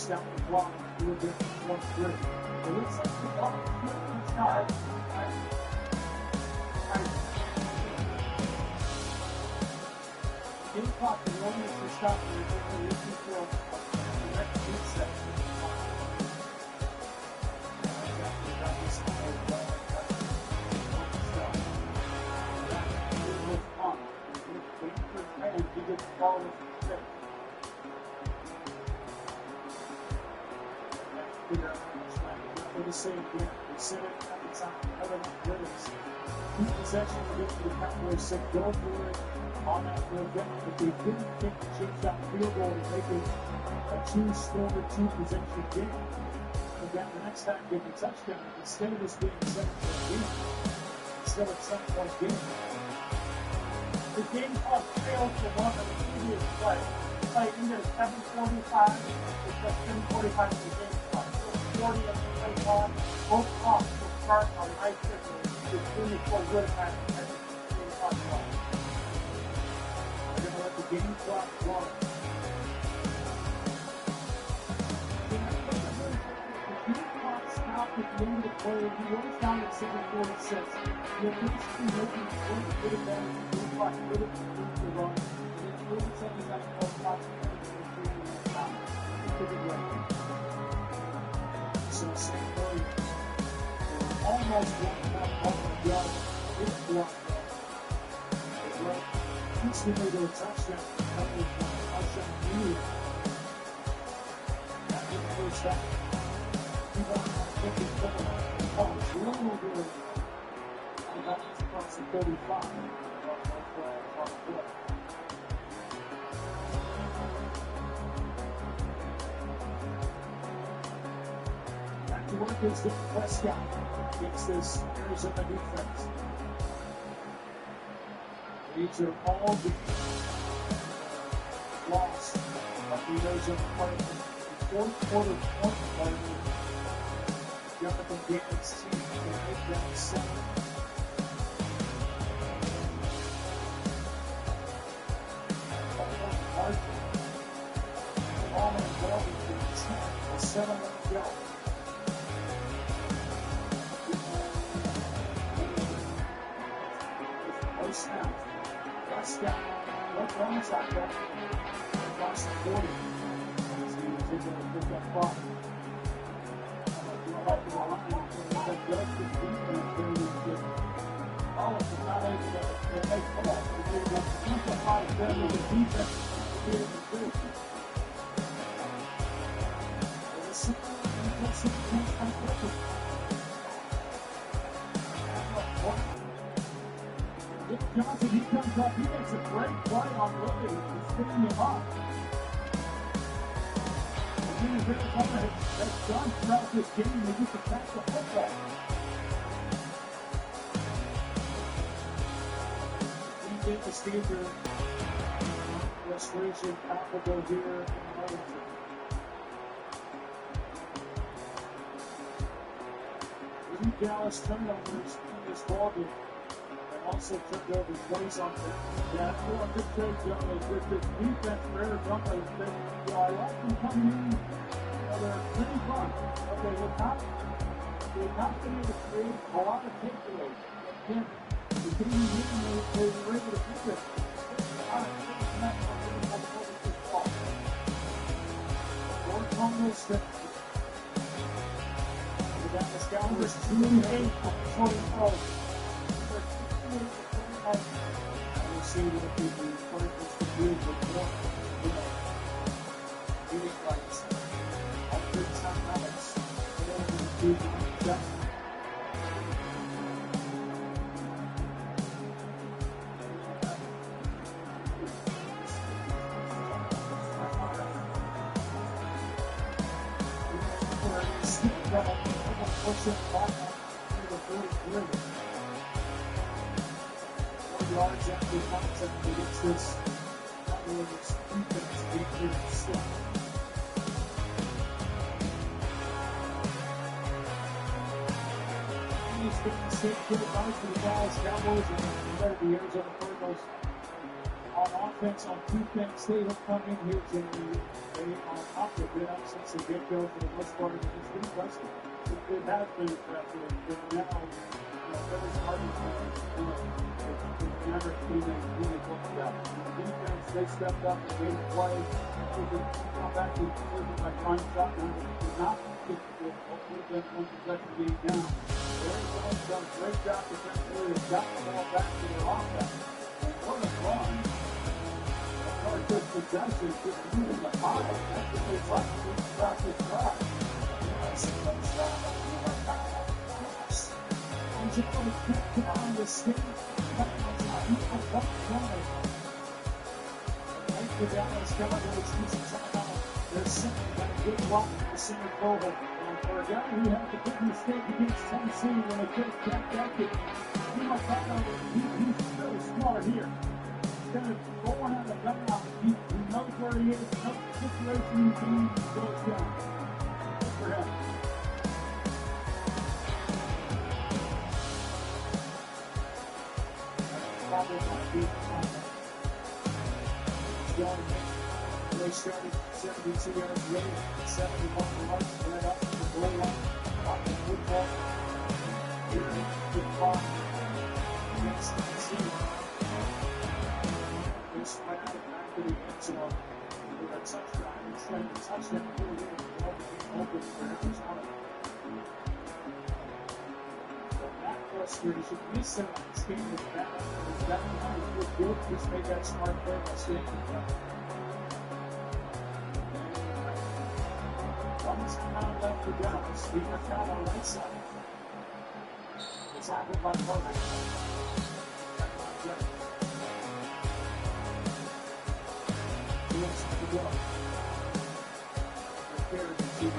Down the block, do a bit more grip. It looks like the block is not. In clock, the moment to stop, you're looking for a direct reset. He gets the ball with the for the same game. They sit it at the top, cover up rhythms. Keep possession to get to the Cowboys, said go for it on that field down. But they didn't think to chase that field goal and make it a 2-score, 2-possession game. But then the next time, get the touchdown. Instead of this being 7-8, still a 7-point game. The game clock trailed for one of the previous play. The play ended at 7:45. It's just 7:45 of the game clock. So 40 of the play clock. Both clocks will start on high signal. It's really for good at the game clock clock. They're going to let the game clock run. At the end of the play, he was down at 7:46. You're basically making a good advantage of the clock, good at the run. And then 47 is actually more clock than so St. Williams almost walked out of the yard. It's blocked. It's right. Instantly to a touchdown. Touchdown lead. After the first half. Across the 35. Back to work is the Prescott against this Arizona defense. These are all the loss of the Arizona Cardinals. The fourth quarter point margin. Jonathan Gaines' team can make that 7. All involved in 10 with 7 to go. No snap. Prescott. What runs out there? Across the 40. So he's able to pick that clock. Johnson, he comes up, he makes a great play on Willie. He's picking him up. That's done throughout this game. They get to catch the football. He did the Steger restoration palpable here in Arlington. Three Dallas turnovers in this ballgame. And also turned over twice on them. Yeah, I feel a good trade, John. With this defense for Arizona, I like them coming in. They're pretty fun. Okay, we're not going to create a lot of takeaways. Again, the team they were able to do this. Four fumbles that the Dallas Cowboys 2-8 on 20 we'll see what the Cardinals can do with more, getting rights. Yards after contact against this defense, 8-6. He's getting the same good advice for the Dallas Cowboys and the Arizona Cardinals. On offense, on defense, they have come in here to they on top of it since the get-go for the most part. It's been impressive. It has been impressive, but now, those Cardinals never really looked up. Defense, they stepped up and made plays. They could come back to the decision by trying shotgun. Did not get the would have been one possession game down. Arizona's done a great job defensively. They've got the ball back to their offense. And what a run. Our good possession just moving the pile. That's what they like to do throughout this drive. He's able to keep on the stage. The Dallas Cowboys using timeout. They're sitting got a good block for the center forward. And for a guy who had the big mistake against Tennessee when they could have kept that game, He's really smart here. Instead of going on the back, he knows where he is, knows the situation he's in, and goes down. Good for him. Probably might be they started 72 yards later, 71 yards, right up to the goal line, off the football. Here, good clock against the team. They spread out back to the end zone with a touchdown. Instead of a touchdown, they were able to open for Arizona. So that frustration, missed out on this game with that. That kind of good, just made that smart play by staying in front. One time left to go. Steve McCall on the right side. It's happened by Carter. Looks to go. Prepared to see it.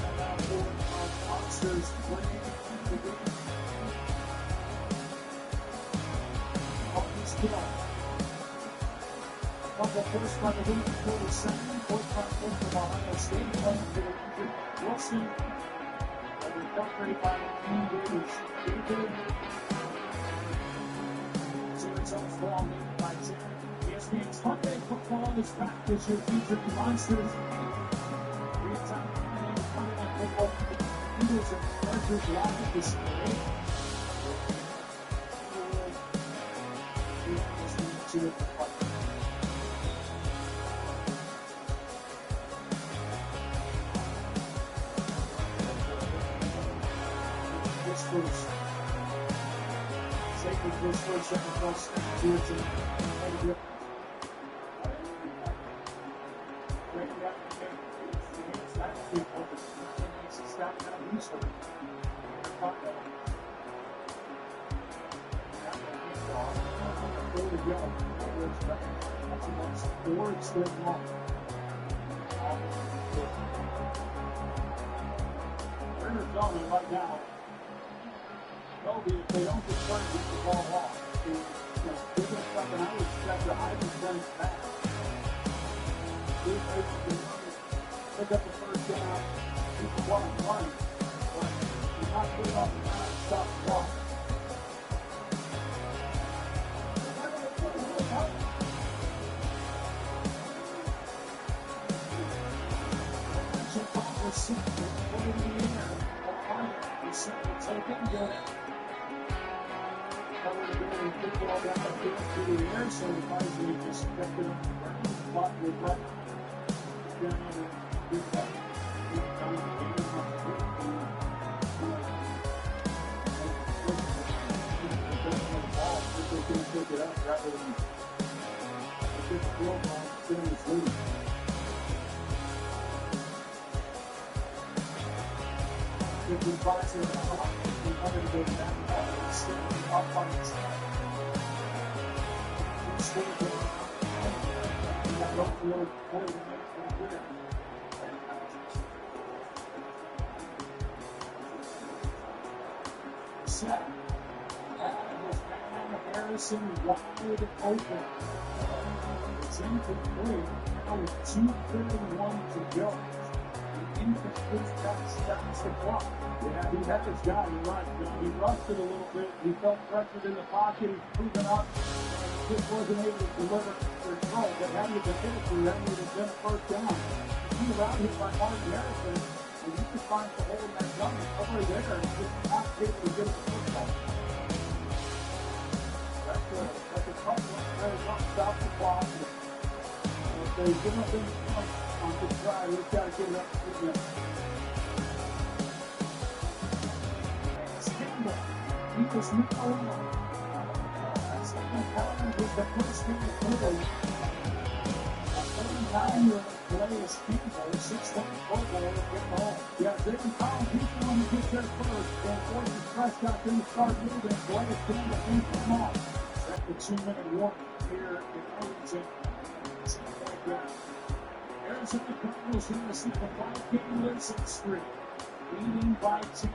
And now for Monsters playing the game. Always go. Couple first by the week for the second, fourth round pick from Ohio State, playing for the injured Wilson. The recovery by King Davis. Arizona's ball made by 10. ESPN's Monday Football is back this year featuring Monsters. Three-time Monday Night Football for the Eagles and Chargers live this spring. To it. Safety goes first, second cross, to it, and make a difference. Breaking out the game, it's that field open. It's a stop down east of it. Four to go. That's amongst four instead of one. Arizona right now. If they don't get turned, get the ball off. They're going to stop, and I would expect the Ivy playing back. If they can pick up the first down, keep the ball running, but you're not putting off the ground and stop the clock. Put it in the air. He's simply taking good. Covered a bit and kicked the ball down the field through the air, so the Visor just kept it on the ground. Fought with that. Down and did that. Down the game. The ball, if they can pick it up rather than get the field ball, finish leading. If we box it up, we wanted to go down the ball, instead of up on the side. We stayed there. We got up the other point and make it clear. Set. Harrison wide open. It's incomplete. Now with 2:31 to go. Incomplete, that's the clock. Yeah, he had his guy, you're right. He rushed it a little bit. He felt pressured in the pocket. He's moving up. And just wasn't able to deliver their throw. But had he been hit through, that would have been a first down. He was out hit by Martin Harrison. And he just finds the hole in that gun over there and just not able to get the football. That's a tough one. Arizona stop the clock. If they give up any points on this drive, we've got to get it up to them. Campbell, he was not alone. That's the encounter with the first game of football. 39-year-old play is Campbell, 6-4 goal to get home. Yeah, they can call him. He's the one to get there first. And forces Prescott to start moving. Blake Campbell in from off. That's the 2-minute warning here in Arlington. Arizona Cardinals here to see the 5-game losing streak, leading by 2.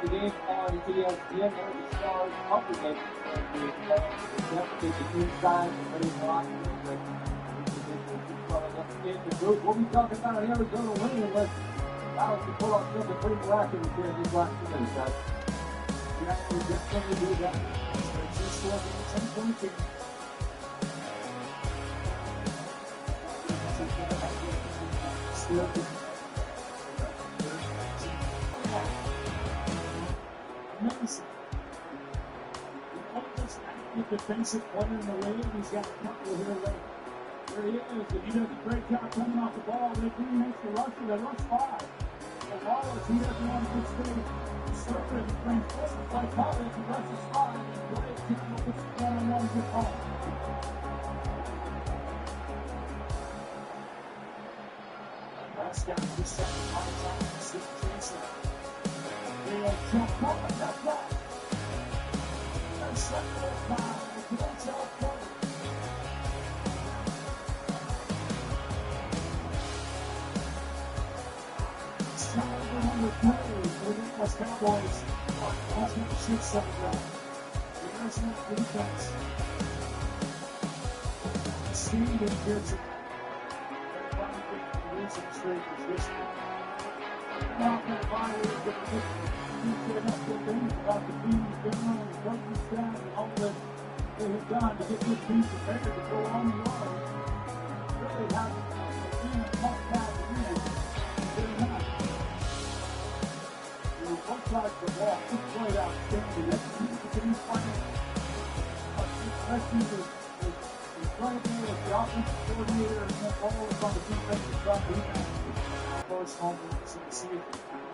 The game on ESPN, the Stars up again, and the inside, the we'll be talking about Arizona winning unless Dallas can pull off something pretty miraculous here in these last 2 minutes, guys. You have to definitely do that. It's just like a 10-point game. Amazing. The oldest active defensive player in the league. He's got a couple here late. There he is, and he does a great job coming off the ball. They Green makes the rusher, they rush 5. And Wallace, he doesn't want to stay surfing, brings forward by Collins, he rushes 5, and Blake Campbell puts the one-on-one good ball. Last guy, the second time, Steve Jason. They'll jump up and that's that. And second time, that's out front. For the Dallas Cowboys, that's what the 6-7 round. The Arizona defense. Steve and Gibson. They're finally getting losing streak is this year. Now, for the bye week, they're going to good things about the team down and the coaching staff and all that they have done to get this team prepared to go on the road. Really have been a tough guy to win. They're not. Looks like the ball just played outstanding. That's the team playing. Especially is right there with the offensive coordinator and that ball is on the defensive side. First home runs in the season.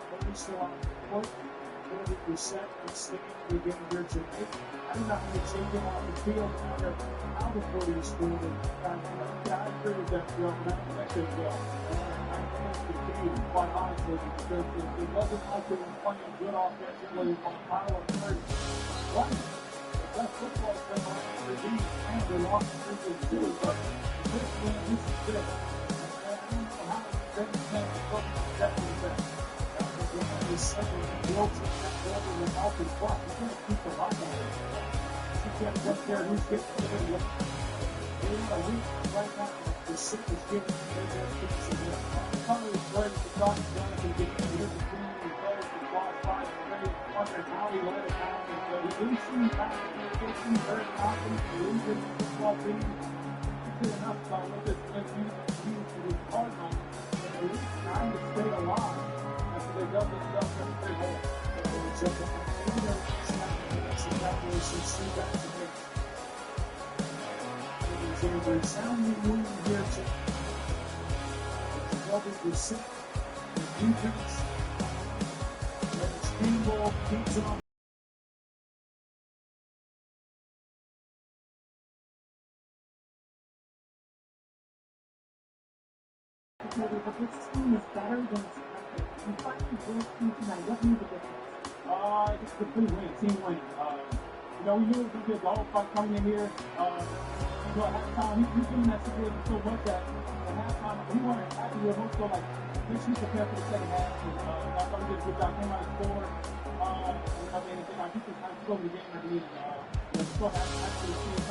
But still on the court. 40% and staying again here tonight. I don't know how to change him off the field no matter how the footy is scored. I agree with that, Joe. I don't think they will. I think the game, quite honestly, because it wasn't like they were playing good offensively on Kyle and Murray. Right. The best football team on the team and they lost the too, but this is it. I don't know how they can look at that. Is second built in that building without the clock. You can't keep the line on it. You can't get there. Who's getting to the end? They're a week right now. The sick is getting their kicks again. I'm probably afraid to talk to Jonathan getting here to clean the players to block 5 straight. Wonder how he let it happen. But he didn't seem back. He seemed very confident. He was in the football team. He did enough about what this meant to the Cardinals. at least trying to stay alive after they dug themselves in a big hole. So maybe they're snapping against the Cowboys since 3 back to me. There's a sounding wind here too. The Cowboys were sick. The defense. And it's Campbell keeps it on. But this team is better than expected. You finally broke through tonight. What made the difference? It's a complete win, team win. We knew it would be a dogfight coming in here. At halftime, he's doing that situation so much that at halftime, we weren't happy with him. So, make sure you prepare for the second half. I thought we did a good job. Came out and scored. I think it's time to go to the game. I believe. Still have to actually see it.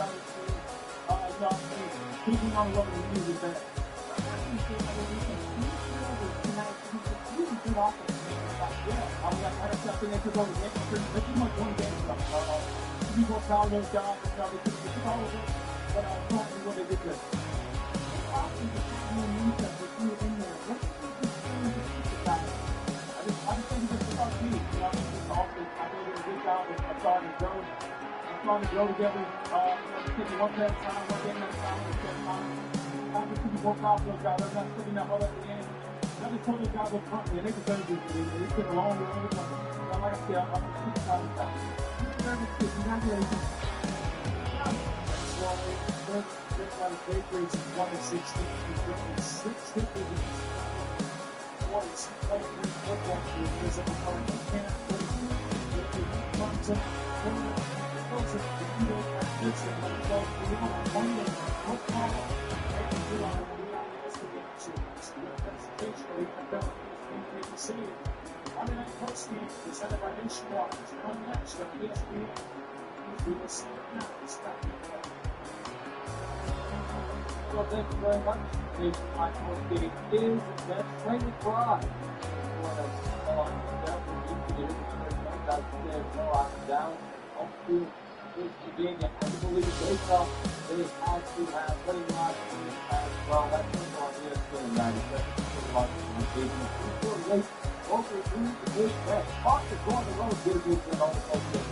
Keeping on the road and the music back. I think they took over the game. They pretty much won the game. You go proud of those guys. They took all of it. But I'm trying to do what they did good. I just think it's about me. I think I did a good job of starting to grow. I'm trying to grow together. Taking one at a time, one game at a time, one step at a time. I just think more proud of those guys. I'm not sitting that hard at the end. I just told those guys up front, man, they deserve this. It's been a long road. Like I said, I'm super proud of them. Congratulations. The Patriots won at 16. He's 6 hit divisions. Twice. Football field is at the front. He can't play. He runs up. He goes up the field. Gets it. Let it go. He won one day. Football. They can do it on the investigation. Investigation. They can see it. Monday Night Post Game presented by Nationwide. Come next on ESPN. We will see it now. It's back. Well, thank you very much. Nationwide Post Game is that training drive. For us on down from Engineers, down on field. Virginia, I believe baseball, they had to have playing lots as well. That's on ESPN 97. Watching over to the big bet. Fox is going to road. Get a good win on the post game.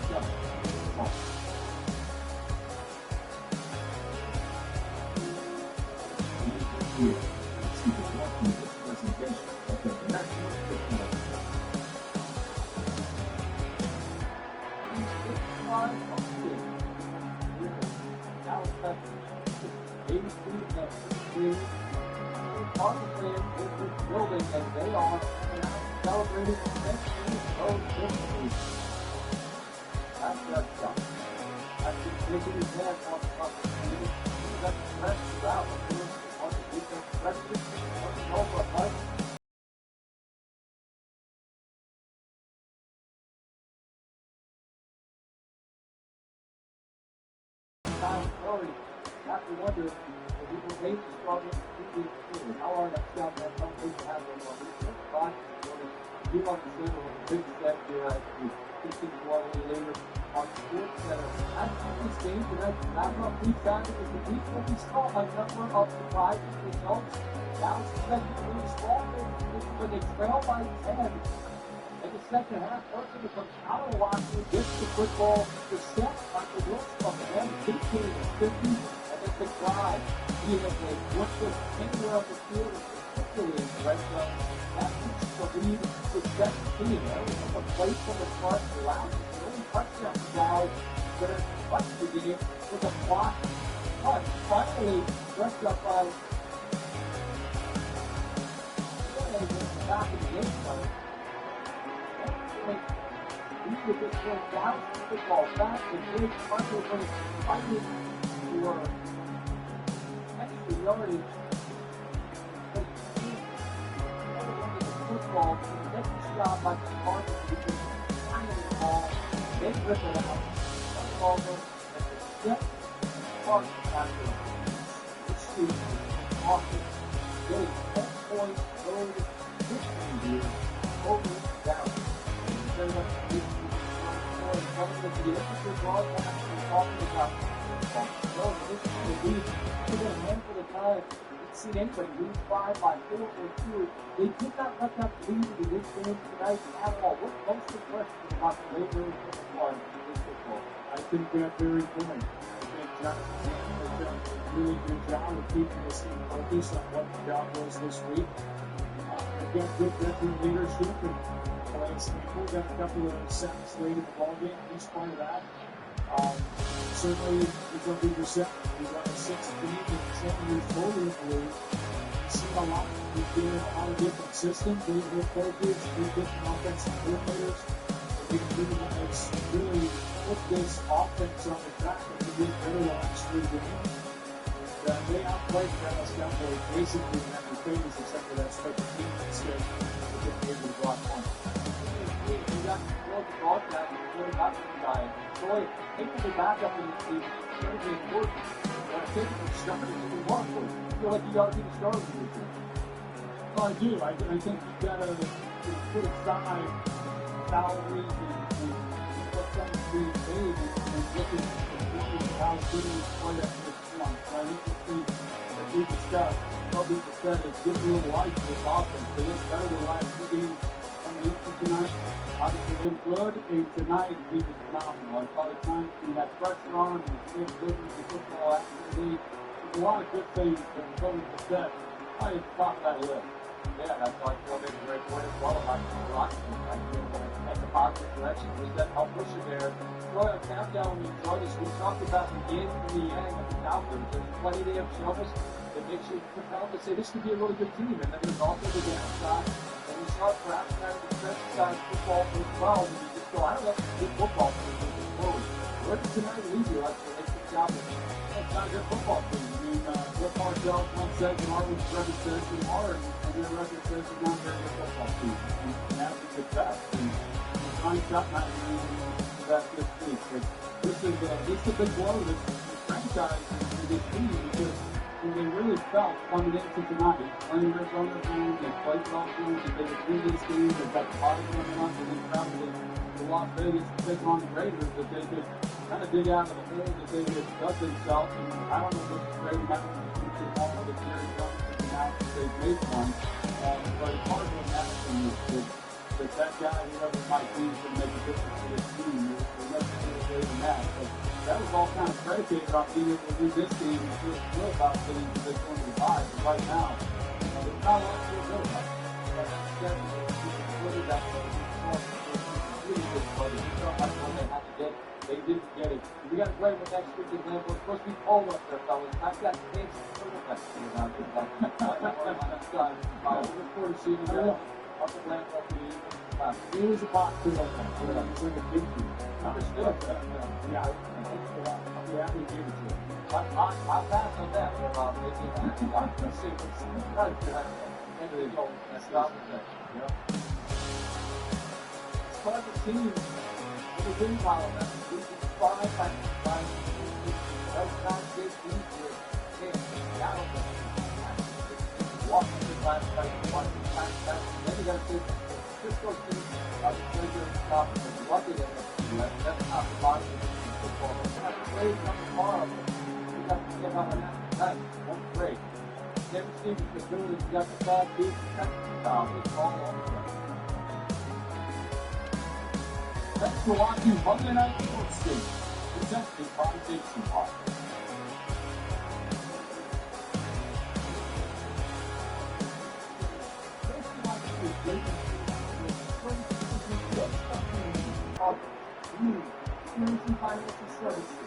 Here, let's see the watching this presentation of the National Football. Now it's back to 83 of concentrated with this building, and they are celebrating the next road victory. That's that stuff. That's just taking his hand on the top. That's the rest of the out. On the defense, president, on the over a fight. Sorry, I have to wonder if we will make the strongest team. How are that scout that some people have them on this spot? You want to see a big step here at the 16-1 later on Sports Center. I think this game tonight, not enough deep time because the deep will be strong by number of the 5 results. Now it's expected to be strong when they trail by 10. In the second half, Person becomes out of the locker room, gets the football to set Michael Wilson from the end, 15 to 50, and then the drive. He has a what's this anywhere on the field is particularly in red zone. That keeps the lead to 17. That was a play from the front, allows the only touchdown guys that have touched the game with a block punt. Finally, dressed up by back in the game plan. We would just go down the football back and big Michael was fighting for extra yardage. Football, the next shot by the Cardinals because finding the ball, they rip it out, turn over, and the step Cardinals after receive offense, getting 10-point road victory here over down. Very much coming with the emphasis broadcast and talking about this will be a handful of times. seen anybody lose 5 by 4 or 2. They did not let that lead into this game tonight at all. What's most impressive about the way they're playing this football? I think that's very important. I think Jonathan has done a really good job of keeping this team focused on what the job was this week. Again, good veteran leadership, and Campbell got a couple of sacks late in the ballgame. He's part of that. Certainly, he's going to be receptive. He's on a 16 and 7 years older, I believe. He's seen a lot. He's been in a lot of different systems, different coaches, different offensive coordinators. He's really put this offense on the track and he did better the last 3 games. They outplayed the Dallas Cowboys basically in every phase except for that special team instead of being able to block points. You got to throw the ball down and throw it back to the guy. Troy, taking the back up in the team is incredibly important. But I think the starter is the wrong for you. I feel like you got to be the starter for your team. Well, I do. I think you got to put aside salaries and what comes to being paid and look at how good is play at this point. So I think that we discussed, what we discussed is give a little life to this offense. They look better than the last 2 games coming into tonight. Obviously, they look good, and tonight he was phenomenal. I thought at times he had pressure on him, he was still good with the football activity. There's a lot of good things that Tony said. I just thought that list. Yeah, that's why I feel made a great point as well about the Rockets. I feel like the positive direction was that help push it there. Troy, on countdown, when you joined us, we talked about the yin and the yang of the Cowboys. There's plenty they have shown us that makes you compelled to say this could be a really good team. And then there's also the downside. And we saw perhaps kind of the defensive side of football as well. And you just go, I don't know if it's a good football team moving forward. Where did tonight leave you after they took the job? It's not a good football team. I mean, Rick Martell once said, and Arvin's record says you are, and their record says you're not a very good football team. And that's a good test. And Johnny Sutton not using that this week. But this is a big blow to this franchise to this team because they really felt coming into tonight, playing their own game, they played well games, they would win this game, they've got the body coming up, and then traveling to Las Vegas to take on the Raiders, that they could kind of dig out of the hole that they had dug themselves. And I don't know what the great amount of the future ball that Jerry Jones has announced that they've made one, but it's hard to imagine that guy, whoever it might be, can make a difference to this team. There's nothing really than that. But that was all kind of predicated on being able to do this game and feel good about getting to this 25. But right now, there's not a lot to feel good about. But instead, really that really good play. You don't have what they had to get. They didn't get it. We got to play with next week in Lambeau. It's supposed to be cold up there, fellas. I've got things to put with that thing about this. I look forward to seeing you guys up at Lambeau for the evening. It was a box too, like that. It's like a big team. Understood. Yeah, I'll be happy to give it to you. I'll pass on that for about maybe let's see. Right. End of the goal. Let's stop with that. Yeah. It's part of the team. It was in power. We did 5 by 5. That was not a good team for Seattle. Walking the last fight, watching time. Then you got to take Cisco team, the pleasure of top, and lucky that that's not the bottom of the football. We have to play come tomorrow. We got to get out of that tonight. That's great. Never seen the ability to get the ball beat, it's all on the way. Thanks for watching Monday Night Sports Game, presented by Jason Park. Financial services.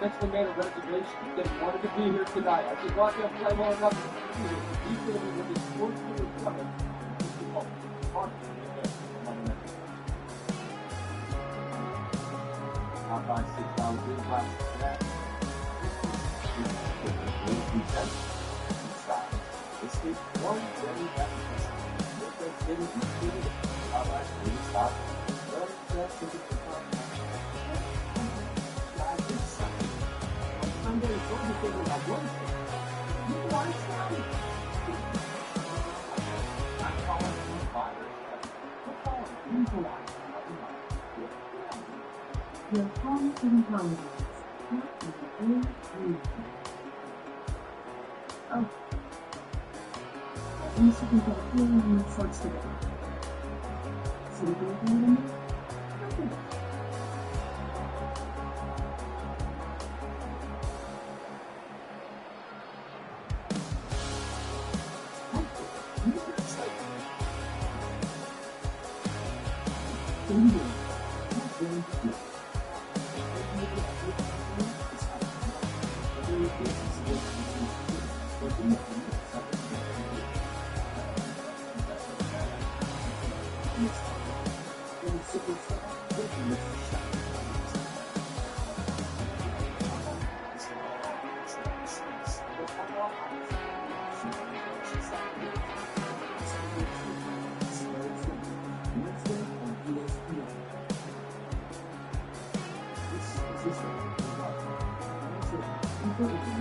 Essentially made a reservation that he wanted to be here tonight. I just want him to play well enough to be here. He's going to be with his sports team coming. Out by 6 hours in class for that. This is one very happy person. Getting included. How about you stop? Your home intelligence. Oh. At least you can get a feeling in the shorts today. See the good in me? Okay.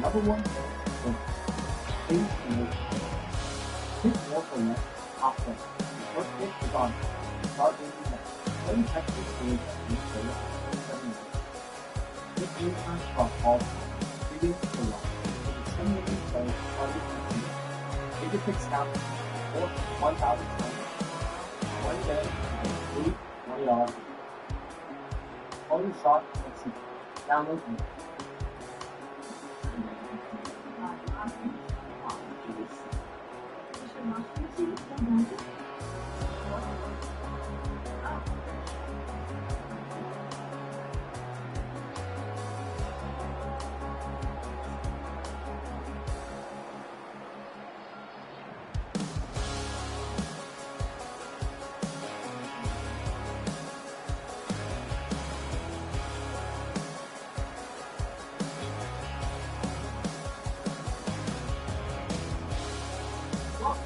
Number one, pick more for net, offense. First pick is on start making net. Then Texas is in the 7 minutes. Pick game time from all 3 games for long. With a 10 minute play, target and take your picks now for 1,000 times. 1 day, 20 yards. All your shot, let's see. Download me.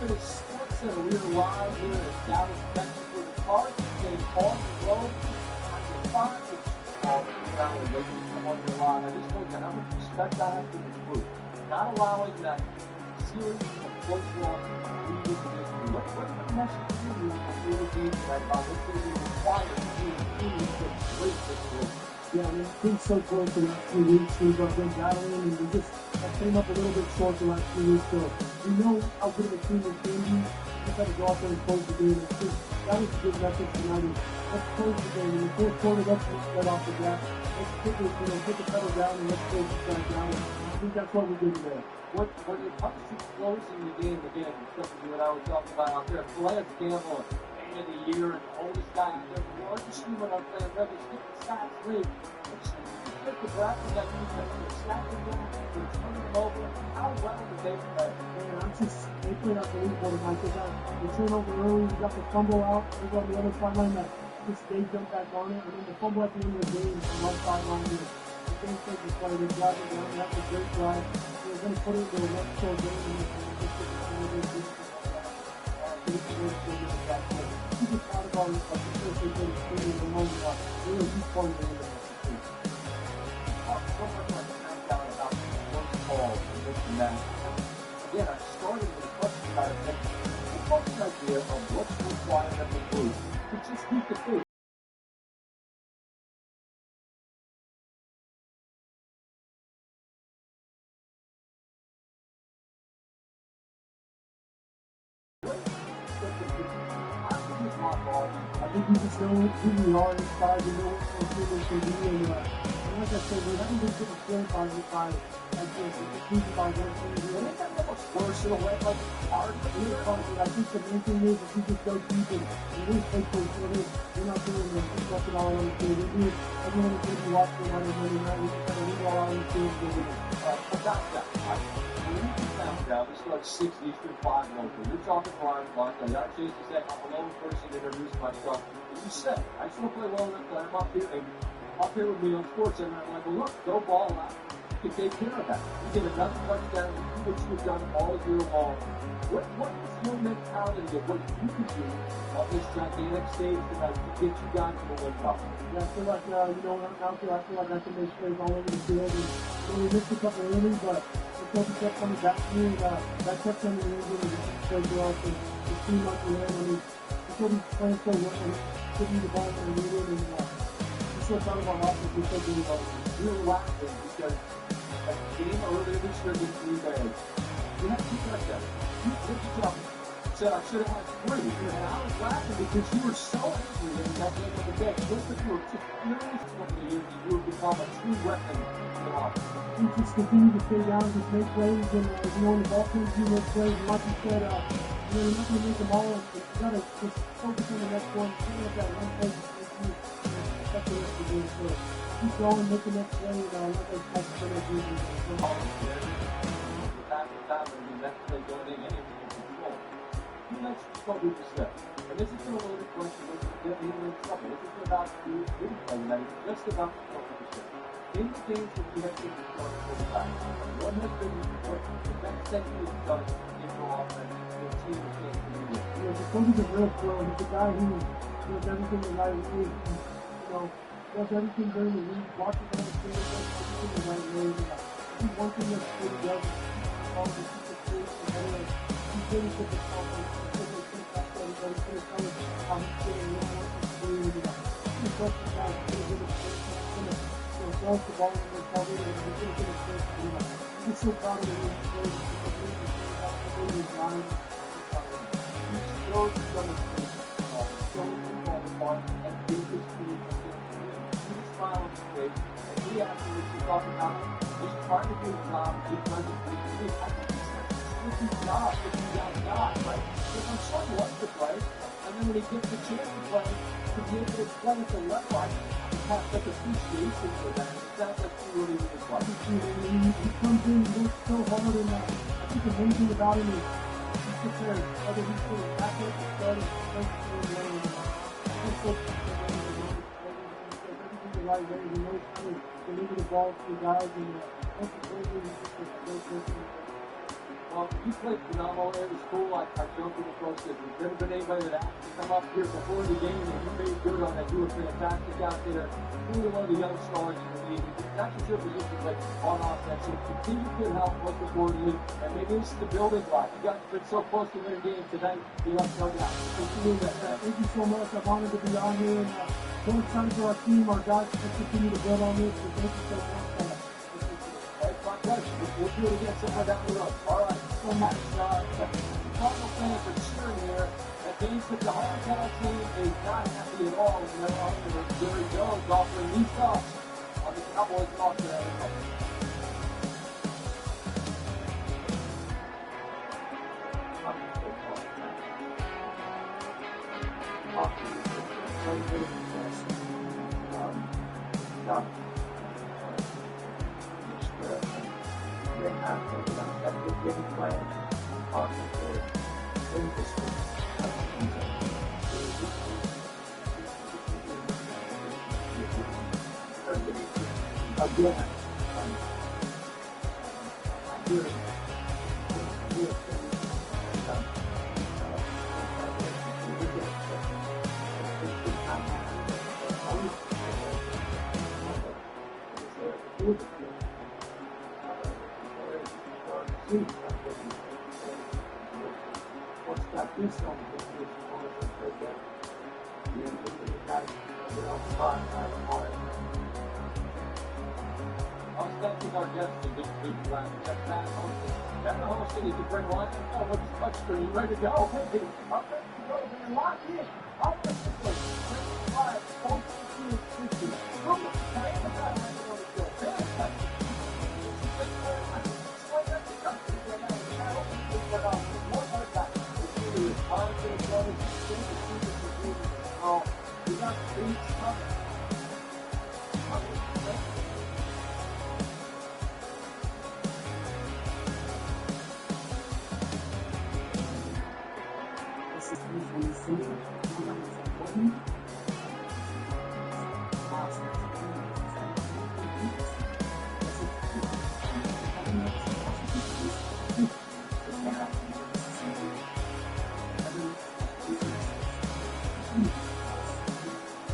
For the Sports Center, we are live here at Dallas, Texas, with the Cards getting off the road. After 5 around the way to come on your line. I just know how much respect I have for this group. Not allowing that series of close loss to lead into this group. What's the message to you after the game tonight about what's going to be required to do to break this group? Yeah, I mean, it's been so close the last few weeks. We've been battling, and we just came up a little bit short the last few weeks. So we know how good of a team we can be. We just had to go out there and close the game. That was a good message tonight. Let's close the game. In the fourth quarter, let's not let off the gas. Let's put the pedal down and let's close the guys down. I think that's what we did today. When it comes to closing the game again, especially what I was talking about out there, Lance Gamble, man of the year, and the oldest guy in the world, just see what I'm saying, Rebels, get the stats league. It's the Bradley that you mentioned, snapping them, they're turning them over. How well did they play? Man, they played unbelievable tonight. They got the turnover early, we got the fumble out over on the other sideline that just they jumped back on it, and then the fumble at the end of the game on one sideline here. The game taking play, they drive it down, that's a great drive. They're going to put it into a next short game, and just get the you just thought about it, but because they did it in the moment, they were just part of the game. Talk so much like the countdown about the first ball and this and that. Again, I started with a question about it. What's the idea of what's required of the group to just keep the faith? I think we just know who we are inside, we know what we're can do, and like I said, we haven't been getting killed by one thing. They got that much worse in a way, like hard. I think the main thing is if we just go deep and really take those shoulders, we're not doing the fucking all on the field. We're doing everyone is going to be watching on the Monday night. We just got to leave all on the field. Without that, when you get down now, we start 6 Eastern, 5 local. You're talking Brian Blanc. I got a chance to say I'm a lone person to introduce myself. And you said, I just want to play well enough that I'm up here and up here with me on sports, and I'm like, well, look, go ball out. You can take care of that. You get another touchdown, you do what you've done all year long. What is your mentality of what you can do on this gigantic stage tonight to get you guys to the win cup? Yeah, I feel like, now out there, I feel like I can make plays all over the field. And we missed a couple of innings, but the coach kept coming back to me, and that kept coming in, and it played well, and the team up to him. I mean, the coach is playing so well, and giving me the ball when I need it, and I'm so proud of our offense. We played really well. We were laughing because a game earlier this year with 3 days, we had 2 touchdowns. You picked up, said I should have had 3, and I was laughing because you were so angry at the end of the day. Just that you were just furious over the years that you would become a true weapon in the offense. We just continue to stay down, just make plays, and when the ball comes, you make plays. And like you said, you're not going to make them all. You got to just focus on the next one. Clean up that one play just makes you affect the rest of the game. So keep going, make the next play, and let those guys finish using You mentioned trouble with the and this is a loaded question, but you're getting in trouble. This isn't about you didn't play tonight, it's just about trouble with the in the games that you have been quarterback, what has been the best thing you've done in your offense, your team has been doing? The coach is a real pro. He's a guy who does everything the right way. Does everything during the week, watches all the field, does everything the right way. He's one thing that's good, he does all the secret and he's really good at confidence. He's really good at that, but he's going to tell us how he's feeling, what he wants to do. He's such a guy who's really good at first. He's going to throw the ball in the cover, and he's really good at first. I'm just so proud of the way he's playing. He's really good at the way he's lying. He's so demonstrated, so football apart, and gives his team a smile on his face, and he actually, what you're talking about, he's trying to do his job, he's trying to do his job. I think it's his job, if he's got a guy, right? Because I'm sure he wants to play, and then when he gets the chance to play, to be able to explain it to left right, he has such appreciation for that. It sounds like he really is like. He comes in, he works so hard, and I think the main thing about him is he sits there, whether he's doing a tackle, or starting, or playing, he's so everything the right way. He knows how to deliver the ball to the guys, and once he's over, he's just a great person. Well, you played phenomenal. It was cool. I joked with the coach that there's never been anybody that asked to come up here before the game, and you made good on that. You were fantastic out there. You were one of the young stars in the league. That's what your position like on offense. So continue to help most importantly, and maybe this is the building block. You guys have been so close to winning games tonight. You have to go out. Continue that. Thank you so much. I'm honored to be on here, and so excited for our team, our guys, to continue to build on this. So thank you so much. We'll do it again somewhere down the road. All right, so much. Cardinal fans are cheering here. That means that the hometown team is not happy at all. And they're offering Jerry Jones offering these thoughts on the Cowboys talk today. Our guests in this big plan. Check that out. Check the whole city to bring one. Oh, what's touchscreen? Ready to go? Okay, up there you go. You're locked in. Up there.